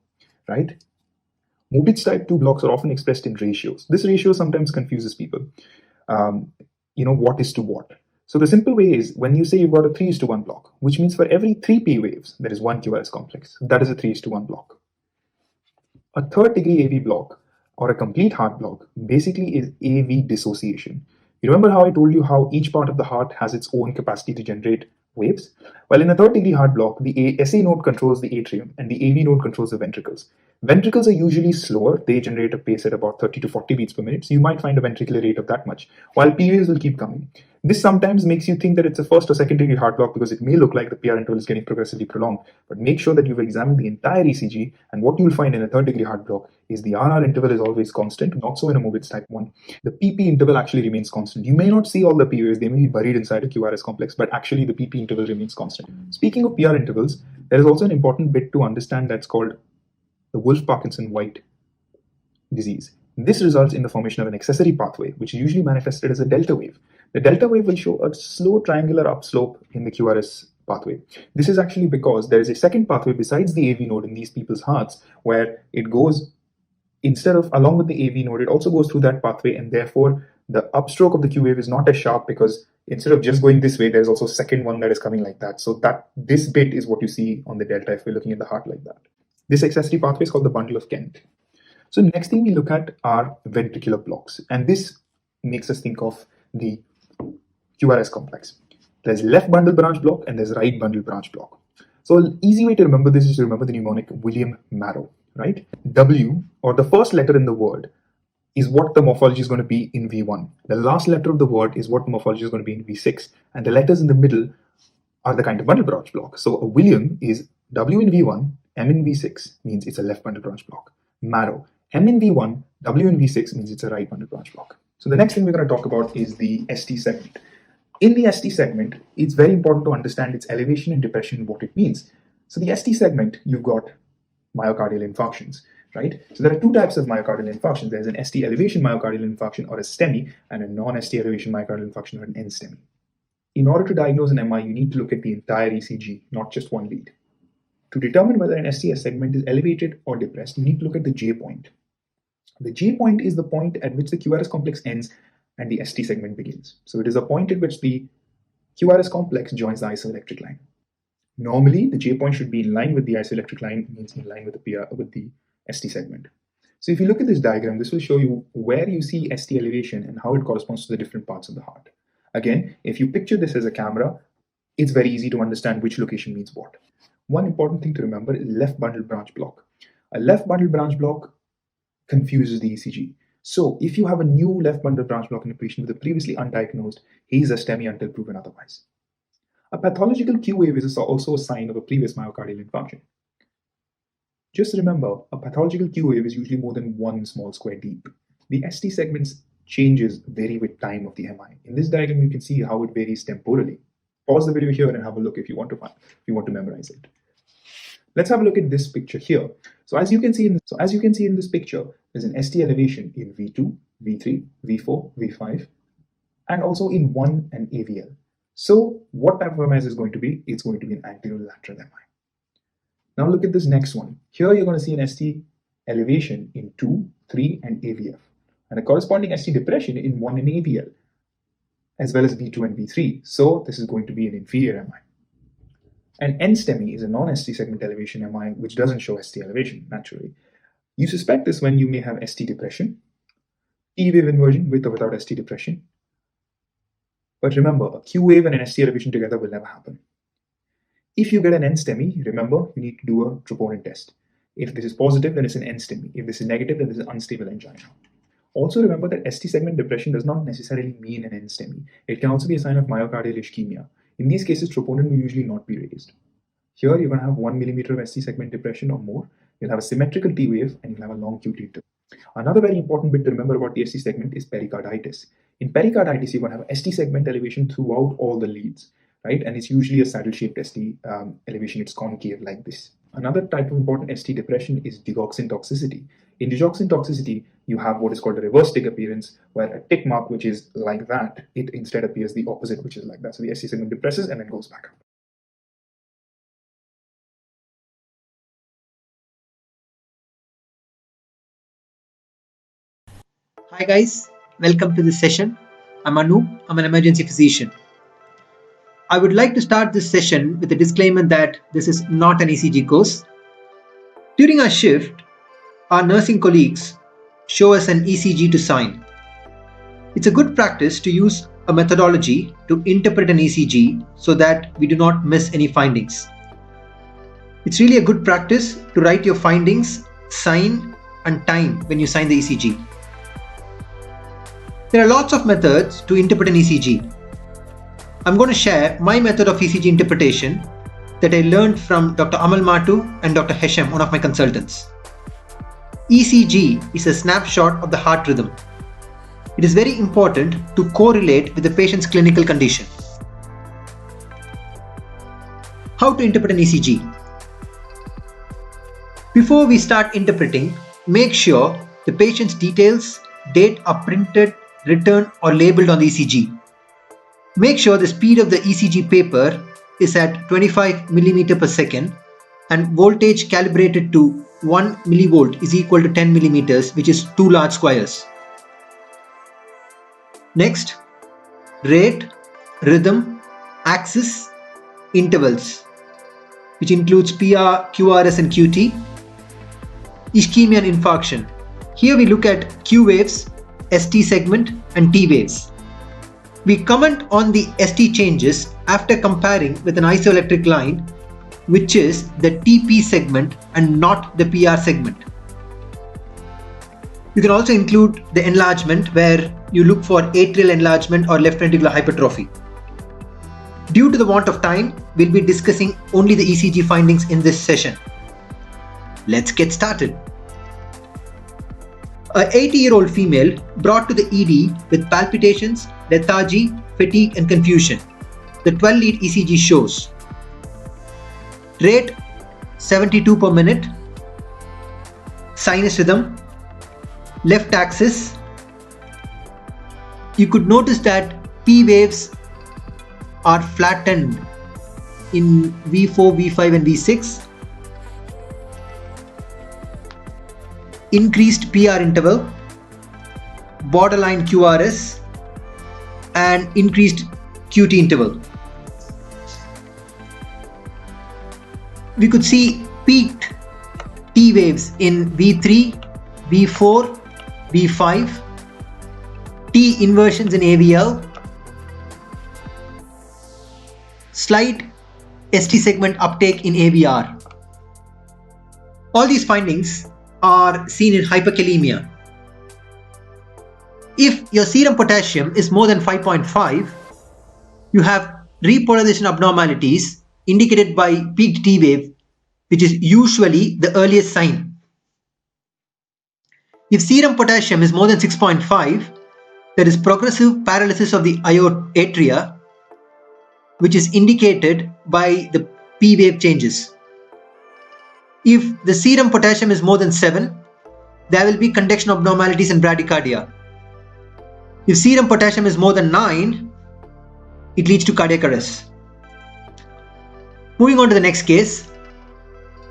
right? Mobitz type 2 blocks are often expressed in ratios. This ratio sometimes confuses people. What is to what? So the simple way is when you say you've got a 3:1 block, which means for every 3 P waves, there is one QRS complex. That is a 3:1 block. A third degree AV block or a complete heart block basically is AV dissociation. You remember how I told you how each part of the heart has its own capacity to generate waves? Well, in a third degree heart block, the SA node controls the atrium and the AV node controls the ventricles. Ventricles are usually slower. They generate a pace at about 30 to 40 beats per minute. So you might find a ventricular rate of that much, while P waves will keep coming. This sometimes makes you think that it's a first or second degree heart block because it may look like the PR interval is getting progressively prolonged. But make sure that you've examined the entire ECG, and what you'll find in a third degree heart block is the RR interval is always constant, not so in a Mobitz type 1. The PP interval actually remains constant. You may not see all the P waves, they may be buried inside a QRS complex, but actually the PP interval remains constant. Speaking of PR intervals, there is also an important bit to understand that's called the Wolff-Parkinson-White disease. This results in the formation of an accessory pathway, which is usually manifested as a delta wave. The delta wave will show a slow triangular upslope in the QRS pathway. This is actually because there is a second pathway besides the AV node in these people's hearts where it goes, along with the AV node, it also goes through that pathway, and therefore the upstroke of the Q wave is not as sharp because instead of just going this way, there's also a second one that is coming like that. So this bit is what you see on the delta if we're looking at the heart like that. This accessory pathway is called the bundle of Kent. So next thing we look at are ventricular blocks, and this makes us think of the QRS complex. There's left bundle branch block and there's right bundle branch block. So an easy way to remember this is to remember the mnemonic William Marrow, right? W, or the first letter in the word, is what the morphology is going to be in V1. The last letter of the word is what the morphology is going to be in V6. And the letters in the middle are the kind of bundle branch block. So a William is W in V1, M in V6 means it's a left bundle branch block. Marrow, M in V1, W in V6 means it's a right bundle branch block. So the next thing we're going to talk about is the ST segment. In the ST segment, it's very important to understand its elevation and depression and what it means. So the ST segment, you've got myocardial infarctions, right? So there are two types of myocardial infarctions. There's an ST elevation myocardial infarction or a STEMI, and a non-ST elevation myocardial infarction or an NSTEMI. In order to diagnose an MI, you need to look at the entire ECG, not just one lead. To determine whether an ST segment is elevated or depressed, you need to look at the J point. The J point is the point at which the QRS complex ends and the ST segment begins. So it is a point at which the QRS complex joins the isoelectric line. Normally, the J point should be in line with the isoelectric line, means in line with the ST segment. So if you look at this diagram, this will show you where you see ST elevation and how it corresponds to the different parts of the heart. Again, if you picture this as a camera, it's very easy to understand which location means what. One important thing to remember is left bundle branch block. A left bundle branch block confuses the ECG. So if you have a new left bundle branch block in a patient with a previously undiagnosed, he is a STEMI until proven otherwise. A pathological Q wave is also a sign of a previous myocardial infarction. Just remember, a pathological Q wave is usually more than one small square deep. The ST segments changes vary with time of the MI. In this diagram, you can see how it varies temporally. Pause the video here and have a look if you want to memorize it. Let's have a look at this picture here. So as you can see in this picture, there's an ST elevation in V2, V3, V4, V5, and also in 1 and AVL. So what type of MI is going to be? It's going to be an anterolateral MI. Now look at this next one. Here you're going to see an ST elevation in 2, 3, and AVF, and a corresponding ST depression in 1 and AVL, as well as V2 and V3. So this is going to be an inferior MI. An NSTEMI is a non-ST segment elevation MI which doesn't show ST elevation naturally. You suspect this when you may have ST depression, T wave inversion with or without ST depression. But remember, a Q wave and an ST elevation together will never happen. If you get an NSTEMI, remember, you need to do a troponin test. If this is positive, then it's an NSTEMI. If this is negative, then this is unstable angina. Also remember that ST segment depression does not necessarily mean an NSTEMI. It can also be a sign of myocardial ischemia. In these cases, troponin will usually not be raised. Here, you're going to have 1 millimeter of ST segment depression or more. You'll have a symmetrical T wave and you'll have a long QT interval. Another very important bit to remember about the ST segment is pericarditis. In pericarditis, you're going to have a ST segment elevation throughout all the leads, right? And it's usually a saddle-shaped ST elevation. It's concave like this. Another type of important ST depression is digoxin toxicity. In digoxin toxicity, you have what is called a reverse tick appearance, where a tick mark, which is like that, it instead appears the opposite, which is like that. So the ST segment depresses and then goes back up. Hi guys, welcome to this session. I'm Anoop, I'm an emergency physician. I would like to start this session with a disclaimer that this is not an ECG course. During our shift, our nursing colleagues show us an ECG to sign. It's a good practice to use a methodology to interpret an ECG so that we do not miss any findings. It's really a good practice to write your findings, sign, and time when you sign the ECG. There are lots of methods to interpret an ECG. I'm going to share my method of ECG interpretation that I learned from Dr. Amal Matu and Dr. Hesham, one of my consultants. ECG is a snapshot of the heart rhythm. It is very important to correlate with the patient's clinical condition. How to interpret an ECG? Before we start interpreting, make sure the patient's details, date are printed, written, or labeled on the ECG. Make sure the speed of the ECG paper is at 25 mm per second and voltage calibrated to 1 millivolt is equal to 10 millimeters, which is 2 large squares. Next, rate, rhythm, axis, intervals, which includes PR, QRS and QT. Ischemia and infarction. Here we look at Q waves, ST segment and T waves. We comment on the ST changes after comparing with an isoelectric line, which is the TP segment and not the PR segment. You can also include the enlargement where you look for atrial enlargement or left ventricular hypertrophy. Due to the want of time, we'll be discussing only the ECG findings in this session. Let's get started. A 80-year-old female brought to the ED with palpitations, lethargy, fatigue and confusion. The 12-lead ECG shows rate 72 per minute, sinus rhythm, left axis. You could notice that P waves are flattened in V4, V5 and V6. Increased PR interval, borderline QRS and increased QT interval. We could see peaked T waves in V3, V4, V5, T inversions in AVL, slight ST segment uptake in AVR. All these findings are seen in hyperkalemia. If your serum potassium is more than 5.5, you have repolarization abnormalities indicated by peaked T wave, which is usually the earliest sign. If serum potassium is more than 6.5, there is progressive paralysis of the atria, which is indicated by the P wave changes. If the serum potassium is more than 7, there will be conduction abnormalities and bradycardia. If serum potassium is more than 9, it leads to cardiac arrest. Moving on to the next case.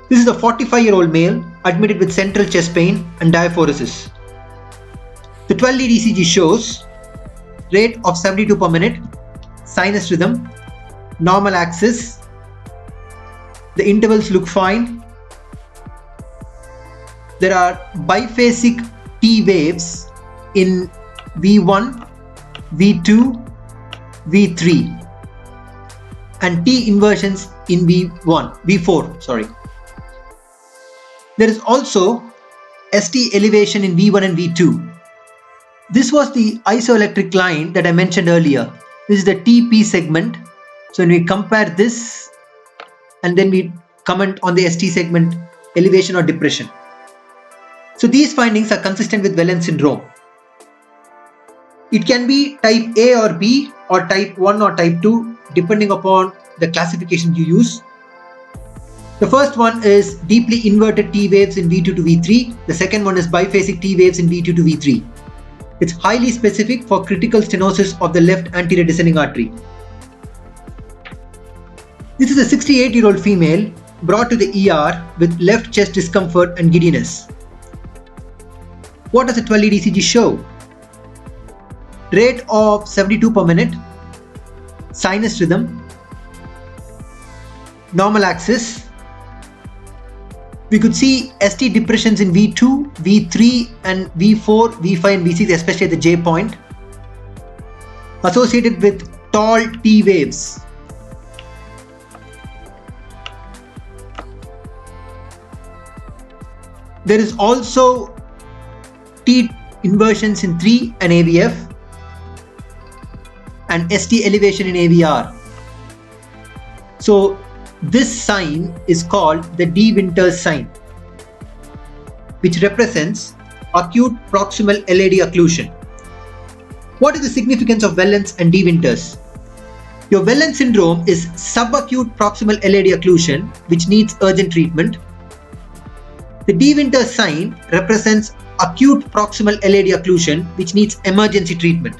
This is a 45-year-old male admitted with central chest pain and diaphoresis. The 12-lead ECG shows rate of 72 per minute, sinus rhythm, normal axis. The intervals look fine. There are biphasic T waves in V1, V2, V3 and T inversions in V4. There is also ST elevation in V1 and V2. This was the isoelectric line that I mentioned earlier. This is the TP segment. So when we compare this and then we comment on the ST segment elevation or depression. So these findings are consistent with Wellens syndrome. It can be type A or B or type 1 or type 2 depending upon the classification you use. The first one is deeply inverted T waves in V2 to V3. The second one is biphasic T waves in V2 to V3. It's highly specific for critical stenosis of the left anterior descending artery. This is a 68-year-old female brought to the ER with left chest discomfort and giddiness. What does the 12-lead ECG show? Rate of 72 per minute, sinus rhythm, normal axis. We could see ST depressions in V2, V3 and V4, V5 and V6, especially at the J point, associated with tall T waves. There is also T inversions in 3 and AVF and ST elevation in AVR. So this sign is called the De Winters sign, which represents acute proximal LAD occlusion. What is the significance of Wellens and De Winters? Your Wellens syndrome is subacute proximal LAD occlusion, which needs urgent treatment. The De Winters sign represents acute proximal LAD occlusion, which needs emergency treatment.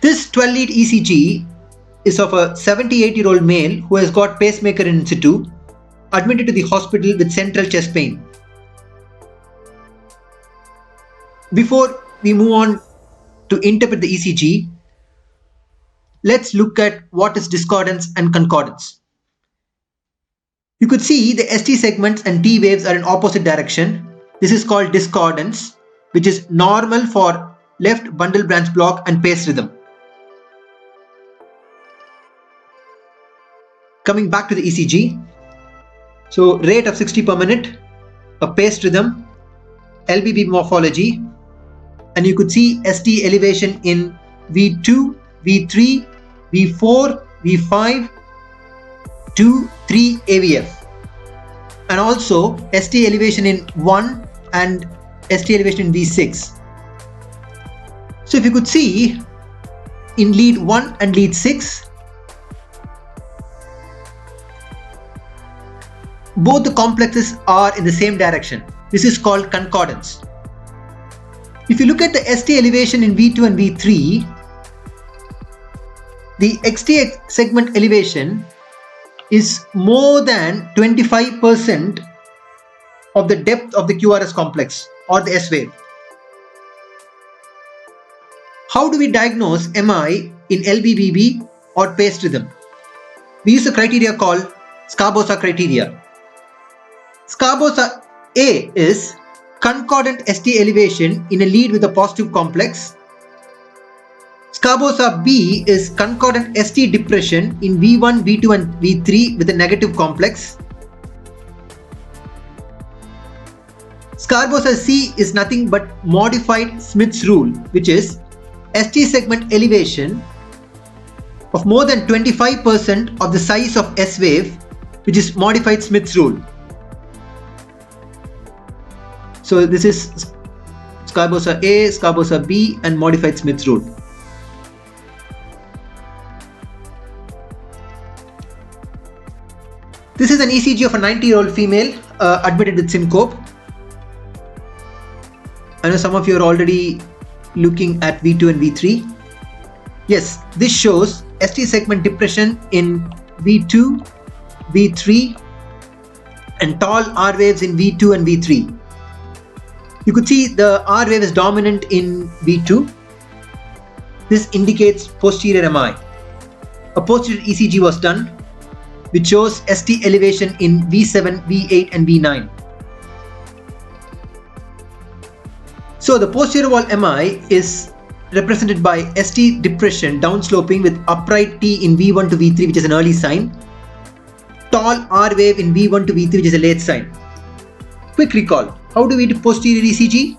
This 12-lead ECG is of a 78-year-old male who has got pacemaker in situ, admitted to the hospital with central chest pain. Before we move on to interpret the ECG, let's look at what is discordance and concordance. You could see the ST segments and T waves are in opposite direction. This is called discordance, which is normal for left bundle branch block and pace rhythm. Coming back to the ECG, so rate of 60 per minute, a paced rhythm, LBB morphology, and you could see ST elevation in V2, V3, V4, V5, 2, 3 AVF, and also ST elevation in 1 and ST elevation in V6. So if you could see, in lead 1 and lead 6, both the complexes are in the same direction. This is called concordance. If you look at the ST elevation in V2 and V3, the XT segment elevation is more than 25% of the depth of the QRS complex or the S wave. How do we diagnose MI in LBBB or paced rhythm? We use a criteria called Scarbosa criteria. Scarbosa A is concordant ST elevation in a lead with a positive complex. Scarbosa B is concordant ST depression in V1, V2 and V3 with a negative complex. Scarbosa C is nothing but modified Smith's rule, which is ST segment elevation of more than 25% of the size of S wave, which is modified Smith's rule. So this is Scarbosa A, Scarbosa B and modified Smith's rule. This is an ECG of a 90-year-old female admitted with syncope. I know some of you are already looking at V2 and V3. Yes, this shows ST segment depression in V2, V3 and tall R waves in V2 and V3. You could see the R wave is dominant in V2. This indicates posterior MI. A posterior ECG was done, which shows ST elevation in V7, V8 and V9. So the posterior wall MI is represented by ST depression downsloping with upright T in V1 to V3, which is an early sign. Tall R wave in V1 to V3, which is a late sign. Quick recall. How do we do posterior ECG?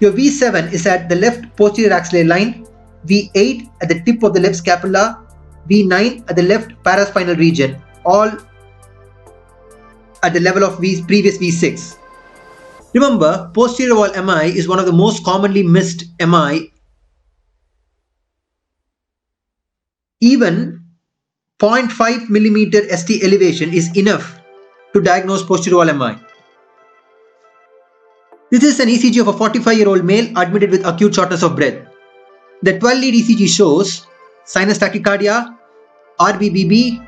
Your V7 is at the left posterior axillary line, V8 at the tip of the left scapula, V9 at the left paraspinal region, all at the level of previous V6. Remember, posterior wall MI is one of the most commonly missed MI. Even 0.5 millimeter ST elevation is enough to diagnose posterior wall MI. This is an ECG of a 45-year-old male admitted with acute shortness of breath. The 12-lead ECG shows sinus tachycardia, RBBB.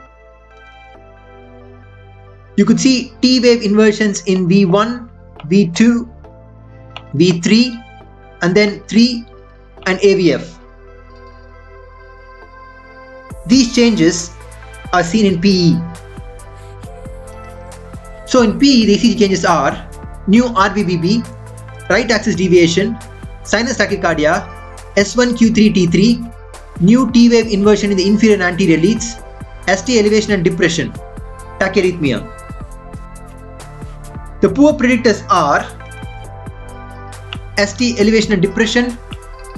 You could see T wave inversions in V1, V2, V3 and then 3 and AVF. These changes are seen in PE. So in PE the ECG changes are new RBBB, right axis deviation, sinus tachycardia, S1Q3T3, new T wave inversion in the inferior and anterior leads, ST elevation and depression, tachyarrhythmia. The poor predictors are ST elevation and depression,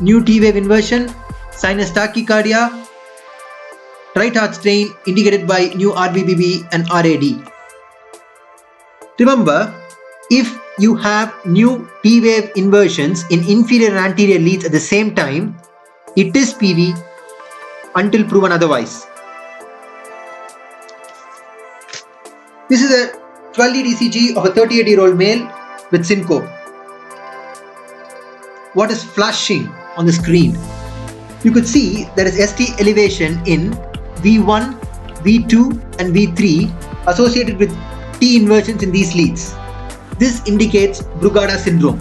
new T wave inversion, sinus tachycardia, right heart strain indicated by new RBBB and RAD. Remember, if you have new T wave inversions in inferior and anterior leads at the same time, it is PV until proven otherwise. This is a 12-lead ECG of a 38-year-old male with syncope. What is flashing on the screen? You could see there is ST elevation in V1, V2 and V3 associated with T inversions in these leads. This indicates Brugada syndrome.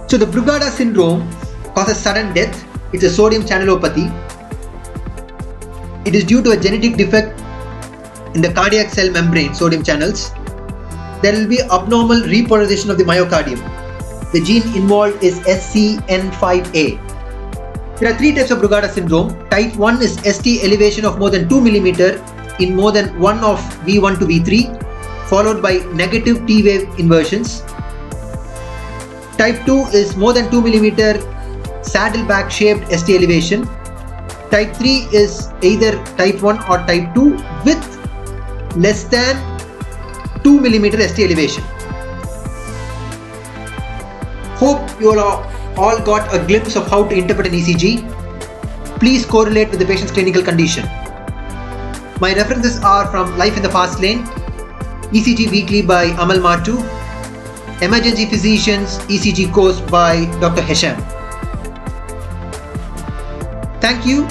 So the Brugada syndrome causes sudden death. It's a sodium channelopathy. It is due to a genetic defect in the cardiac cell membrane, sodium channels. There will be abnormal repolarization of the myocardium. The gene involved is SCN5A. There are three types of Brugada syndrome. Type 1 is ST elevation of more than 2 mm in more than one of V1 to V3, followed by negative T wave inversions. Type 2 is more than 2 mm saddleback shaped ST elevation. Type 3 is either type 1 or type 2 with less than 2 mm ST elevation. Hope you all all got a glimpse of how to interpret an ECG, please correlate with the patient's clinical condition. My references are from Life in the Fast Lane, ECG Weekly by Amal Matu, Emergency Physicians ECG Course by Dr. Hesham. Thank you.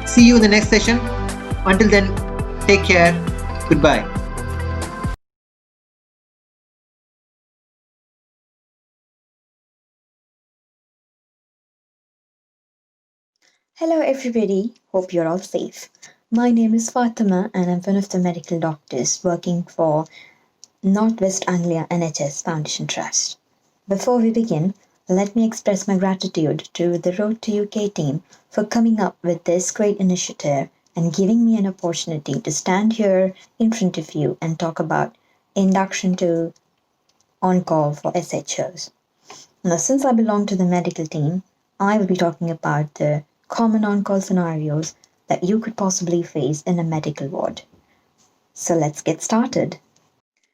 See you in the next session. Until then, take care. Goodbye. Hello everybody, hope you're all safe. My name is Fathima and I'm one of the medical doctors working for Northwest Anglia NHS Foundation Trust. Before we begin, let me express my gratitude to the Rota UK team for coming up with this great initiative and giving me an opportunity to stand here in front of you and talk about induction to on-call for SHOs. Now, since I belong to the medical team, I will be talking about the common on-call scenarios that you could possibly face in a medical ward. So let's get started.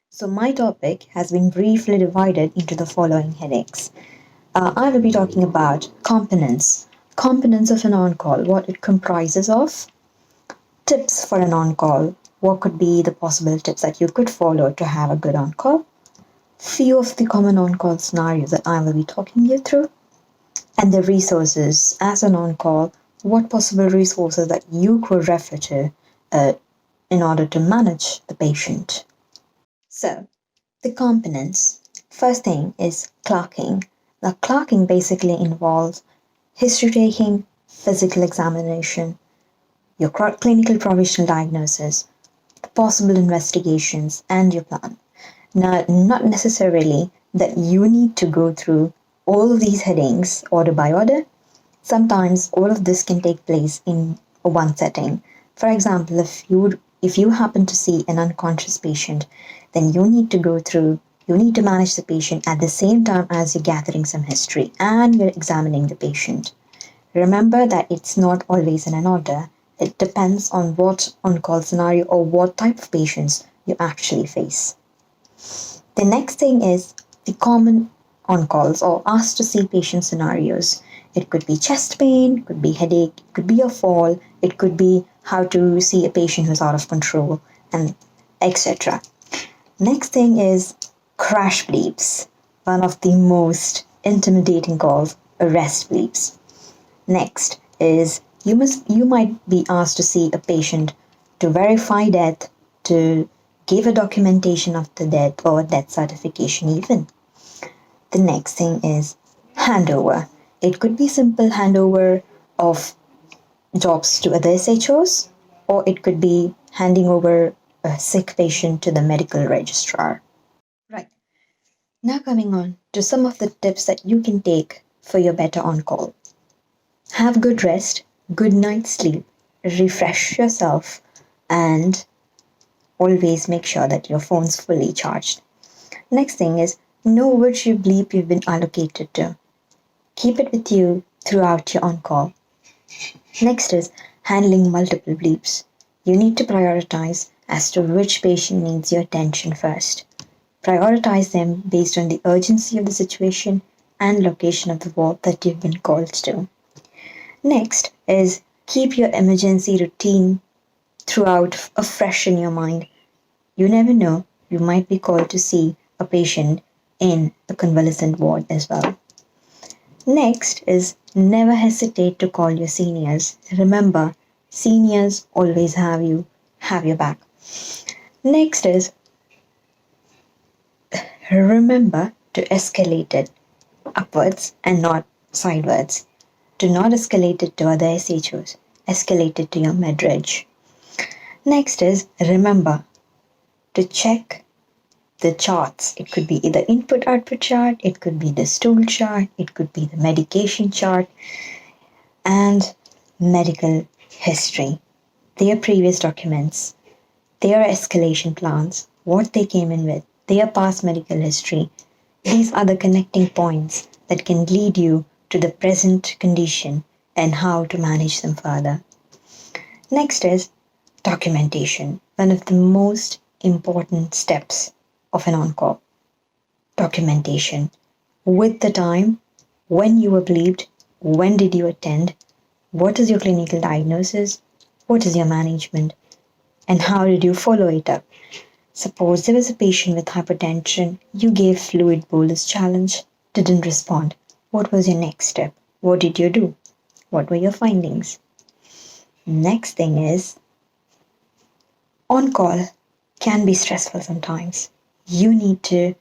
So my topic has been briefly divided into the following headings. I will be talking about components of an on-call, what it comprises of, tips for an on-call, what could be the possible tips that you could follow to have a good on-call, few of the common on-call scenarios that I will be talking you through, and the resources as an on-call, what possible resources that you could refer to in order to manage the patient. So, the components. First thing is clerking. Now, clerking basically involves history taking, physical examination, your clinical provisional diagnosis, the possible investigations, and your plan. Now, not necessarily that you need to go through all of these headings order by order. Sometimes all of this can take place in one setting. For example, if you happen to see an unconscious patient, then you need to manage the patient at the same time as you're gathering some history and you're examining the patient. Remember that it's not always in an order. It depends on what on-call scenario or what type of patients you actually face. The next thing is the common on-calls or asked to see patient scenarios. It could be chest pain, it could be headache, it could be a fall, it could be how to see a patient who's out of control, and etc. Next thing is crash bleeps, one of the most intimidating calls, arrest bleeps. Next is you might be asked to see a patient to verify death, to give a documentation of the death or death certification even. The next thing is handover. It could be simple handover of jobs to other SHOs, or it could be handing over a sick patient to the medical registrar. Right. Now coming on to some of the tips that you can take for your better on-call. Have good rest, good night's sleep, refresh yourself, and always make sure that your phone's fully charged. Next thing is know which bleep you've been allocated to. Keep it with you throughout your on-call. Next is handling multiple bleeps. You need to prioritize as to which patient needs your attention first. Prioritize them based on the urgency of the situation and location of the ward that you've been called to. Next is keep your emergency routine throughout fresh in your mind. You never know, you might be called to see a patient in a convalescent ward as well. Next is never hesitate to call your seniors. Remember, seniors always have your back. Next is remember to escalate it upwards and not sidewards. Do not escalate it to other SHOs. Escalate it to your med-reg. Next is remember to check the charts. It could be either input-output chart, it could be the stool chart, it could be the medication chart, and medical history. Their previous documents, their escalation plans, what they came in with, their past medical history. These are the connecting points that can lead you to the present condition and how to manage them further. Next is documentation, one of the most important steps of an on-call. Documentation with the time, when you were bleeped, when did you attend, what is your clinical diagnosis, what is your management, and how did you follow it up. Suppose there was a patient with hypertension, you gave fluid bolus challenge, didn't respond. What was your next step? What did you do? What were your findings? Next thing is, on call can be stressful sometimes. You need to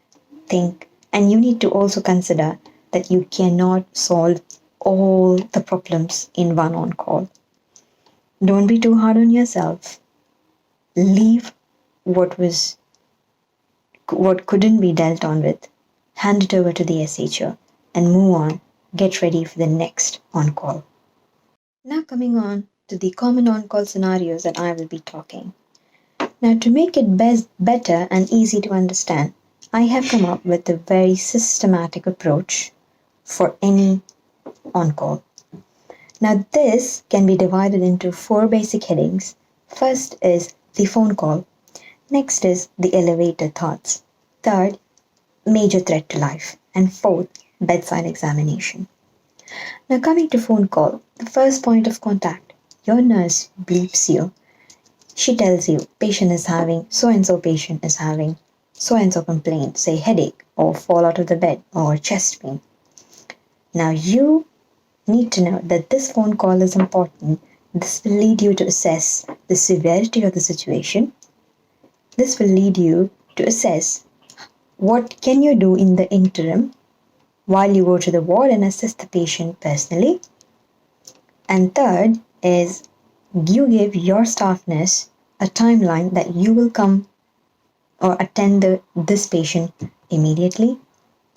think, and you need to also consider that you cannot solve all the problems in one on call. Don't be too hard on yourself. Leave what couldn't be dealt on with. Hand it over to the SHO and move on. Get ready for the next on call. Now coming on to the common on call scenarios that I will be talking. Now, to make it better and easy to understand, I have come up with a very systematic approach for any on-call. Now, this can be divided into 4 basic headings. First is the phone call. Next is the elevator thoughts. Third, major threat to life. And fourth, bedside examination. Now, coming to phone call, the first point of contact, your nurse bleeps you. She tells you patient is having so-and-so complaint, say headache or fall out of the bed or chest pain. Now you need to know that this phone call is important. This will lead you to assess the severity of the situation. This will lead you to assess what can you do in the interim while you go to the ward and assess the patient personally. And third is you give your staff nurse a timeline that you will come or attend this patient immediately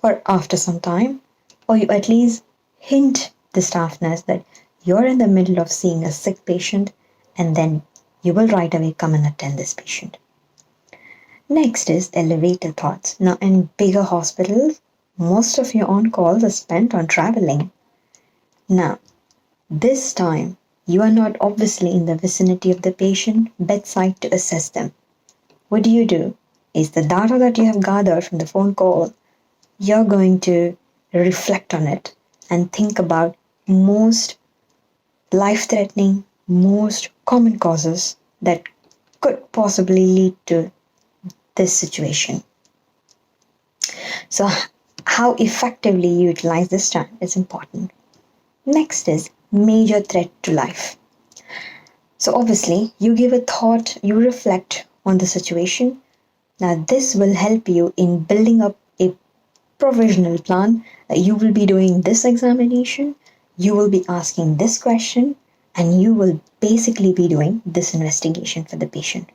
or after some time, or you at least hint the staff nurse that you're in the middle of seeing a sick patient and then you will right away come and attend this patient. Next is elevator thoughts. Now, in bigger hospitals, most of your on-calls are spent on traveling. Now, this time, you are not obviously in the vicinity of the patient bedside to assess them. What do? Is the data that you have gathered from the phone call, you're going to reflect on it and think about most life-threatening, most common causes that could possibly lead to this situation. So how effectively you utilize this time is important. Next is major threat to life. So obviously you give a thought, you reflect on the situation. Now this will help you in building up a provisional plan that you will be doing this examination, you will be asking this question, and you will basically be doing this investigation for the patient.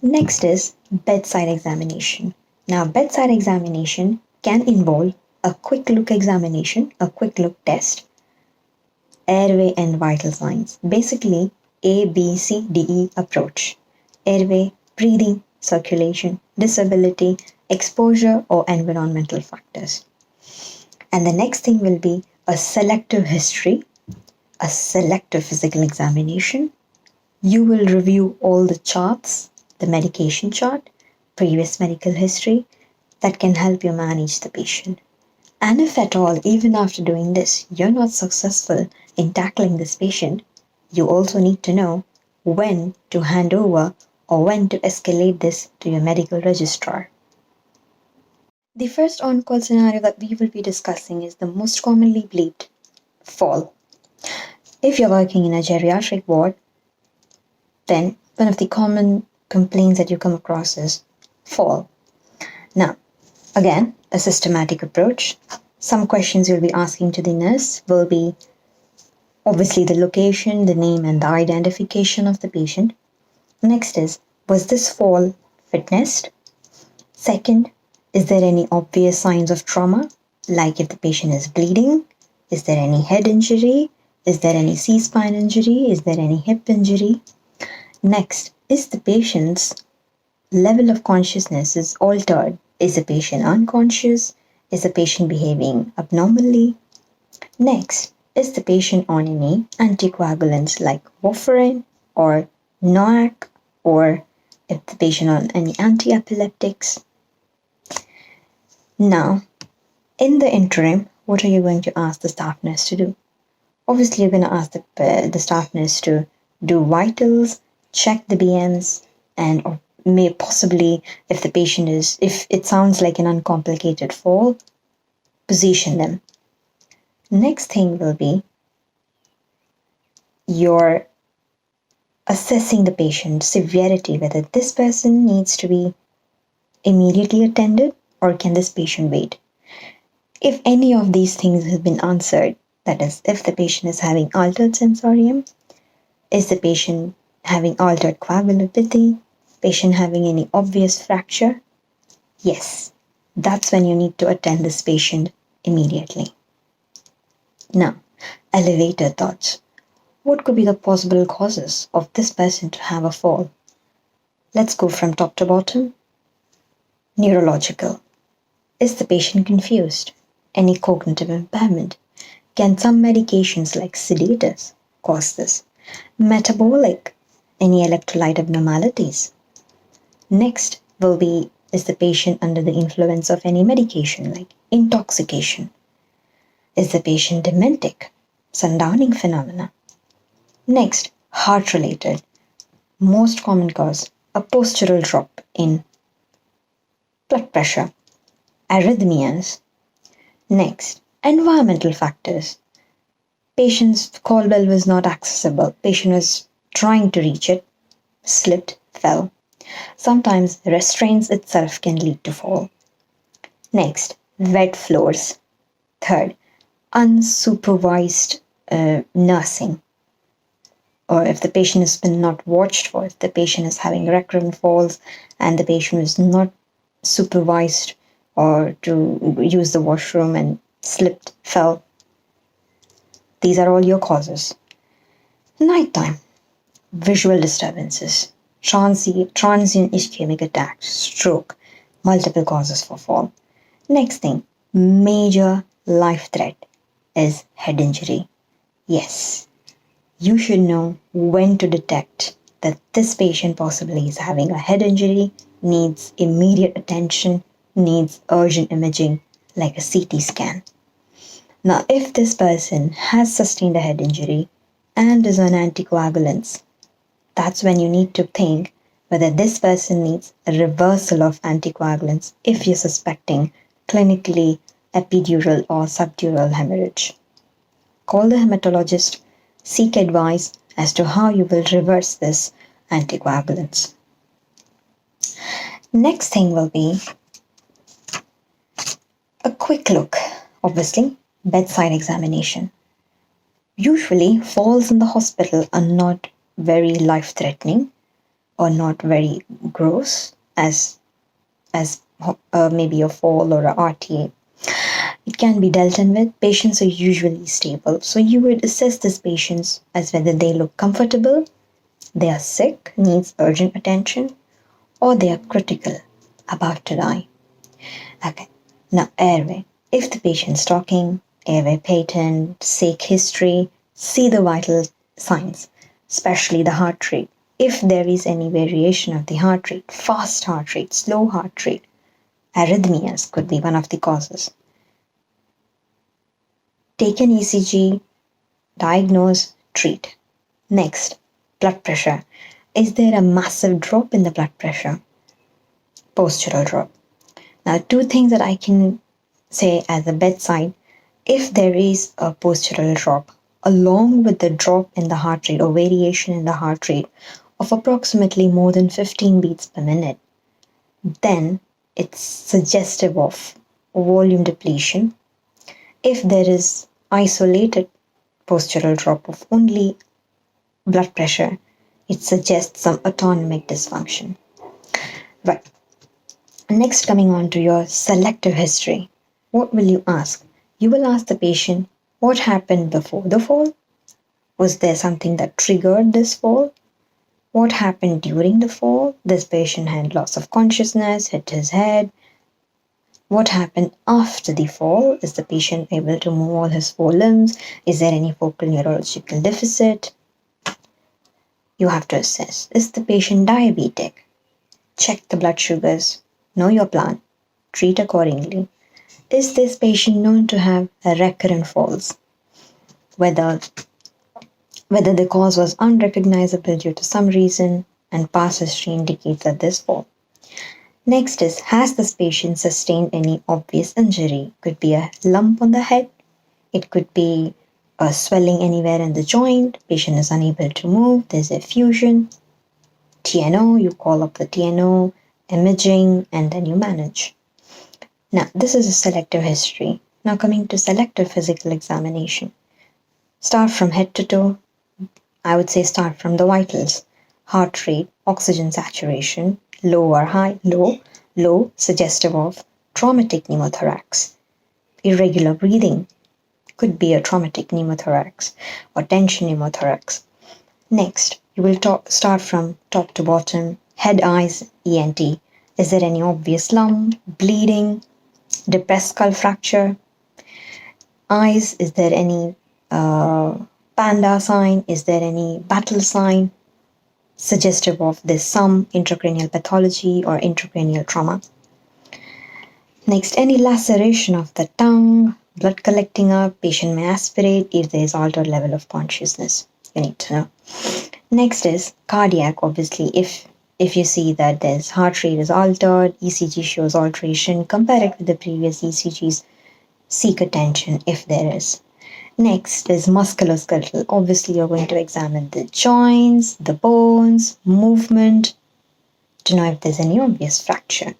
Next is bedside examination. Now, bedside examination can involve a quick look examination, a quick look test, airway and vital signs. Basically, A, B, C, D, E approach. Airway, breathing, circulation, disability, exposure or environmental factors. And the next thing will be a selective history, a selective physical examination. You will review all the charts, the medication chart, previous medical history that can help you manage the patient. And if at all, even after doing this, you're not successful in tackling this patient, you also need to know when to hand over or when to escalate this to your medical registrar. The first on-call scenario that we will be discussing is the most commonly bleeped fall. If you're working in a geriatric ward, then one of the common complaints that you come across is fall. Now, again, a systematic approach. Some questions you'll be asking to the nurse will be obviously the location, the name, and the identification of the patient. Next is, was this fall witnessed? Second, is there any obvious signs of trauma? Like if the patient is bleeding? Is there any head injury? Is there any C-spine injury? Is there any hip injury? Next, is the patient's level of consciousness is altered? Is the patient unconscious? Is the patient behaving abnormally? Next, is the patient on any anticoagulants like warfarin or NOAC, or if the patient on any anti-epileptics? Now, in the interim, what are you going to ask the staff nurse to do? Obviously, you're going to ask the staff nurse to do vitals, check the BMs, and or may possibly, if it sounds like an uncomplicated fall, position them. Next thing will be you're assessing the patient's severity, whether this person needs to be immediately attended or can this patient wait. If any of these things have been answered, that is, if the patient is having altered sensorium, is the patient having altered coagulability, patient having any obvious fracture, yes, that's when you need to attend this patient immediately. Now, elevator thoughts. What could be the possible causes of this person to have a fall? Let's go from top to bottom. Neurological. Is the patient confused? Any cognitive impairment? Can some medications like sedatives cause this? Metabolic. Any electrolyte abnormalities? Next will be, is the patient under the influence of any medication like intoxication? Is the patient dementic? Sundowning phenomena. Next, heart-related. Most common cause, a postural drop in blood pressure, arrhythmias. Next, environmental factors. Patient's call bell was not accessible. Patient was trying to reach it, slipped, fell. Sometimes restraints itself can lead to fall. Next, wet floors. Third, unsupervised nursing. Or if the patient has been not watched for, if the patient is having recurrent falls and the patient is not supervised or to use the washroom and slipped, fell. These are all your causes. Nighttime, visual disturbances, transient ischemic attack, stroke, multiple causes for fall. Next thing, major life threat is head injury. Yes, you should know when to detect that this patient possibly is having a head injury, needs immediate attention, needs urgent imaging like a CT scan. Now, if this person has sustained a head injury and is on anticoagulants, that's when you need to think whether this person needs a reversal of anticoagulants if you're suspecting clinically epidural or subdural hemorrhage. Call the hematologist, seek advice as to how you will reverse this anticoagulants. Next thing will be a quick look, obviously, bedside examination. Usually, falls in the hospital are not very life-threatening or not very gross as maybe a fall or a RTA. It can be dealt in with. Patients are usually stable. So you would assess these patients as whether they look comfortable, they are sick, needs urgent attention, or they are critical, about to die. Okay. Now, airway. If the patient's talking, airway patent, sick history, see the vital signs, especially the heart rate. If there is any variation of the heart rate, fast heart rate, slow heart rate, arrhythmias could be one of the causes. Take an ECG, diagnose, treat. Next, blood pressure. Is there a massive drop in the blood pressure? Postural drop. Now, two things that I can say as a bedside, if there is a postural drop, along with the drop in the heart rate or variation in the heart rate of approximately more than 15 beats per minute, then it's suggestive of volume depletion. If there is isolated postural drop of only blood pressure, it suggests some autonomic dysfunction. Right. Next, coming on to your selective history. What will you ask? You will ask the patient, what happened before the fall? Was there something that triggered this fall? What happened during the fall? This patient had loss of consciousness, hit his head. What happened after the fall? Is the patient able to move all his four limbs? Is there any focal neurological deficit? You have to assess. Is the patient diabetic? Check the blood sugars. Know your plan. Treat accordingly. Is this patient known to have recurrent falls? Whether the cause was unrecognizable due to some reason and past history indicates that this fall. Next is, has this patient sustained any obvious injury? Could be a lump on the head, it could be a swelling anywhere in the joint, patient is unable to move, there's effusion, TNO, you call up the TNO, imaging, and then you manage. Now, this is a selective history. Now coming to selective physical examination. Start from head to toe. I would say start from the vitals. Heart rate, oxygen saturation, low or high, low, suggestive of traumatic pneumothorax. Irregular breathing could be a traumatic pneumothorax or tension pneumothorax. Next, you will start from top to bottom. Head, eyes, ENT. Is there any obvious lump, bleeding, depressed skull fracture? Eyes, is there any panda sign? Is there any battle sign suggestive of this some intracranial pathology or intracranial trauma? Next, any laceration of the tongue, blood collecting up, patient may aspirate if there is altered level of consciousness. You need to know. Next is cardiac, obviously. If you see that there's heart rate is altered, ECG shows alteration, compare it with the previous ECGs, seek attention if there is. Next is musculoskeletal. Obviously, you're going to examine the joints, the bones, movement, to know if there's any obvious fracture.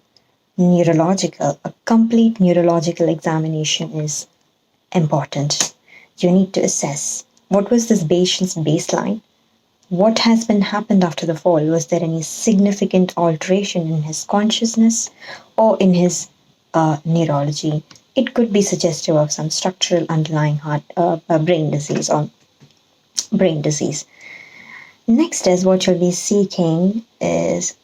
Neurological. A complete neurological examination is important. You need to assess what was this patient's baseline, what has been happened after the fall. Was there any significant alteration in his consciousness or in his neurology? It could be suggestive of some structural underlying brain disease or brain disease. Next is what you'll be seeking is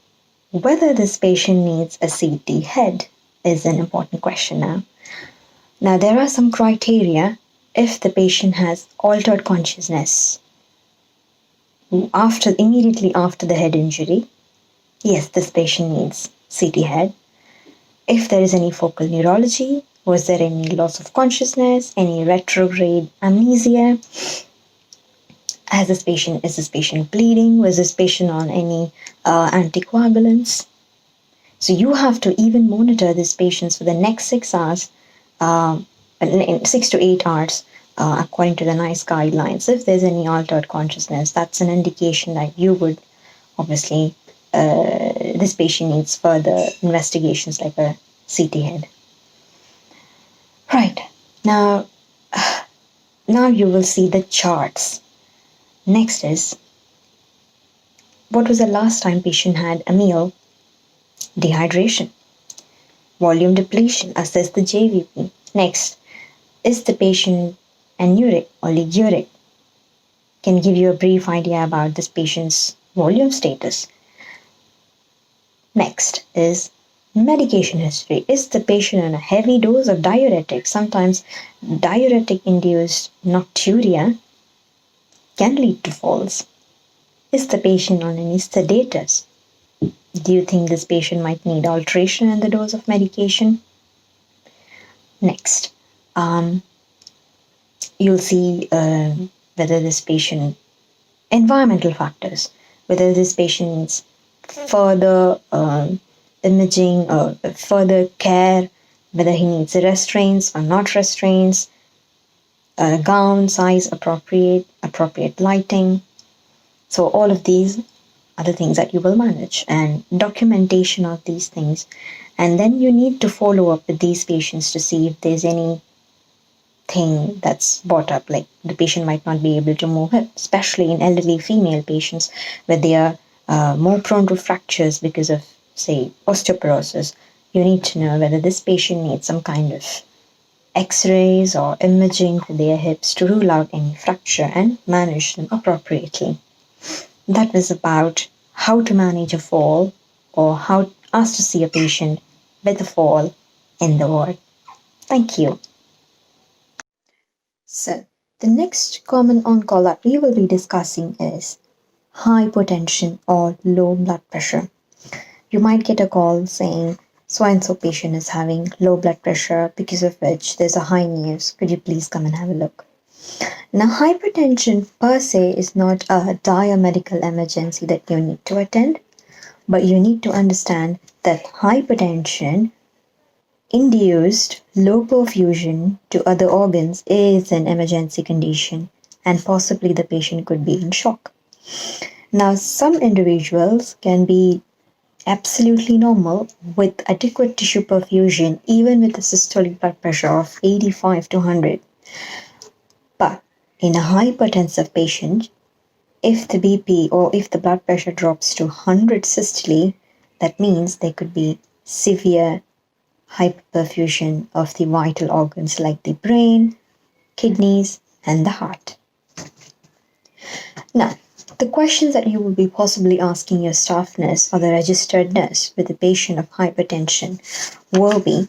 whether this patient needs a CT head is an important question now. Now, there are some criteria if the patient has altered consciousness immediately after the head injury. Yes, this patient needs CT head. If there is any focal neurology, was there any loss of consciousness, any retrograde amnesia? Is this patient bleeding? Was this patient on any anticoagulants? So you have to even monitor these patients for the next 6 hours, 6 to 8 hours, according to the NICE guidelines. If there's any altered consciousness, that's an indication that you would obviously, this patient needs further investigations like a CT head. Right, now you will see the charts. Next is, what was the last time patient had a meal? Dehydration. Volume depletion, assess the JVP. Next, is the patient anuric or liguric? Can give you a brief idea about this patient's volume status. Next is medication history. Is the patient on a heavy dose of diuretic? Sometimes diuretic-induced nocturia can lead to falls. Is the patient on any sedators? Do you think this patient might need alteration in the dose of medication? Next, you'll see whether this patient, environmental factors, whether this patient needs further imaging or further care, whether he needs restraints or not restraints, gown size appropriate lighting. So all of these are the things that you will manage, and documentation of these things. And then you need to follow up with these patients to see if there's anything that's brought up, like the patient might not be able to move hip, especially in elderly female patients where they are more prone to fractures because of, say, osteoporosis. You need to know whether this patient needs some kind of x-rays or imaging for their hips to rule out any fracture and manage them appropriately. That was about how to manage a fall or how ask to see a patient with a fall in the ward. Thank you. So, the next common on-call that we will be discussing is hypotension or low blood pressure. You might get a call saying so and so patient is having low blood pressure, because of which there's a high news. Could you please come and have a look? Now, hypertension per se is not a dire medical emergency that you need to attend, but you need to understand that hypertension induced low perfusion to other organs is an emergency condition, and possibly the patient could be in shock. Now, some individuals can be absolutely normal with adequate tissue perfusion, even with a systolic blood pressure of 85 to 100. But in a hypertensive patient, if the BP or if the blood pressure drops to 100 systole, that means there could be severe hyperperfusion of the vital organs like the brain, kidneys, and the heart. Now, the questions that you will be possibly asking your staff nurse or the registered nurse with a patient of hypertension will be,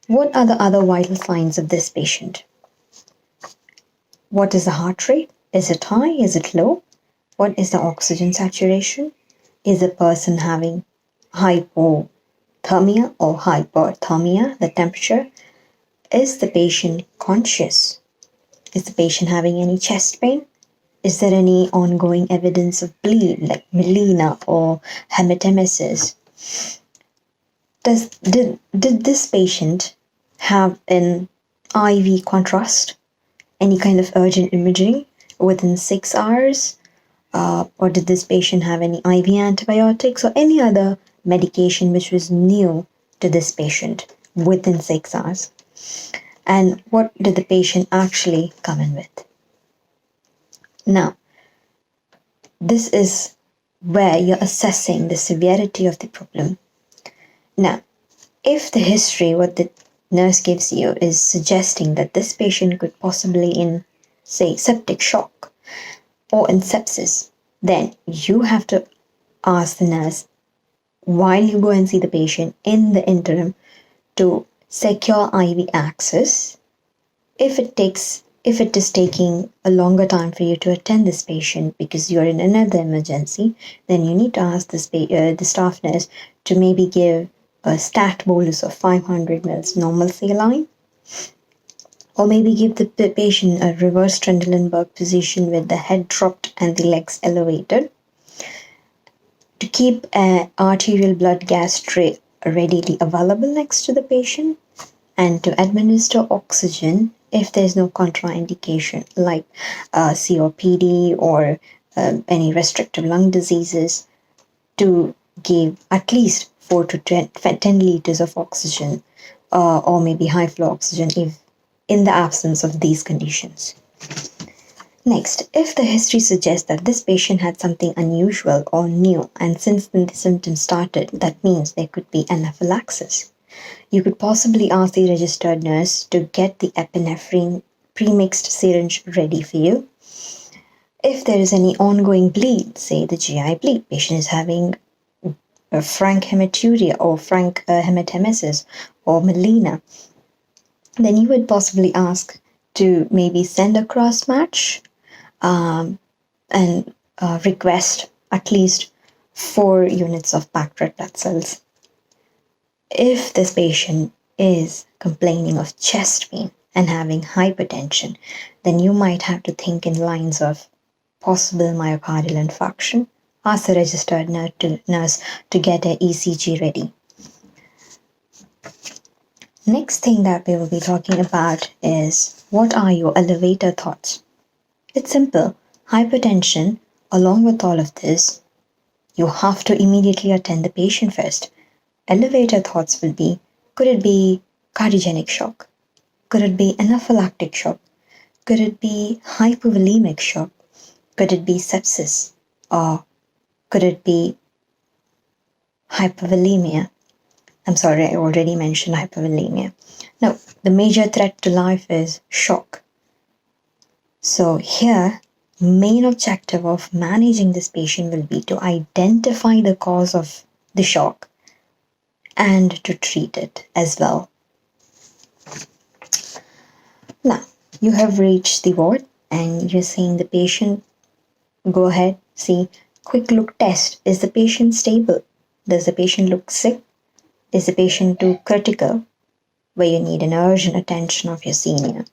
what are the other vital signs of this patient? What is the heart rate? Is it high? Is it low? What is the oxygen saturation? Is the person having hypothermia or hyperthermia, the temperature? Is the patient conscious? Is the patient having any chest pain? Is there any ongoing evidence of bleed like melena or hematemesis? Did this patient have an IV contrast? Any kind of urgent imaging within 6 hours? Or did this patient have any IV antibiotics or any other medication which was new to this patient within 6 hours? And what did the patient actually come in with? Now, this is where you're assessing the severity of the problem. Now, if the history, what the nurse gives you, is suggesting that this patient could possibly in, say, septic shock or in sepsis, then you have to ask the nurse, while you go and see the patient in the interim, to secure IV access. If it is taking a longer time for you to attend this patient because you're in another emergency, then you need to ask the staff nurse to maybe give a stat bolus of 500 ml normal saline, or maybe give the patient a reverse Trendelenburg position with the head dropped and the legs elevated, to keep an arterial blood gas tray readily available next to the patient, and to administer oxygen if there's no contraindication like COPD or any restrictive lung diseases, to give at least 4 to 10 liters of oxygen or maybe high flow oxygen if in the absence of these conditions. Next, if the history suggests that this patient had something unusual or new, and since then the symptoms started, that means there could be anaphylaxis. You could possibly ask the registered nurse to get the epinephrine premixed syringe ready for you. If there is any ongoing bleed, say the GI bleed, patient is having a frank hematuria or frank hematemesis or melena, then you would possibly ask to maybe send a cross match and request at least 4 units of packed red blood cells. If this patient is complaining of chest pain and having hypertension, then you might have to think in lines of possible myocardial infarction. Ask the registered nurse to get an ECG ready. Next thing that we will be talking about is, what are your elevator thoughts? It's simple. Hypertension, along with all of this, you have to immediately attend the patient first. Elevator thoughts will be, could it be cardiogenic shock? Could it be anaphylactic shock? Could it be hypovolemic shock? Could it be sepsis? Or could it be hypovolemia? I'm sorry, I already mentioned hypovolemia. Now, the major threat to life is shock. So here, main objective of managing this patient will be to identify the cause of the shock and to treat it as well. Now, you have reached the ward and you're seeing the patient. Go ahead, see quick look test. Is the patient stable? Does the patient look sick? Is the patient too critical, where you need an urgent attention of your senior?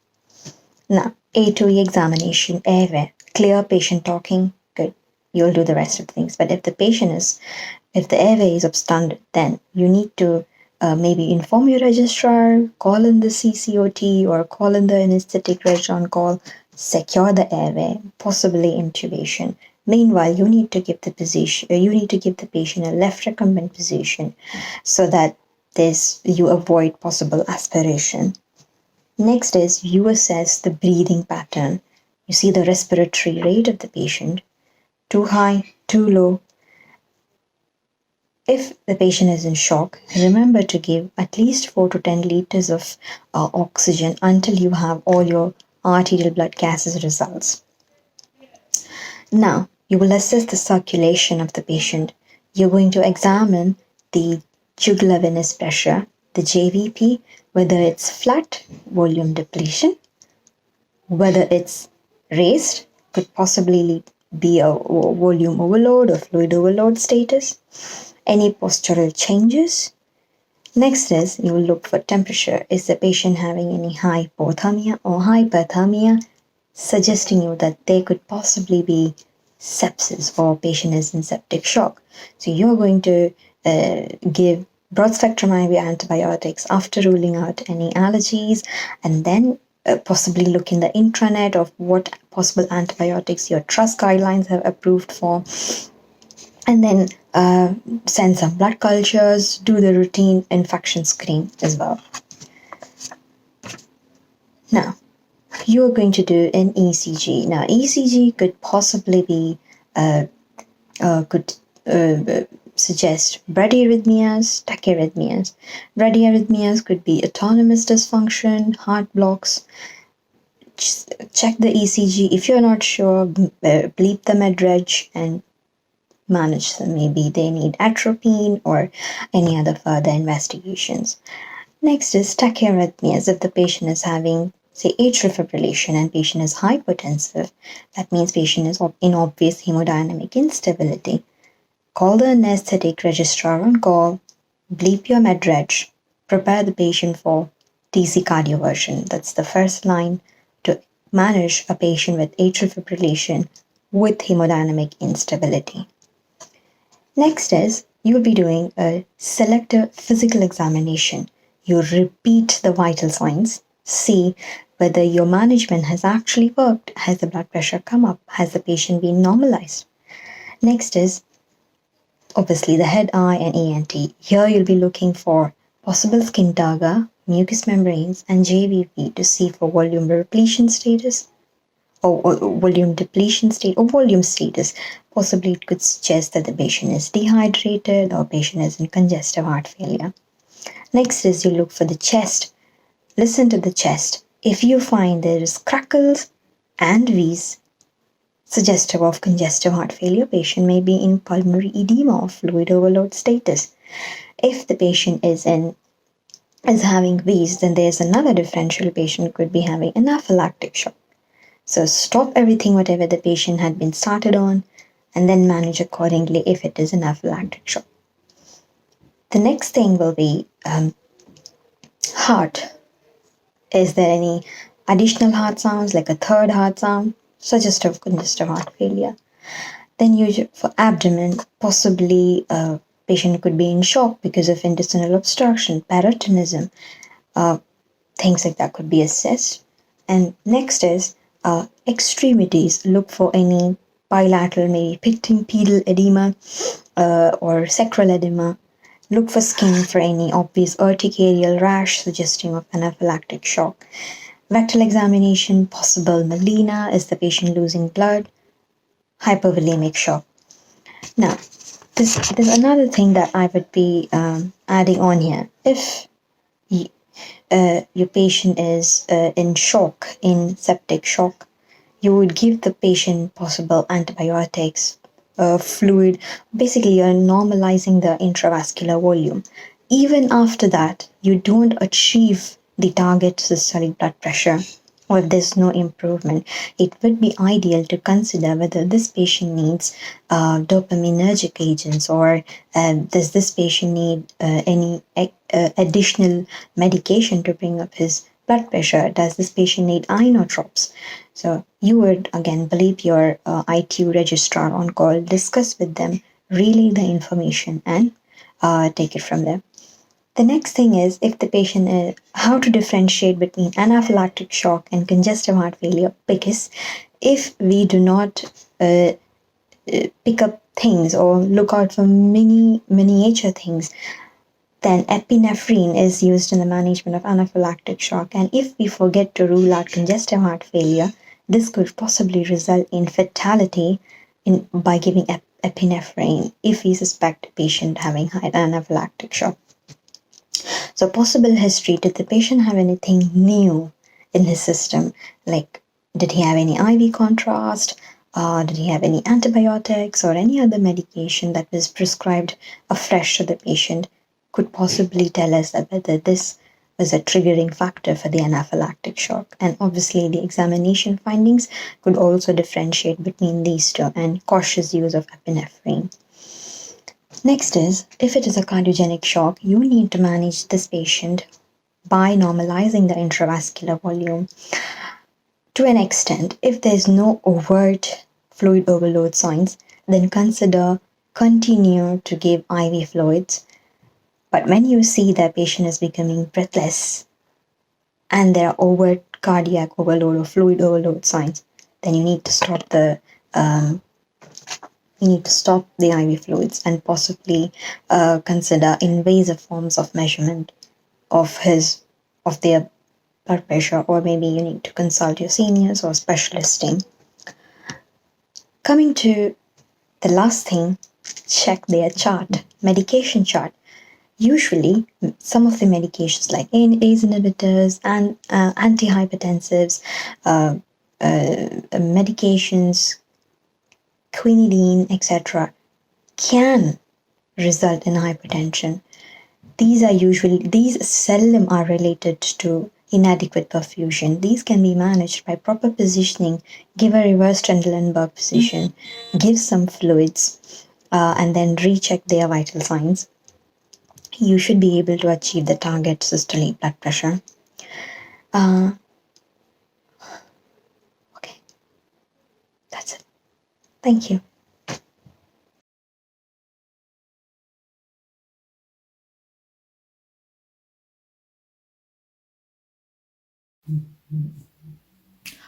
Now, A2E examination, airway, clear patient talking, good. You'll do the rest of the things. But if the airway is obstructed, then you need to maybe inform your registrar, call in the CCOT or call in the anesthetic reg on call, secure the airway, possibly intubation. Meanwhile, you need to give the patient a left recumbent position so that you avoid possible aspiration. Next is you assess the breathing pattern. You see the respiratory rate of the patient, too high, too low. If the patient is in shock, remember to give at least 4 to 10 liters of oxygen until you have all your arterial blood gases results. Now, you will assess the circulation of the patient. You're going to examine the jugular venous pressure, the JVP, whether it's flat, volume depletion, whether it's raised, could possibly be a volume overload or fluid overload status, any postural changes. Next is you will look for temperature. Is the patient having any hypothermia or hyperthermia, suggesting you that they could possibly be sepsis or patient is in septic shock. So you're going to give broad spectrum IV antibiotics after ruling out any allergies, and then possibly look in the intranet of what possible antibiotics your trust guidelines have approved for, and then send some blood cultures, do the routine infection screen as well. Now, you are going to do an ECG. Now, ECG could possibly be suggest bradyarrhythmias, tachyarrhythmias. Bradyarrhythmias could be autonomous dysfunction, heart blocks. Check the ECG. If you're not sure, bleep the med-reg and manage them. Maybe they need atropine or any other further investigations. Next is tachyarrhythmias. If the patient is having, say, atrial fibrillation and patient is hypotensive, that means patient is in obvious hemodynamic instability. Call the anesthetic registrar on call, bleep your med-reg, prepare the patient for TC cardioversion. That's the first line to manage a patient with atrial fibrillation with hemodynamic instability. Next is you will be doing a selective physical examination. You repeat the vital signs, see whether your management has actually worked. Has the blood pressure come up? Has the patient been normalized? Next is obviously the head, eye, and ENT. Here you'll be looking for possible skin turgor, mucous membranes, and JVP to see for volume repletion status or volume depletion state or volume status. Possibly it could suggest that the patient is dehydrated or patient is in congestive heart failure. Next is you look for the chest. Listen to the chest. If you find there is crackles and wheeze, suggestive of congestive heart failure, patient may be in pulmonary edema or fluid overload status. If the patient is having wheeze, then there's another differential. Patient could be having anaphylactic shock. So stop everything, whatever the patient had been started on, and then manage accordingly if it is anaphylactic shock. The next thing will be heart. Is there any additional heart sounds, like a third heart sound, suggestive of congestive heart failure? Then for abdomen, possibly patient could be in shock because of intestinal obstruction, peritonism, things like that could be assessed. And next is extremities. Look for any bilateral, maybe pedal edema or sacral edema. Look for skin for any obvious urticarial rash suggesting of anaphylactic shock. Rectal examination, possible melena. Is the patient losing blood? Hypovolemic shock. Now, there's another thing that I would be adding on here. If your patient is in shock, in septic shock, you would give the patient possible antibiotics, fluid. Basically, you're normalizing the intravascular volume. Even after that, you don't achieve the target systolic blood pressure or if there's no improvement, it would be ideal to consider whether this patient needs dopaminergic agents, or does this patient need any additional medication to bring up his blood pressure? Does this patient need inotropes? So you would again believe your ITU registrar on call, discuss with them, relay the information, and take it from there. The next thing is, if the patient is, how to differentiate between anaphylactic shock and congestive heart failure, because if we do not pick up things or look out for miniature things, then epinephrine is used in the management of anaphylactic shock. And if we forget to rule out congestive heart failure, this could possibly result in fatality by giving epinephrine if we suspect a patient having high anaphylactic shock. So possible history, did the patient have anything new in his system? Like, did he have any IV contrast? Did he have any antibiotics or any other medication that was prescribed afresh to the patient? Could possibly tell us that whether this was a triggering factor for the anaphylactic shock. And obviously the examination findings could also differentiate between these two, and cautious use of epinephrine. Next is, if it is a cardiogenic shock, you need to manage this patient by normalizing the intravascular volume. To an extent, if there's no overt fluid overload signs, then consider continue to give IV fluids. But when you see that patient is becoming breathless and there are overt cardiac overload or fluid overload signs, then you need to stop the IV fluids and possibly consider invasive forms of measurement of their blood pressure, or maybe you need to consult your seniors or specialist team. Coming to the last thing, check their chart, medication chart. Usually, some of the medications like ACE inhibitors and antihypertensives, medications, quinidine, etc., can result in hypertension. These seldom are related to inadequate perfusion. These can be managed by proper positioning, give a reverse Trendelenburg position, give some fluids, and then recheck their vital signs. You should be able to achieve the target systolic blood pressure. Okay, that's it. Thank you.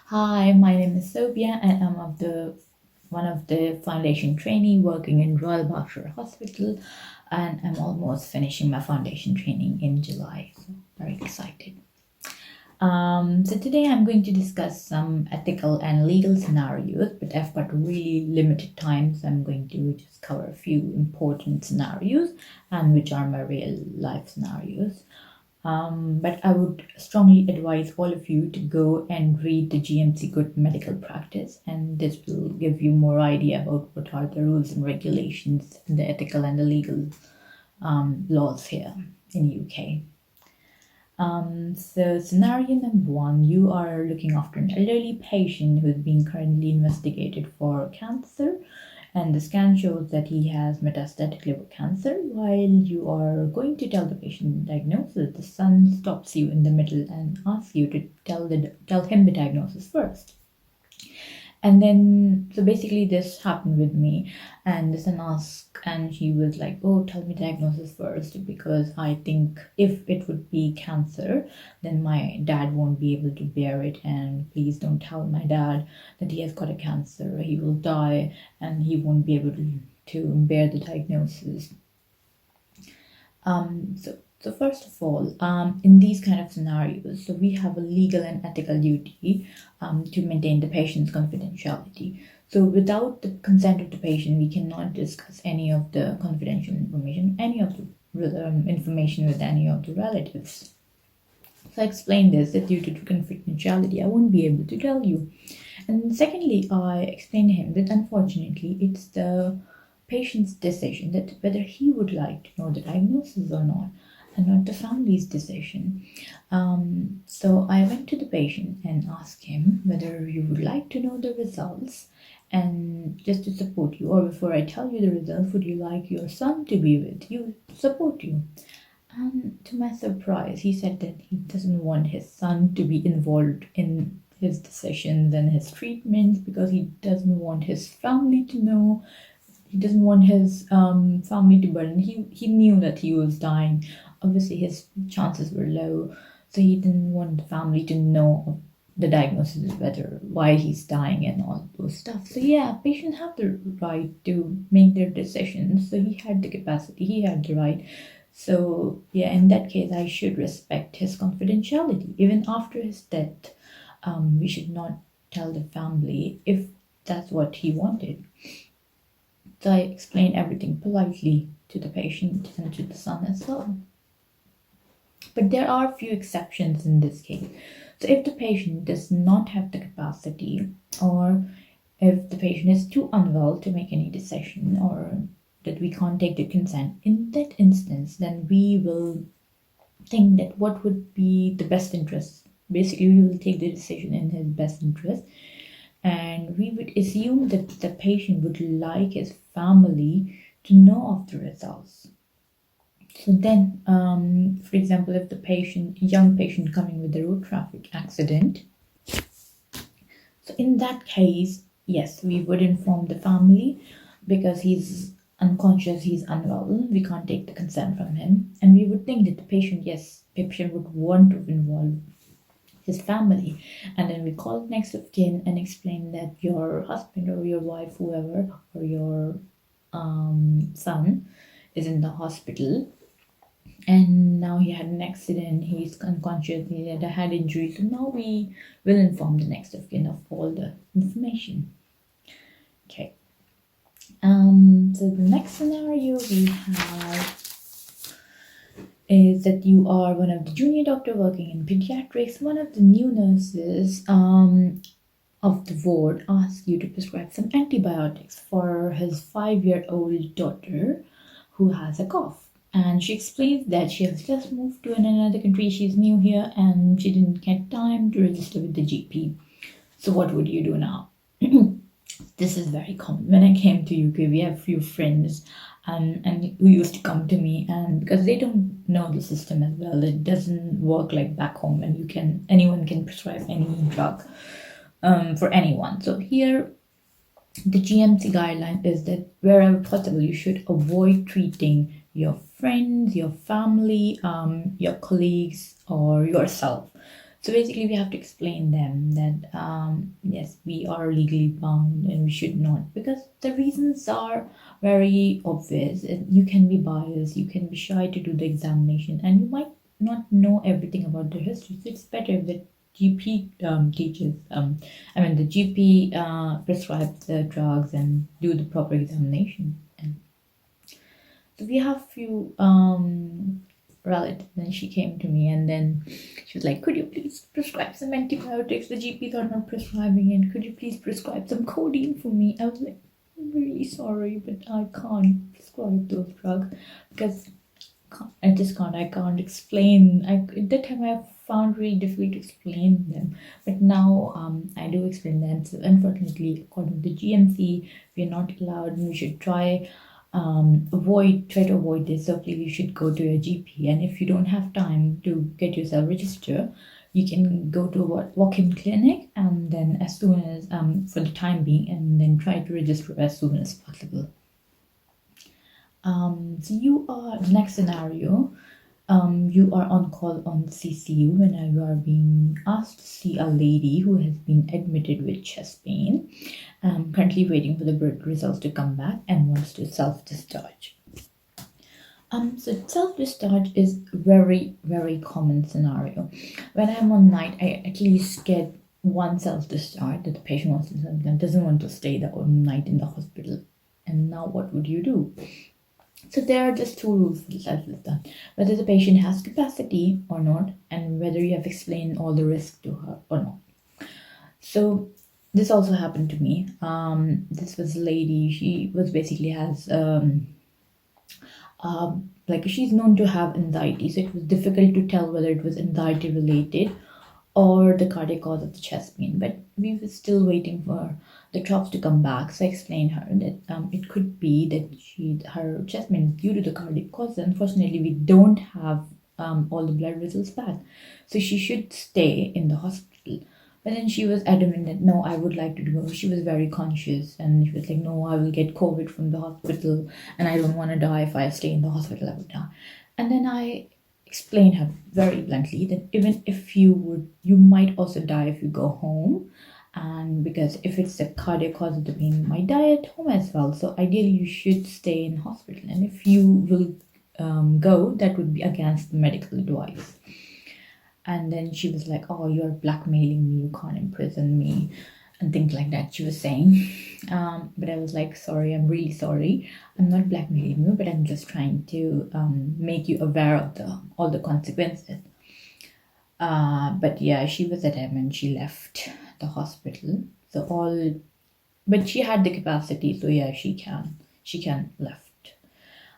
Hi, my name is Sobia, and I'm one of the foundation trainee working in Royal Berkshire Hospital, and I'm almost finishing my foundation training in July. So very excited. So today I'm going to discuss some ethical and legal scenarios, but I've got really limited time, so I'm going to just cover a few important scenarios, and which are my real life scenarios. But I would strongly advise all of you to go and read the GMC Good Medical Practice, and this will give you more idea about what are the rules and regulations, and the ethical and the legal laws here in UK. So scenario number one, you are looking after an elderly patient who is being currently investigated for cancer, and the scan shows that he has metastatic liver cancer. While you are going to tell the patient the diagnosis, the son stops you in the middle and asks you to tell him the diagnosis first. And then, so basically this happened with me, and the son asked, and he was like, oh, tell me diagnosis first, because I think if it would be cancer, then my dad won't be able to bear it, and please don't tell my dad that he has got a cancer. He will die, and he won't be able to bear the diagnosis. So first of all, in these kind of scenarios, so we have a legal and ethical duty to maintain the patient's confidentiality. So without the consent of the patient, we cannot discuss any of the confidential information, any of the information with any of the relatives. So I explained this, that due to confidentiality, I won't be able to tell you. And secondly, I explained to him that unfortunately, it's the patient's decision that whether he would like to know the diagnosis or not. and not the family's decision. So I went to the patient and asked him whether you would like to know the results, and just to support you, or before I tell you the results, would you like your son to be with you, to support you? And to my surprise, he said that he doesn't want his son to be involved in his decisions and his treatments because he doesn't want his family to know. He doesn't want his family to burden. He knew that he was dying. Obviously, his chances were low, so he didn't want the family to know the diagnosis, whether why he's dying and all those stuff. So yeah, patients have the right to make their decisions. So he had the capacity, he had the right. So yeah, in that case, I should respect his confidentiality. Even after his death, we should not tell the family if that's what he wanted. So I explained everything politely to the patient and to the son as well. But there are a few exceptions in this case. So if the patient does not have the capacity, or if the patient is too unwell to make any decision, or that we can't take the consent, in that instance, then we will think that what would be the best interest. Basically, we will take the decision in his best interest, and we would assume that the patient would like his family to know of the results. So then, for example, if the young patient coming with a road traffic accident, so in that case, yes, we would inform the family because he's unconscious, he's unwell, we can't take the consent from him, and we would think that the patient would want to involve his family, and then we call next of kin and explain that your husband or your wife, whoever, or your son is in the hospital, and now he had an accident, he's unconscious, he had a head injury, so now we will inform the next of kin of all the information. Okay. So the next scenario we have is that you are one of the junior doctor working in pediatrics. One of the new nurses of the ward asks you to prescribe some antibiotics for his 5-year-old daughter who has a cough. And she explains that she has just moved to another country, she's new here, and she didn't get time to register with the GP. So what would you do now? This is very common. When I came to UK, we have few friends and who used to come to me, and because they don't know the system as well, it doesn't work like back home, and anyone can prescribe any drug for anyone. So here, the GMC guideline is that wherever possible, you should avoid treating your friends, your family, your colleagues, or yourself. So basically, we have to explain them that yes, we are legally bound and we should not, because the reasons are very obvious. You can be biased, you can be shy to do the examination, and you might not know everything about the history. So it's better if the GP the GP prescribes the drugs and do the proper examination. And so we have few relatives, and she came to me, and then she was like, could you please prescribe some antibiotics? The GPs are not prescribing it. Could you please prescribe some codeine for me? I was like, I'm really sorry, but I can't prescribe those drugs because I can't explain. At that time I found really difficult to explain them, but now I do explain them. So unfortunately, according to GMC, we are not allowed, and we should try to avoid this. So please, you should go to your GP, and if you don't have time to get yourself registered, you can go to a walk-in clinic, and then as soon as for the time being, and then try to register as soon as possible. So you are, the next scenario, you are on call on CCU when you are being asked to see a lady who has been admitted with chest pain, currently waiting for the blood results to come back and wants to self-discharge. So self-discharge is very, very common scenario. When I'm on night, I at least get one self-discharge that the patient wants to doesn't want to stay the whole night in the hospital. And now what would you do? So there are just two rules for self-discharge: whether the patient has capacity or not, and whether you have explained all the risk to her or not. So this also happened to me. This was a lady, she was basically has like she's known to have anxiety, so it was difficult to tell whether it was anxiety related or the cardiac cause of the chest pain. But we were still waiting for the drops to come back. So I explained her that it could be that her chest pain is due to the cardiac cause. Unfortunately, we don't have all the blood vessels back, so she should stay in the hospital. But then she was adamant that no, I would like to go. She was very conscious and she was like, no, I will get COVID from the hospital and I don't want to die. If I stay in the hospital, I would die. And then I explained her very bluntly that even if you might also die if you go home. And because if it's the cardiac cause of the pain, you might die at home as well. So ideally, you should stay in hospital. And if you will go, that would be against the medical advice. And then she was like, oh, you're blackmailing me, you can't imprison me, and things like that she was saying. But I was like, sorry, I'm really sorry. I'm not blackmailing you, but I'm just trying to make you aware of all the consequences. But yeah, she was adamant. She left the hospital. But she had the capacity, so yeah, she can left.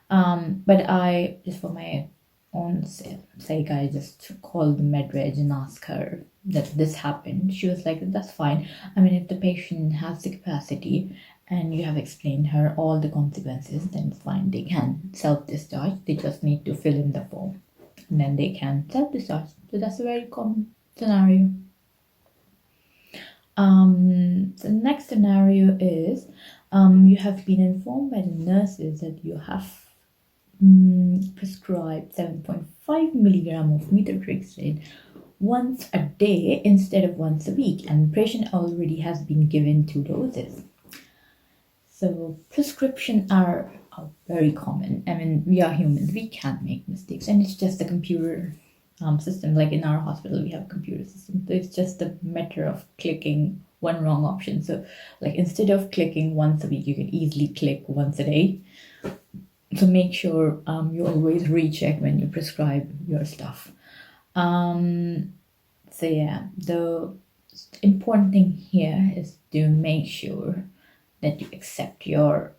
But I, just for my own sake, I just called the medreg and asked her that this happened. She was like, that's fine. I mean, if the patient has the capacity and you have explained her all the consequences, then it's fine. They can self-discharge. They just need to fill in the form and then they can self-discharge. So that's a very common scenario. The next scenario is you have been informed by the nurses that you have prescribed 7.5 milligram of methotrexate once a day instead of once a week, and the patient already has been given 2 doses. So prescriptions are very common. I mean, we are humans, we can make mistakes, and it's just a computer system. Like in our hospital, we have a computer system, so it's just a matter of clicking one wrong option. So like instead of clicking once a week, you can easily click once a day. So make sure you always recheck when you prescribe your stuff. So yeah, the important thing here is to make sure that you accept you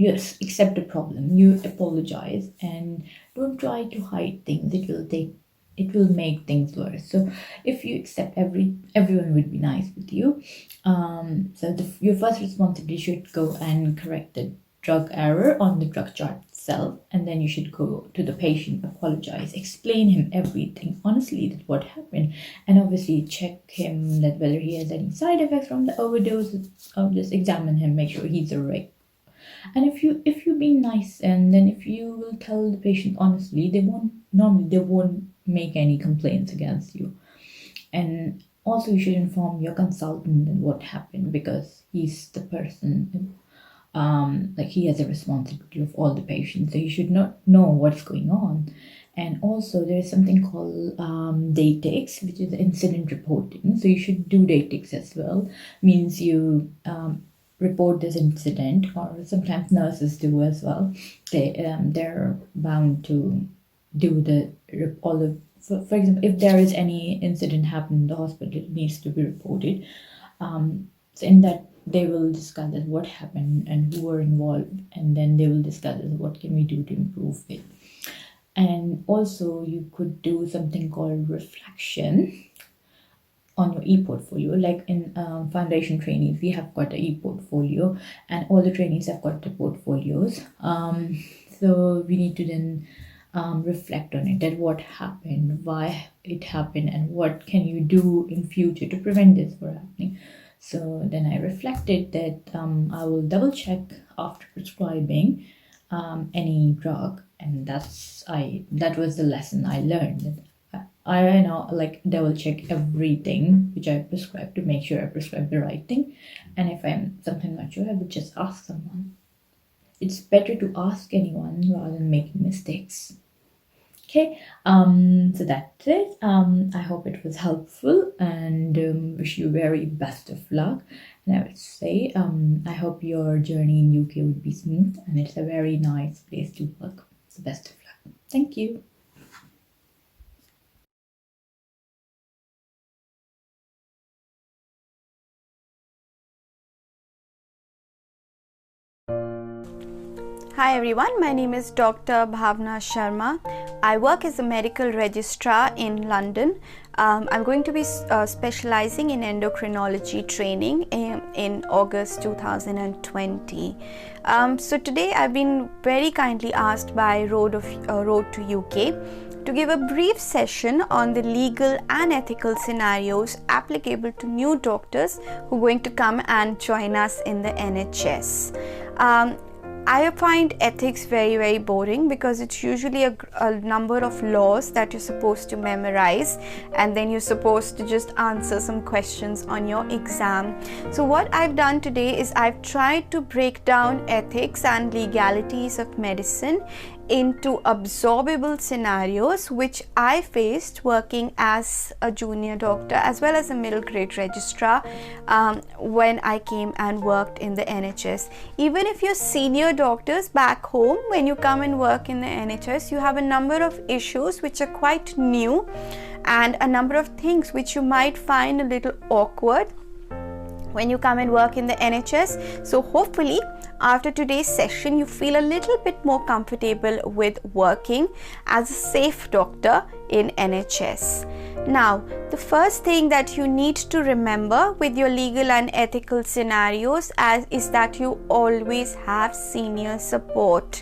accept the problem, you apologize, and don't try to hide things. It will make things worse. So if you accept everyone would be nice with you. So your first responsibility should go and correct the drug error on the drug chart itself, and then you should go to the patient, apologize, explain him everything honestly that what happened, and obviously check him that whether he has any side effects from the overdose. Just examine him, make sure he's alright. And if you be nice, and then if you will tell the patient honestly, they won't make any complaints against you. And also you should inform your consultant what happened, because he's the person like he has a responsibility of all the patients, so you should not know what's going on. And also there is something called DATIX, which is incident reporting. So you should do DATIX as well. Means you report this incident, or sometimes nurses do as well. They're bound to do all the for example, if there is any incident happened in the hospital, it needs to be reported. So in that, they will discuss what happened and who were involved, and then they will discuss what can we do to improve it. And also you could do something called reflection on your e-portfolio. Like in foundation trainees, we have got an e-portfolio, and all the trainees have got the portfolios. So we need to then reflect on it, that what happened, why it happened, and what can you do in future to prevent this from happening. So then I reflected that I will double check after prescribing any drug, and that was the lesson I learned. I know, like, double check everything which I prescribe to make sure I prescribe the right thing. And if I'm something not sure, I would just ask someone. It's better to ask anyone rather than making mistakes. Okay, so that's it. I hope it was helpful, and wish you very best of luck. And I would say, I hope your journey in UK would be smooth, and it's a very nice place to work. So best of luck. Thank you. Hi everyone, my name is Dr. Bhavna Sharma. I work as a medical registrar in London. I'm going to be specializing in endocrinology training in August 2020. So today I've been very kindly asked by Road to UK to give a brief session on the legal and ethical scenarios applicable to new doctors who are going to come and join us in the NHS. I find ethics very boring because it's usually a number of laws that you're supposed to memorize and then you're supposed to just answer some questions on your exam. So what I've done today is I've tried to break down ethics and legalities of medicine into absorbable scenarios which I faced working as a junior doctor as well as a middle grade registrar when I came and worked in the NHS. Even if you're senior doctors back home, when you come and work in the NHS, you have a number of issues which are quite new and a number of things which you might find a little awkward when you come and work in the NHS. So hopefully after today's session you feel a little bit more comfortable with working as a safe doctor in NHS. Now, the first thing that you need to remember with your legal and ethical scenarios is that you always have senior support.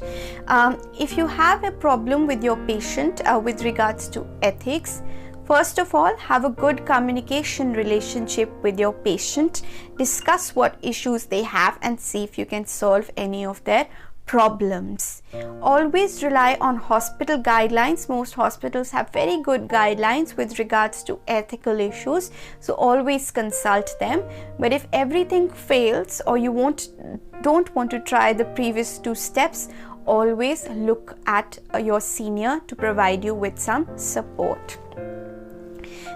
If you have a problem with your patient with regards to ethics, first of all, have a good communication relationship with your patient. Discuss what issues they have and see if you can solve any of their problems. Always rely on hospital guidelines. Most hospitals have very good guidelines with regards to ethical issues, so always consult them. But if everything fails or you don't want to try the previous two steps, always look at your senior to provide you with some support.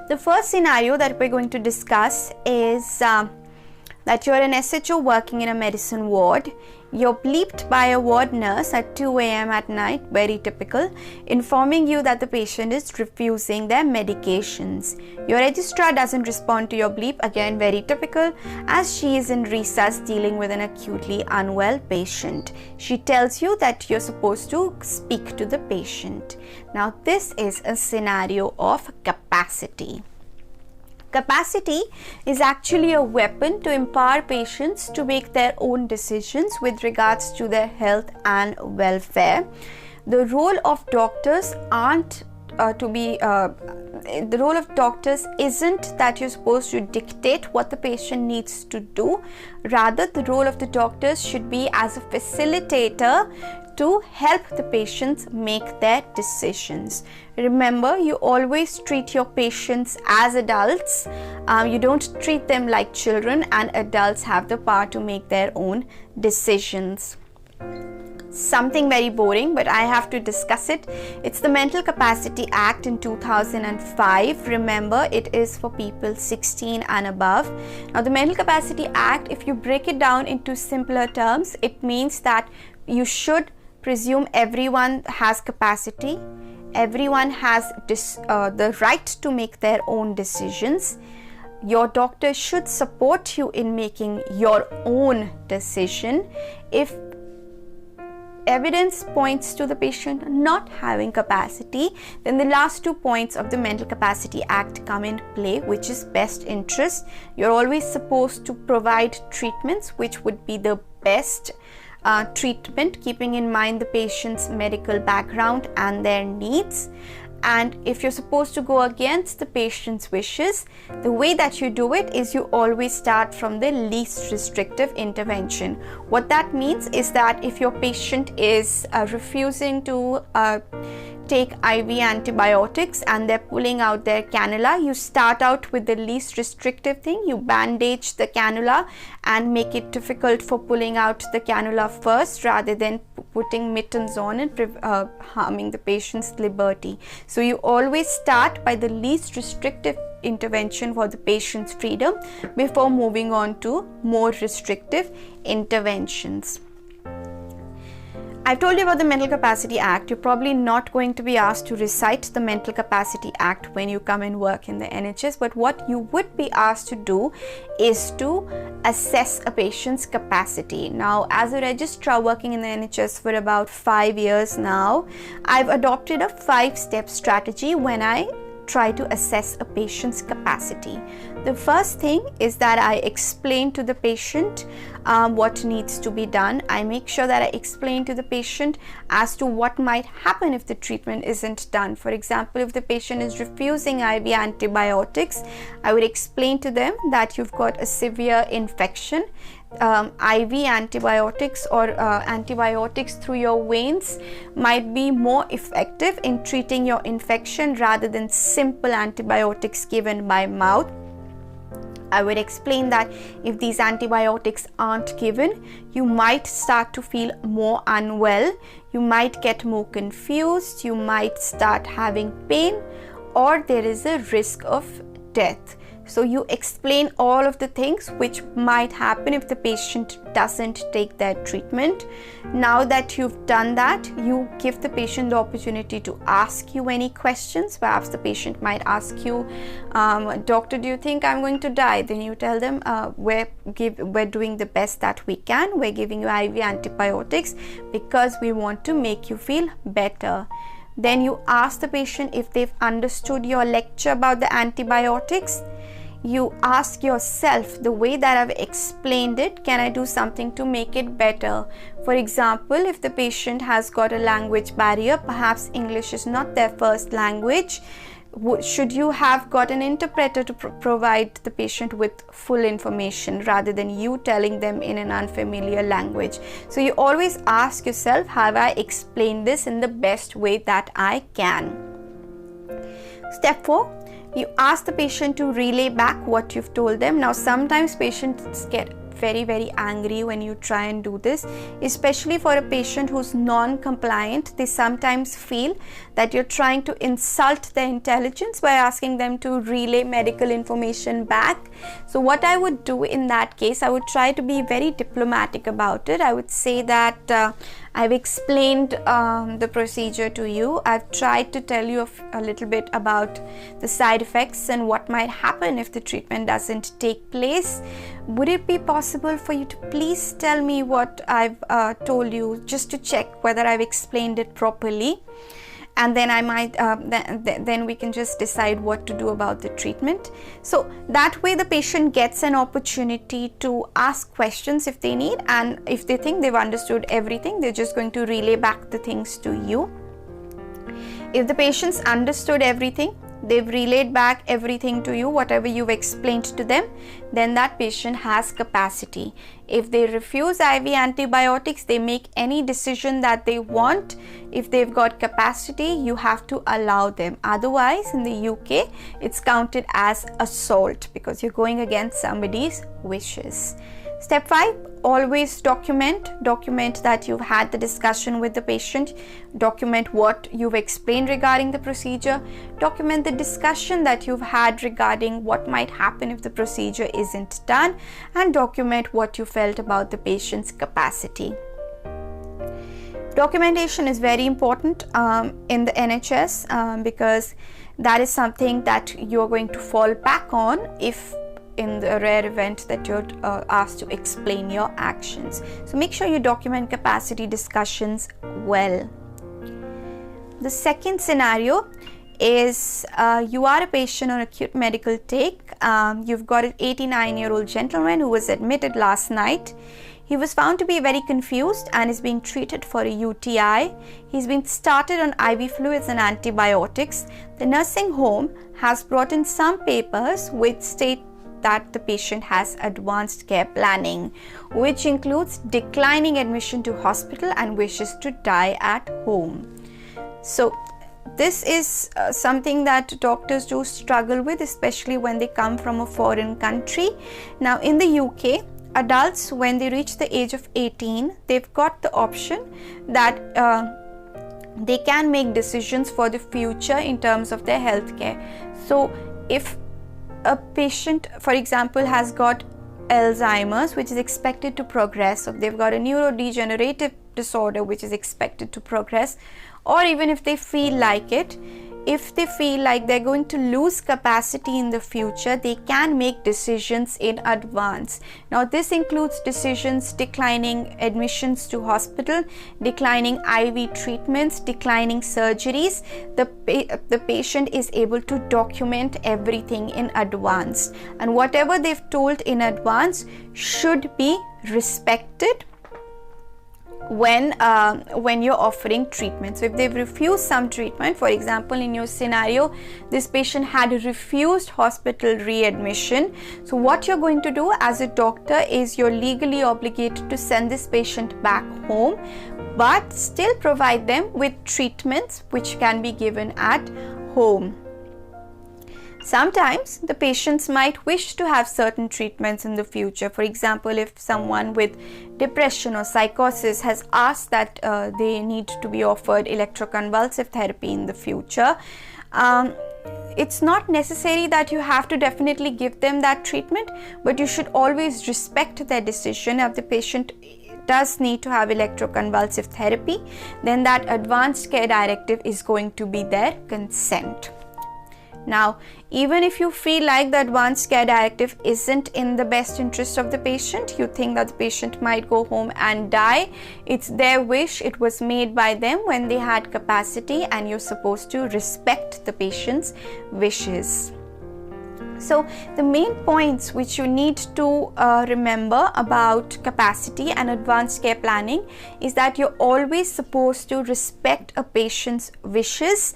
The first scenario that we're going to discuss is that you're an SHO working in a medicine ward. You're bleeped by a ward nurse at 2 a.m. at night, very typical, informing you that the patient is refusing their medications. Your registrar doesn't respond to your bleep, again very typical, as she is in recess dealing with an acutely unwell patient. She tells you that you're supposed to speak to the patient. Now this is a scenario of capacity. Capacity is actually a weapon to empower patients to make their own decisions with regards to their health and welfare. The role of doctors the role of doctors isn't that you're supposed to dictate what the patient needs to do. Rather, the role of the doctors should be as a facilitator to help the patients make their decisions. Remember, you always treat your patients as adults. You don't treat them like children, and adults have the power to make their own decisions. Something very boring, but I have to discuss it. It's the Mental Capacity Act in 2005. Remember, it is for people 16 and above. Now, the Mental Capacity Act, if you break it down into simpler terms, it means that you should presume everyone has capacity, everyone has the right to make their own decisions. Your doctor should support you in making your own decision. If evidence points to the patient not having capacity, then the last 2 points of the Mental Capacity Act come in play, which is best interest. You're always supposed to provide treatments which would be the best treatment, keeping in mind the patient's medical background and their needs. And if you're supposed to go against the patient's wishes, the way that you do it is you always start from the least restrictive intervention. What that means is that if your patient is refusing to take IV antibiotics and they're pulling out their cannula, you start out with the least restrictive thing. You bandage the cannula and make it difficult for pulling out the cannula first, rather than putting mittens on and harming the patient's liberty. So you always start by the least restrictive intervention for the patient's freedom before moving on to more restrictive interventions. I've told you about the Mental Capacity Act. You're probably not going to be asked to recite the Mental Capacity Act when you come and work in the NHS, but what you would be asked to do is to assess a patient's capacity. Now, as a registrar working in the NHS for about 5 years now, I've adopted a 5-step strategy when I try to assess a patient's capacity. The first thing is that I explain to the patient what needs to be done. I make sure that I explain to the patient as to what might happen if the treatment isn't done. For example, if the patient is refusing IV antibiotics, I would explain to them that you've got a severe infection. IV antibiotics or antibiotics through your veins might be more effective in treating your infection rather than simple antibiotics given by mouth. I would explain that if these antibiotics aren't given, you might start to feel more unwell, you might get more confused, you might start having pain, or there is a risk of death. So you explain all of the things which might happen if the patient doesn't take their treatment. Now that you've done that, you give the patient the opportunity to ask you any questions. Perhaps the patient might ask you, doctor, do you think I'm going to die? Then you tell them, we're doing the best that we can. We're giving you IV antibiotics because we want to make you feel better. Then you ask the patient if they've understood your lecture about the antibiotics. You ask yourself, the way that I've explained it, can I do something to make it better? For example, if the patient has got a language barrier, perhaps English is not their first language, should you have got an interpreter to provide the patient with full information rather than you telling them in an unfamiliar language? So you always ask yourself, have I explained this in the best way that I can? Step 4. You ask the patient to relay back what you've told them. Now, sometimes patients get very angry when you try and do this, especially for a patient who's non-compliant. They sometimes feel that you're trying to insult their intelligence by asking them to relay medical information back. So what I would do in that case, I would try to be very diplomatic about it. I would say that I've explained the procedure to you. I've tried to tell you a little bit about the side effects and what might happen if the treatment doesn't take place. Would it be possible for you to please tell me what I've told you, just to check whether I've explained it properly? And then I might then we can just decide what to do about the treatment. So that way the patient gets an opportunity to ask questions if they need, and if they think they've understood everything, they're just going to relay back the things to you. If the patient's understood everything, they've relayed back everything to you, whatever you've explained to them, then that patient has capacity. If they refuse IV antibiotics, they make any decision that they want, if they've got capacity, you have to allow them. Otherwise, in the UK, it's counted as assault because you're going against somebody's wishes. Step 5, always document that you've had the discussion with the patient, document what you've explained regarding the procedure, document the discussion that you've had regarding what might happen if the procedure isn't done, and document what you felt about the patient's capacity. Documentation is very important in the NHS because that is something that you're going to fall back on if in the rare event that you're asked to explain your actions. So make sure you document capacity discussions well. The second scenario is you are a patient on acute medical take. You've got an 89-year-old gentleman who was admitted last night. He was found to be very confused and is being treated for a UTI. He's been started on IV fluids and antibiotics. The nursing home has brought in some papers which state that the patient has advanced care planning, which includes declining admission to hospital and wishes to die at home. So this is something that doctors do struggle with, especially when they come from a foreign country. Now in the UK, adults, when they reach the age of 18, they've got the option that they can make decisions for the future in terms of their healthcare. So if a patient, for example, has got Alzheimer's, which is expected to progress, so they've got a neurodegenerative disorder which is expected to progress, or even if they feel like it, if they feel like they're going to lose capacity in the future, they can make decisions in advance. Now this includes decisions declining admissions to hospital, declining IV treatments, declining surgeries. The patient is able to document everything in advance, and whatever they've told in advance should be respected when you're offering treatment. So if they've refused some treatment, for example in your scenario this patient had refused hospital readmission, so what you're going to do as a doctor is you're legally obligated to send this patient back home, but still provide them with treatments which can be given at home. Sometimes the patients might wish to have certain treatments in the future. For example, if someone with depression or psychosis has asked that they need to be offered electroconvulsive therapy in the future, it's not necessary that you have to definitely give them that treatment, but you should always respect their decision. If the patient does need to have electroconvulsive therapy, then that advanced care directive is going to be their consent. Now, even if you feel like the advanced care directive isn't in the best interest of the patient, you think that the patient might go home and die, it's their wish, it was made by them when they had capacity, and you're supposed to respect the patient's wishes. So the main points which you need to remember about capacity and advanced care planning is that you're always supposed to respect a patient's wishes,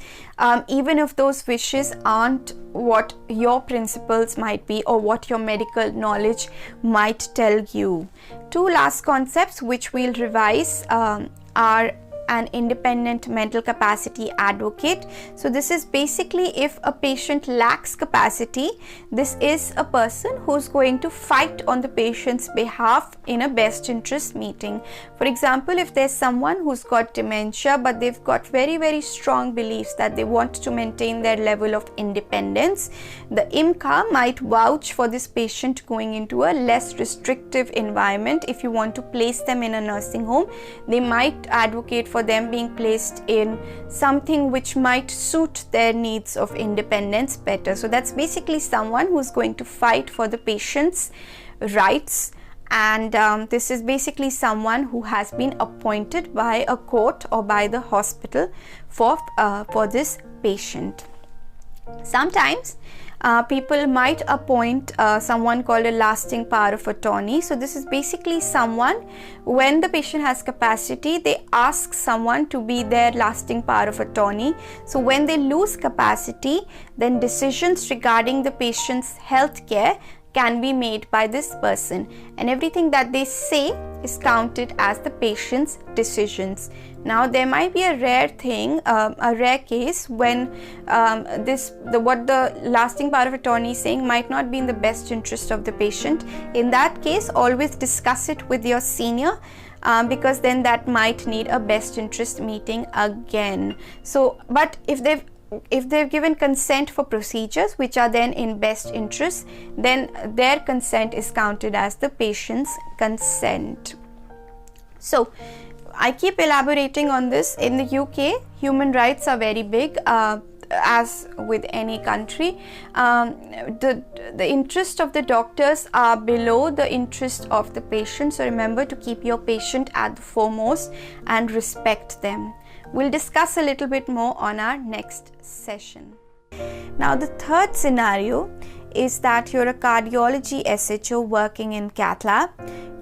even if those wishes aren't what your principles might be or what your medical knowledge might tell you. Two last concepts which we'll revise are an independent mental capacity advocate. So this is basically if a patient lacks capacity, this is a person who's going to fight on the patient's behalf in a best interest meeting. For example, if there's someone who's got dementia but they've got very strong beliefs that they want to maintain their level of independence, the IMCA might vouch for this patient going into a less restrictive environment. If you want to place them in a nursing home, they might advocate for them being placed in something which might suit their needs of independence better. So that's basically someone who's going to fight for the patient's rights, and this is basically someone who has been appointed by a court or by the hospital for this patient. Sometimes people might appoint someone called a lasting power of attorney. So this is basically someone, when the patient has capacity, they ask someone to be their lasting power of attorney. So when they lose capacity, then decisions regarding the patient's health care can be made by this person, and everything that they say is counted as the patient's decisions. Now there might be a rare thing, a rare case when what the lasting power of attorney is saying might not be in the best interest of the patient. In that case, always discuss it with your senior, because then that might need a best interest meeting again. So, but if they've given consent for procedures which are then in best interest, then their consent is counted as the patient's consent. So I keep elaborating on this. In the UK, human rights are very big, as with any country. The interest of the doctors are below the interest of the patient. So remember to keep your patient at the foremost and respect them. We'll discuss a little bit more on our next session. Now the third scenario is that you're a cardiology SHO working in cath lab.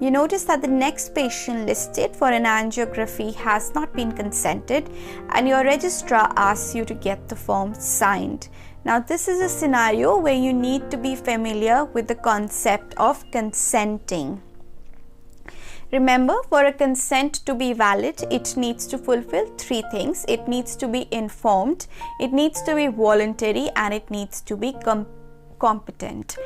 You notice that the next patient listed for an angiography has not been consented, and your registrar asks you to get the form signed. Now this is a scenario where you need to be familiar with the concept of consenting. Remember, for a consent to be valid, it needs to fulfill three things. It needs to be informed, it needs to be voluntary, and it needs to be competent.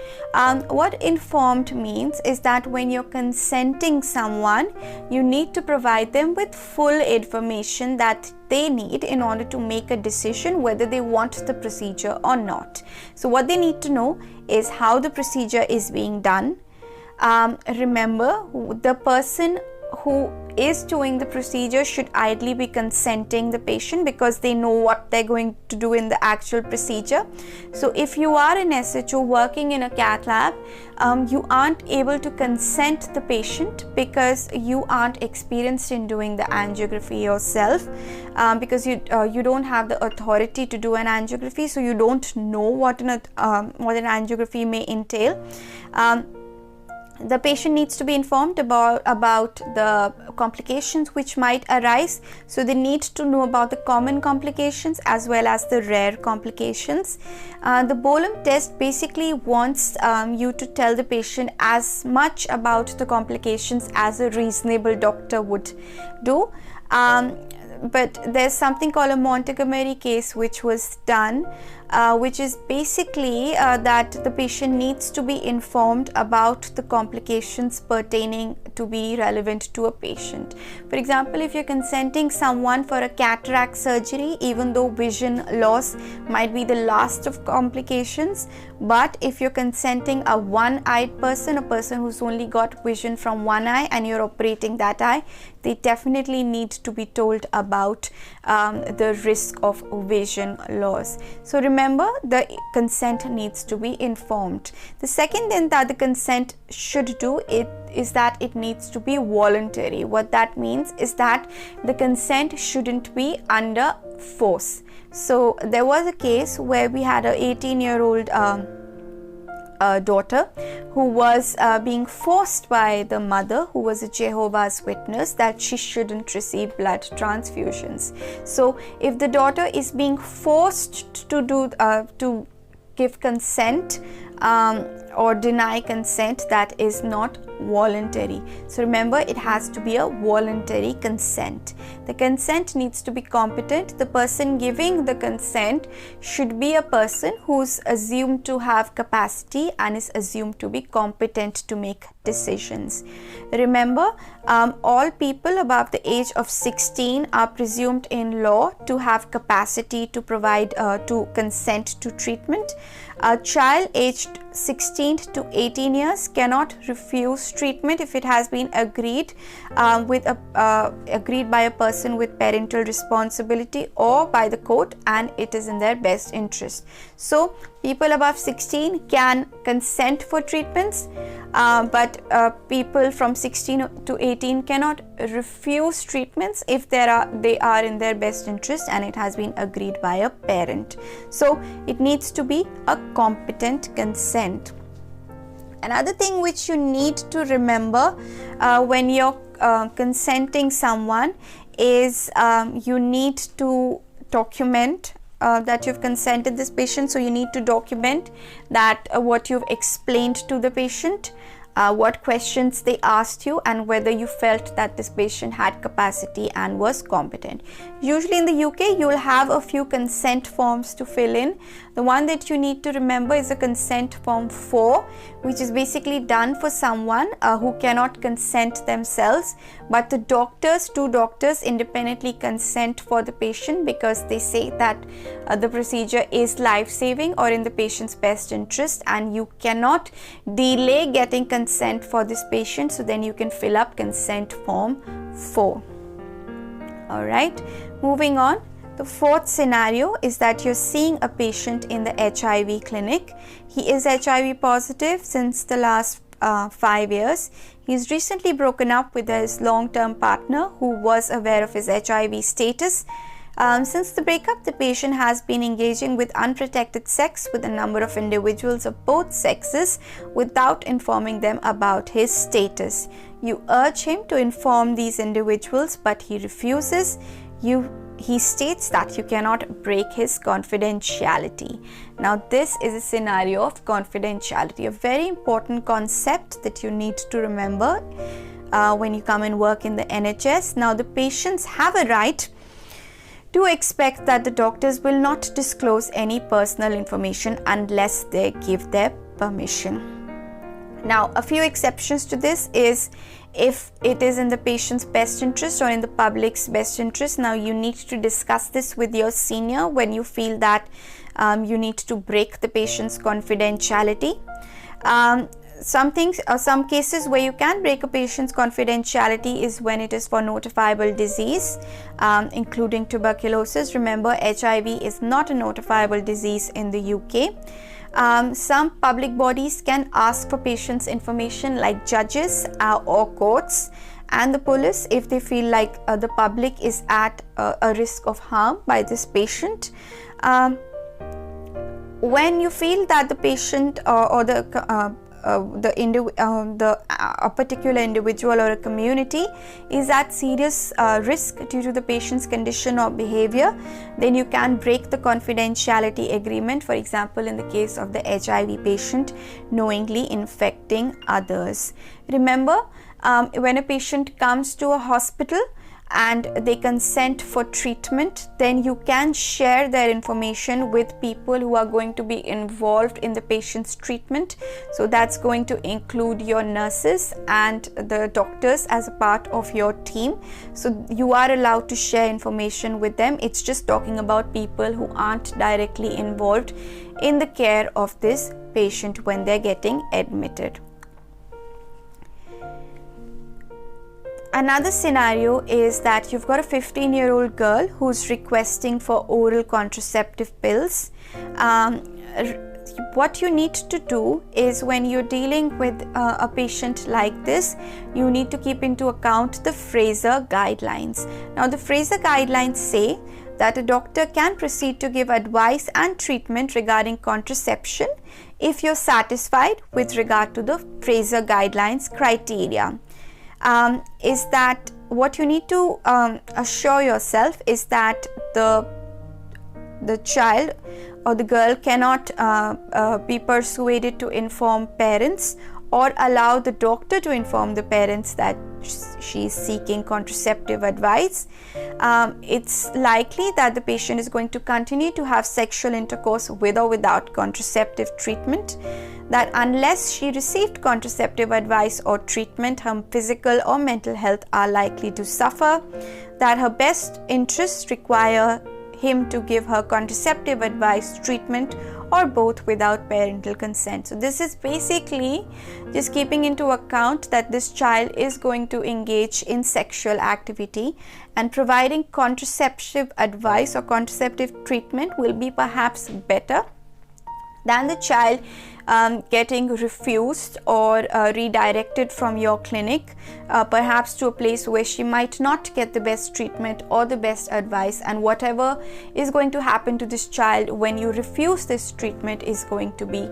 What informed means is that when you're consenting someone, you need to provide them with full information that they need in order to make a decision whether they want the procedure or not. So what they need to know is how the procedure is being done. Remember, the person who is doing the procedure should ideally be consenting the patient, because they know what they're going to do in the actual procedure. So if you are an SHO working in a cath lab, you aren't able to consent the patient because you aren't experienced in doing the angiography yourself, because you don't have the authority to do an angiography, so you don't know what an angiography may entail. The patient needs to be informed about the complications which might arise. So they need to know about the common complications as well as the rare complications. The Bolam test basically wants you to tell the patient as much about the complications as a reasonable doctor would do. But there's something called a Montgomery case which was done, which is basically that the patient needs to be informed about the complications pertaining to be relevant to a patient. For example, if you're consenting someone for a cataract surgery, even though vision loss might be the last of complications, but if you're consenting a one-eyed person, a person who's only got vision from one eye, and you're operating that eye, they definitely need to be told about the risk of vision loss. So remember, the consent needs to be informed. The second thing that the consent should do is that it needs to be voluntary. What that means is that the consent shouldn't be under force. So there was a case where we had an 18-year-old daughter who was being forced by the mother, who was a Jehovah's Witness, that she shouldn't receive blood transfusions. So if the daughter is being forced to give consent or deny consent, that is not voluntary. So remember, it has to be a voluntary consent. The consent needs to be competent. The person giving the consent should be a person who's assumed to have capacity and is assumed to be competent to make decisions. Remember, all people above the age of 16 are presumed in law to have capacity to provide to consent to treatment. A child aged 16 to 18 years cannot refuse treatment if it has been agreed agreed by a person with parental responsibility or by the court, and it is in their best interest. So people above 16 can consent for treatments, but people from 16 to 18 cannot refuse treatments if they are in their best interest and it has been agreed by a parent. So it needs to be a competent consent. Another thing which you need to remember when you're consenting someone is you need to document that you've consented this patient. So you need to document that what you've explained to the patient, what questions they asked you, and whether you felt that this patient had capacity and was competent. Usually in the UK, you will have a few consent forms to fill in. The one that you need to remember is a consent form 4, which is basically done for someone who cannot consent themselves, but the two doctors independently consent for the patient because they say that the procedure is life-saving or in the patient's best interest, and you cannot delay getting consent for this patient. So then you can fill up consent form 4. All right, moving on. The fourth scenario is that you're seeing a patient in the HIV clinic. He is HIV positive since the last 5 years. He's recently broken up with his long-term partner who was aware of his HIV status. Since the breakup, the patient has been engaging with unprotected sex with a number of individuals of both sexes without informing them about his status. You urge him to inform these individuals, but he refuses. He states that you cannot break his confidentiality. Now, this is a scenario of confidentiality, a very important concept that you need to remember when you come and work in the NHS. Now, the patients have a right to expect that the doctors will not disclose any personal information unless they give their permission. Now, a few exceptions to this is if it is in the patient's best interest or in the public's best interest. Now, you need to discuss this with your senior when you feel that you need to break the patient's confidentiality. some cases where you can break a patient's confidentiality is when it is for notifiable disease, including tuberculosis. Remember, HIV is not a notifiable disease in the UK. Some public bodies can ask for patients' information, like judges or courts and the police, if they feel like the public is at a risk of harm by this patient. When you feel that the patient or a particular individual or a community is at serious risk due to the patient's condition or behavior, then you can break the confidentiality agreement, for example in the case of the HIV patient knowingly infecting others. Remember, when a patient comes to a hospital and they consent for treatment, then you can share their information with people who are going to be involved in the patient's treatment. So that's going to include your nurses and the doctors as a part of your team. So you are allowed to share information with them. It's just talking about people who aren't directly involved in the care of this patient when they're getting admitted. Another scenario is that you've got a 15-year-old girl who's requesting for oral contraceptive pills. What you need to do is, when you're dealing with a patient like this, you need to keep into account the Fraser guidelines. Now, the Fraser guidelines say that a doctor can proceed to give advice and treatment regarding contraception if you're satisfied with regard to the Fraser guidelines criteria. Is that what you need to assure yourself is that the child or the girl cannot be persuaded to inform parents or allow the doctor to inform the parents that she is seeking contraceptive advice. It's likely that the patient is going to continue to have sexual intercourse with or without contraceptive treatment, that unless she received contraceptive advice or treatment, her physical or mental health are likely to suffer, that her best interests require him to give her contraceptive advice, treatment, or both without parental consent. So this is basically just keeping into account that this child is going to engage in sexual activity, and providing contraceptive advice or contraceptive treatment will be perhaps better than the child getting refused or redirected from your clinic, perhaps to a place where she might not get the best treatment or the best advice, and whatever is going to happen to this child when you refuse this treatment is going to be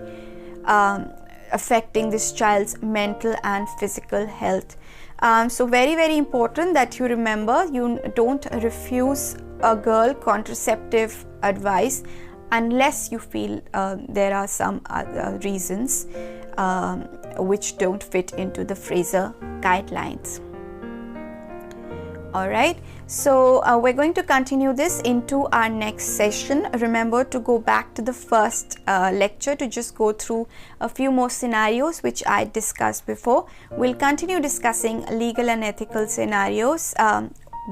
affecting this child's mental and physical health. So very, very important that you remember, you don't refuse a girl contraceptive advice unless you feel there are some other reasons which don't fit into the Fraser guidelines. Alright, so we're going to continue this into our next session. Remember to go back to the first lecture to just go through a few more scenarios which I discussed before. We'll continue discussing legal and ethical scenarios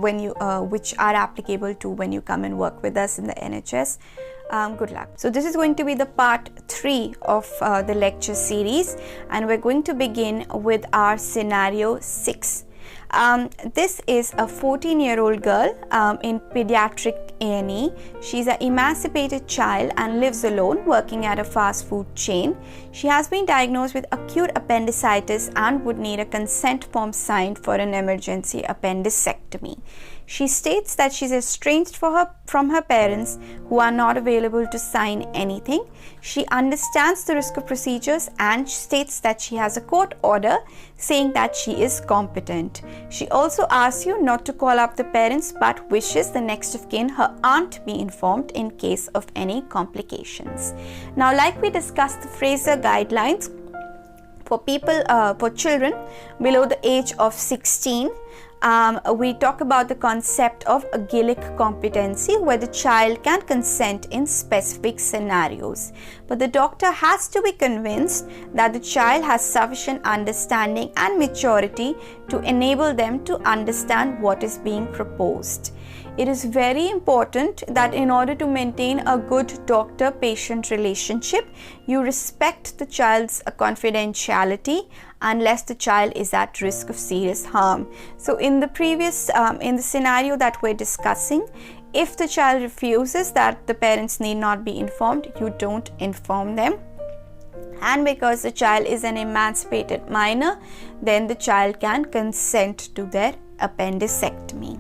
when you which are applicable to when you come and work with us in the NHS. Good luck. So this is going to be the part 3 of the lecture series, and we're going to begin with our scenario 6. This is a 14-year-old girl in pediatric A&E. She's an emancipated child and lives alone, working at a fast food chain. She has been diagnosed with acute appendicitis and would need a consent form signed for an emergency appendicectomy. She states that she's estranged from her parents, who are not available to sign anything. She understands the risk of procedures and states that she has a court order saying that she is competent. She also asks you not to call up the parents, but wishes the next of kin, her aunt, be informed in case of any complications. Now, like we discussed the Fraser guidelines for people, for children below the age of 16, we talk about the concept of a Gillick competency, where the child can consent in specific scenarios, but the doctor has to be convinced that the child has sufficient understanding and maturity to enable them to understand what is being proposed. It is very important that in order to maintain a good doctor-patient relationship, you respect the child's confidentiality unless the child is at risk of serious harm. So in the scenario that we're discussing, if the child refuses that the parents need not be informed, you don't inform them. And because the child is an emancipated minor, then the child can consent to their appendectomy.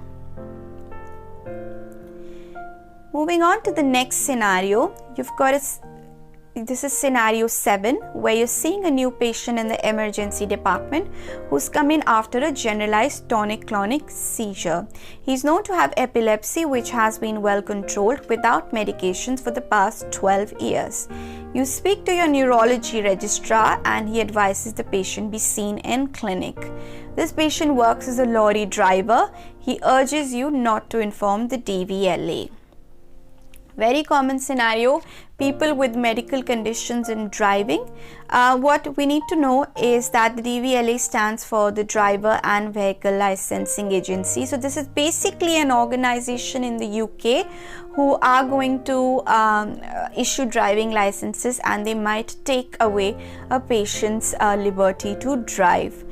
Moving on to the next scenario, this is scenario 7, where you're seeing a new patient in the emergency department who's come in after a generalized tonic-clonic seizure. He's known to have epilepsy, which has been well controlled without medications for the past 12 years. You speak to your neurology registrar and he advises the patient be seen in clinic. This patient works as a lorry driver. He urges you not to inform the DVLA. Very common scenario, people with medical conditions in driving. What we need to know is that the DVLA stands for the Driver and Vehicle Licensing Agency. So this is basically an organization in the UK who are going to issue driving licenses, and they might take away a patient's liberty to drive.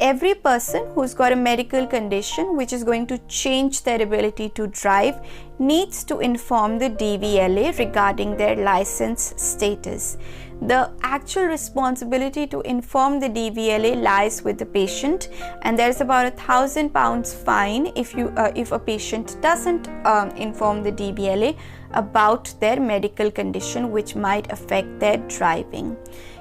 Every person who's got a medical condition which is going to change their ability to drive needs to inform the DVLA regarding their license status. The actual responsibility to inform the DVLA lies with the patient, and there's about £1,000 fine if a patient doesn't inform the DVLA about their medical condition which might affect their driving.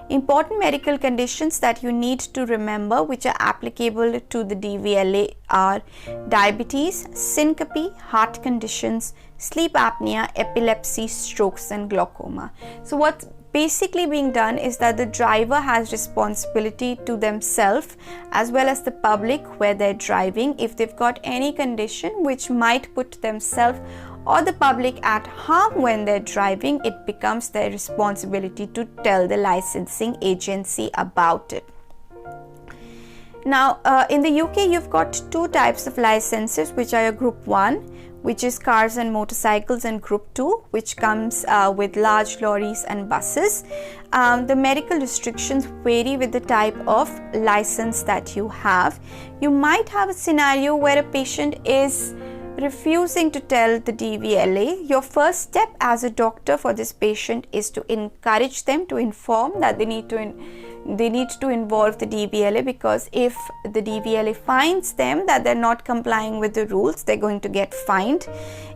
Important medical conditions that you need to remember which are applicable to the DVLA are diabetes, syncope, heart conditions, sleep apnea, epilepsy, strokes and glaucoma. So what's basically being done is that the driver has responsibility to themselves as well as the public where they're driving. If they've got any condition which might put themselves or the public at harm when they're driving, it becomes their responsibility to tell the licensing agency about it. Now, in the UK, you've got two types of licenses, which are your Group 1, which is cars and motorcycles, and Group 2, which comes with large lorries and buses. The medical restrictions vary with the type of license that you have. You might have a scenario where a patient is refusing to tell the DVLA. Your first step as a doctor for this patient is to encourage them to inform that they need to involve the DVLA, because if the DVLA finds them that they're not complying with the rules, they're going to get fined.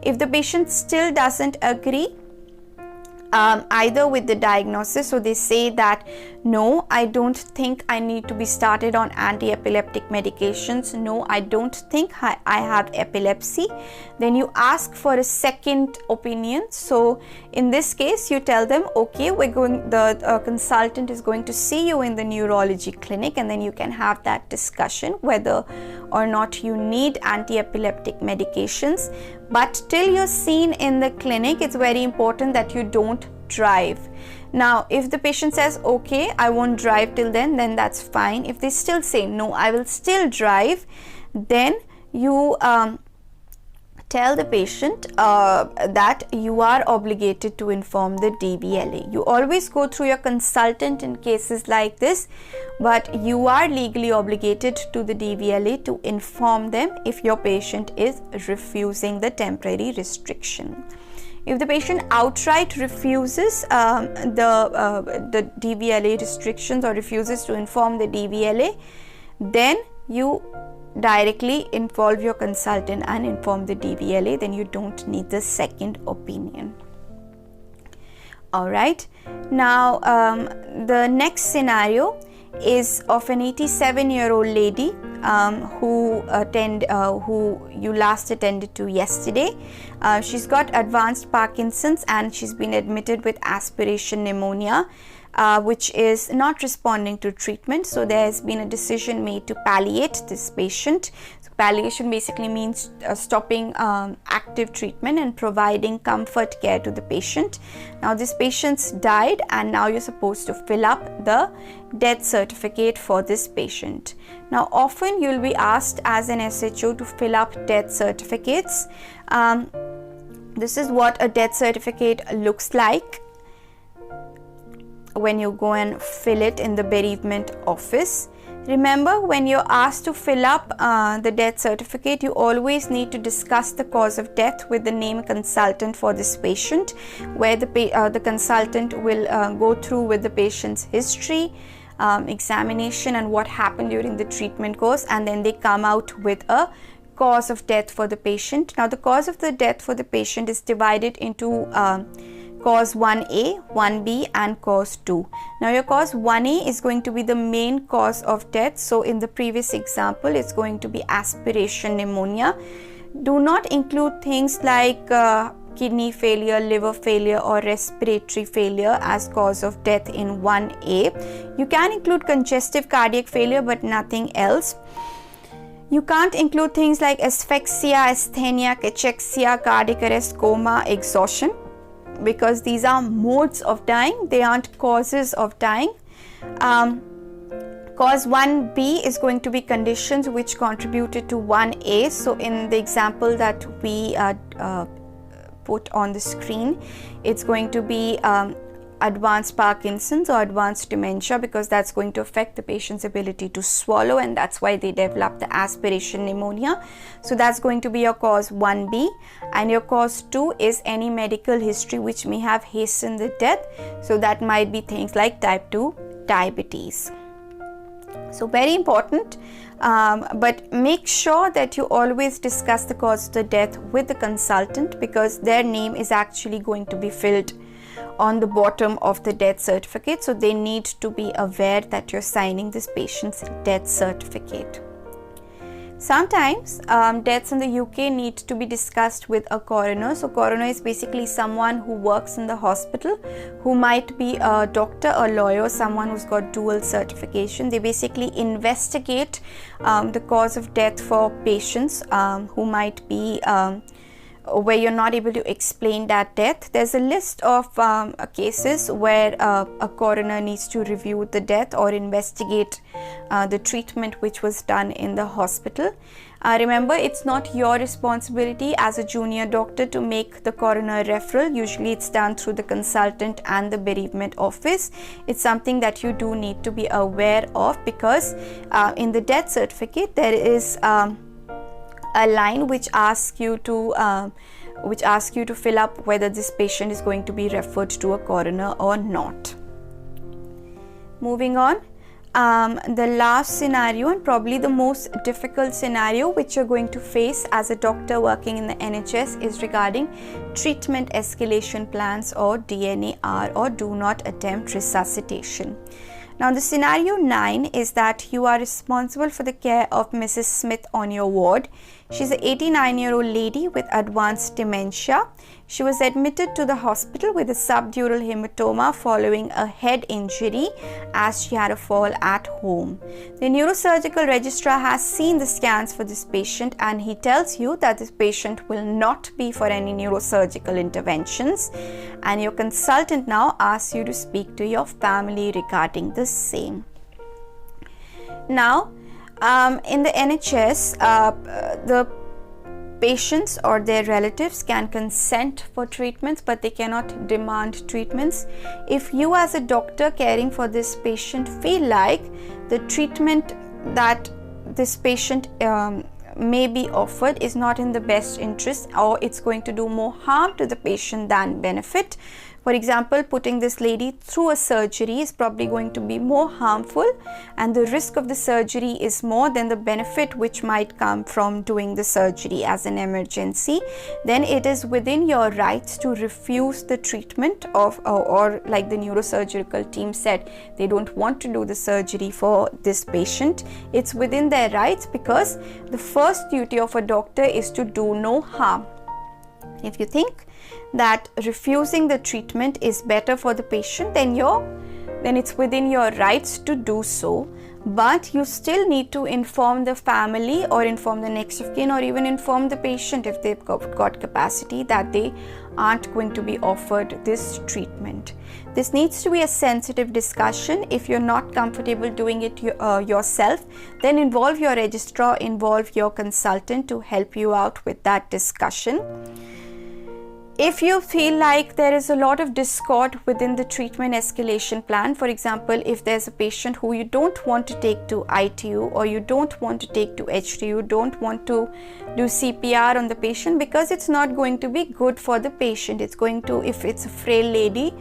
If the patient still doesn't agree either with the diagnosis, so they say that no, I don't think I need to be started on anti-epileptic medications, no, I don't think I have epilepsy, then you ask for a second opinion. So in this case you tell them, okay, the consultant is going to see you in the neurology clinic, and then you can have that discussion whether or not you need anti-epileptic medications. But till you're seen in the clinic, it's very important that you don't drive. Now, if the patient says, okay, I won't drive till then that's fine. If they still say, no, I will still drive, then you tell the patient that you are obligated to inform the DVLA. You always go through your consultant in cases like this, but you are legally obligated to the DVLA to inform them if your patient is refusing the temporary restriction. If the patient outright refuses the DVLA restrictions or refuses to inform the DVLA, then you directly involve your consultant and inform the DVLA, then you don't need the second opinion. Alright, now the next scenario is of an 87-year-old lady who you last attended to yesterday. She's got advanced Parkinson's and she's been admitted with aspiration pneumonia, which is not responding to treatment. So there has been a decision made to palliate this patient. So palliation basically means stopping active treatment and providing comfort care to the patient. Now this patient's died, and now you're supposed to fill up the death certificate for this patient. Now, often you'll be asked as an SHO to fill up death certificates. This is what a death certificate looks like when you go and fill it in the bereavement office. Remember, when you're asked to fill up the death certificate, you always need to discuss the cause of death with the named consultant for this patient, where the consultant will go through with the patient's history, examination, and what happened during the treatment course, and then they come out with a cause of death for the patient. Now, the cause of the death for the patient is divided into cause 1A, 1B, and cause 2. Now, your cause 1A is going to be the main cause of death. So in the previous example, it's going to be aspiration pneumonia. Do not include things like kidney failure, liver failure, or respiratory failure as cause of death in 1A. You can include congestive cardiac failure, but nothing else. You can't include things like asphyxia, asthenia, cachexia, cardiac arrest, coma, exhaustion, because these are modes of dying, they aren't causes of dying. Cause 1B is going to be conditions which contributed to 1A. So in the example that we put on the screen, it's going to be advanced Parkinson's or advanced dementia, because that's going to affect the patient's ability to swallow, and that's why they develop the aspiration pneumonia. So that's going to be your cause 1B, and your cause 2 is any medical history which may have hastened the death. So that might be things like type 2 diabetes. So very important, but make sure that you always discuss the cause of the death with the consultant, because their name is actually going to be filled on the bottom of the death certificate. So they need to be aware that you're signing this patient's death certificate. Sometimes deaths in the UK need to be discussed with a coroner. So coroner is basically someone who works in the hospital, who might be a doctor, a lawyer, someone who's got dual certification. They basically investigate the cause of death for patients who might be where you're not able to explain that death. There's a list of cases where a coroner needs to review the death or investigate the treatment which was done in the hospital. Remember, it's not your responsibility as a junior doctor to make the coroner referral. Usually it's done through the consultant and the bereavement office. It's something that you do need to be aware of, because in the death certificate there is a line which asks you to fill up whether this patient is going to be referred to a coroner or not. Moving on, the last scenario, and probably the most difficult scenario which you're going to face as a doctor working in the NHS, is regarding treatment escalation plans, or DNAR, or do not attempt resuscitation. Now, the scenario 9 is that you are responsible for the care of Mrs. Smith on your ward. She's an 89-year-old lady with advanced dementia. She was admitted to the hospital with a subdural hematoma following a head injury as she had a fall at home. The neurosurgical registrar has seen the scans for this patient, and he tells you that this patient will not be for any neurosurgical interventions, and your consultant now asks you to speak to your family regarding the same. Now, in the NHS, the patients or their relatives can consent for treatments, but they cannot demand treatments. If you as a doctor caring for this patient feel like the treatment that this patient may be offered is not in the best interest, or it's going to do more harm to the patient than benefit, for example, putting this lady through a surgery is probably going to be more harmful, and the risk of the surgery is more than the benefit which might come from doing the surgery as an emergency. Then it is within your rights to refuse the treatment of, or like the neurosurgical team said, they don't want to do the surgery for this patient. It's within their rights, because the first duty of a doctor is to do no harm. If you think that refusing the treatment is better for the patient, then it's within your rights to do so, but you still need to inform the family or inform the next of kin, or even inform the patient if they've got capacity, that they aren't going to be offered this treatment. This needs to be a sensitive discussion. If you're not comfortable doing it yourself, then involve your registrar, involve your consultant to help you out with that discussion. If you feel like there is a lot of discord within the treatment escalation plan, for example, if there's a patient who you don't want to take to ITU or you don't want to take to HTU, don't want to do CPR on the patient because it's not going to be good for the patient. It's going to, if it's a frail lady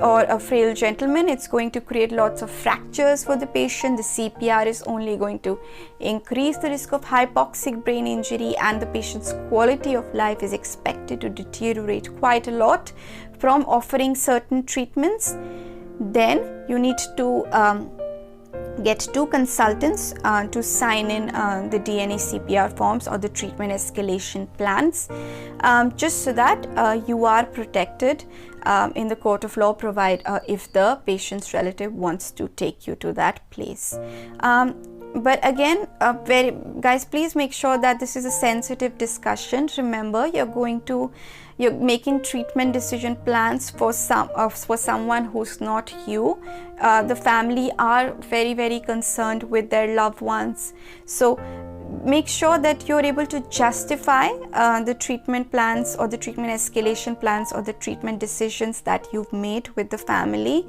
or a frail gentleman, it's going to create lots of fractures for the patient. The CPR is only going to increase the risk of hypoxic brain injury, and the patient's quality of life is expected to deteriorate quite a lot from offering certain treatments. Then you need to get two consultants to sign in the DNA CPR forms or the treatment escalation plans, just so that you are protected in the court of law, provide if the patient's relative wants to take you to that place. But again, guys, please make sure that this is a sensitive discussion. Remember, you're making treatment decision plans for someone who's not you. The family are very, very concerned with their loved ones. So make sure that you're able to justify the treatment plans or the treatment escalation plans or the treatment decisions that you've made with the family.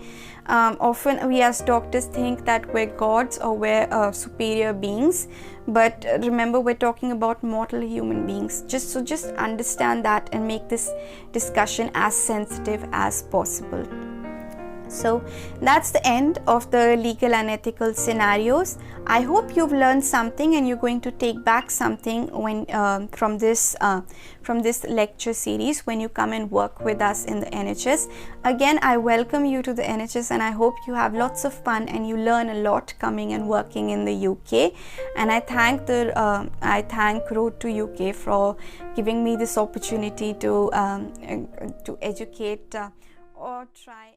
Often we as doctors think that we're gods or we're superior beings, but remember, we're talking about mortal human beings. Just understand that and make this discussion as sensitive as possible. So that's the end of the legal and ethical scenarios. I hope you've learned something and you're going to take back something when from this lecture series when you come and work with us in the NHS. Again, I welcome you to the NHS and I hope you have lots of fun and you learn a lot coming and working in the UK. And I thank Rota to UK for giving me this opportunity to educate or try.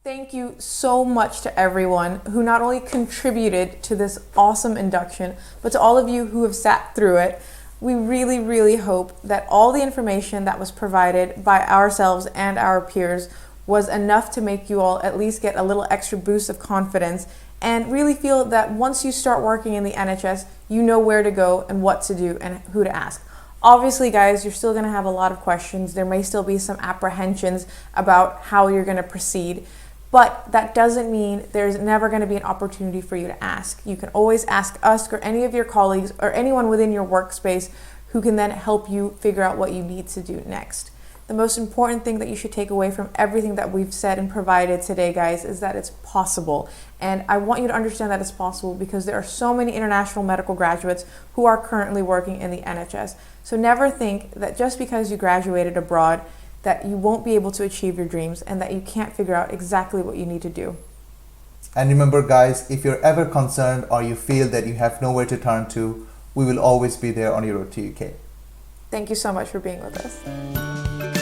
Thank you so much to everyone who not only contributed to this awesome induction, but to all of you who have sat through it. We really, really hope that all the information that was provided by ourselves and our peers was enough to make you all at least get a little extra boost of confidence and really feel that once you start working in the NHS, you know where to go and what to do and who to ask. Obviously, guys, you're still going to have a lot of questions. There may still be some apprehensions about how you're going to proceed. But that doesn't mean there's never going to be an opportunity for you to ask. You can always ask us or any of your colleagues or anyone within your workspace who can then help you figure out what you need to do next. The most important thing that you should take away from everything that we've said and provided today, guys, is that it's possible. And I want you to understand that it's possible because there are so many international medical graduates who are currently working in the NHS. So never think that just because you graduated abroad that you won't be able to achieve your dreams and that you can't figure out exactly what you need to do. And remember, guys, if you're ever concerned or you feel that you have nowhere to turn to, we will always be there on your road to UK. Thank you so much for being with us.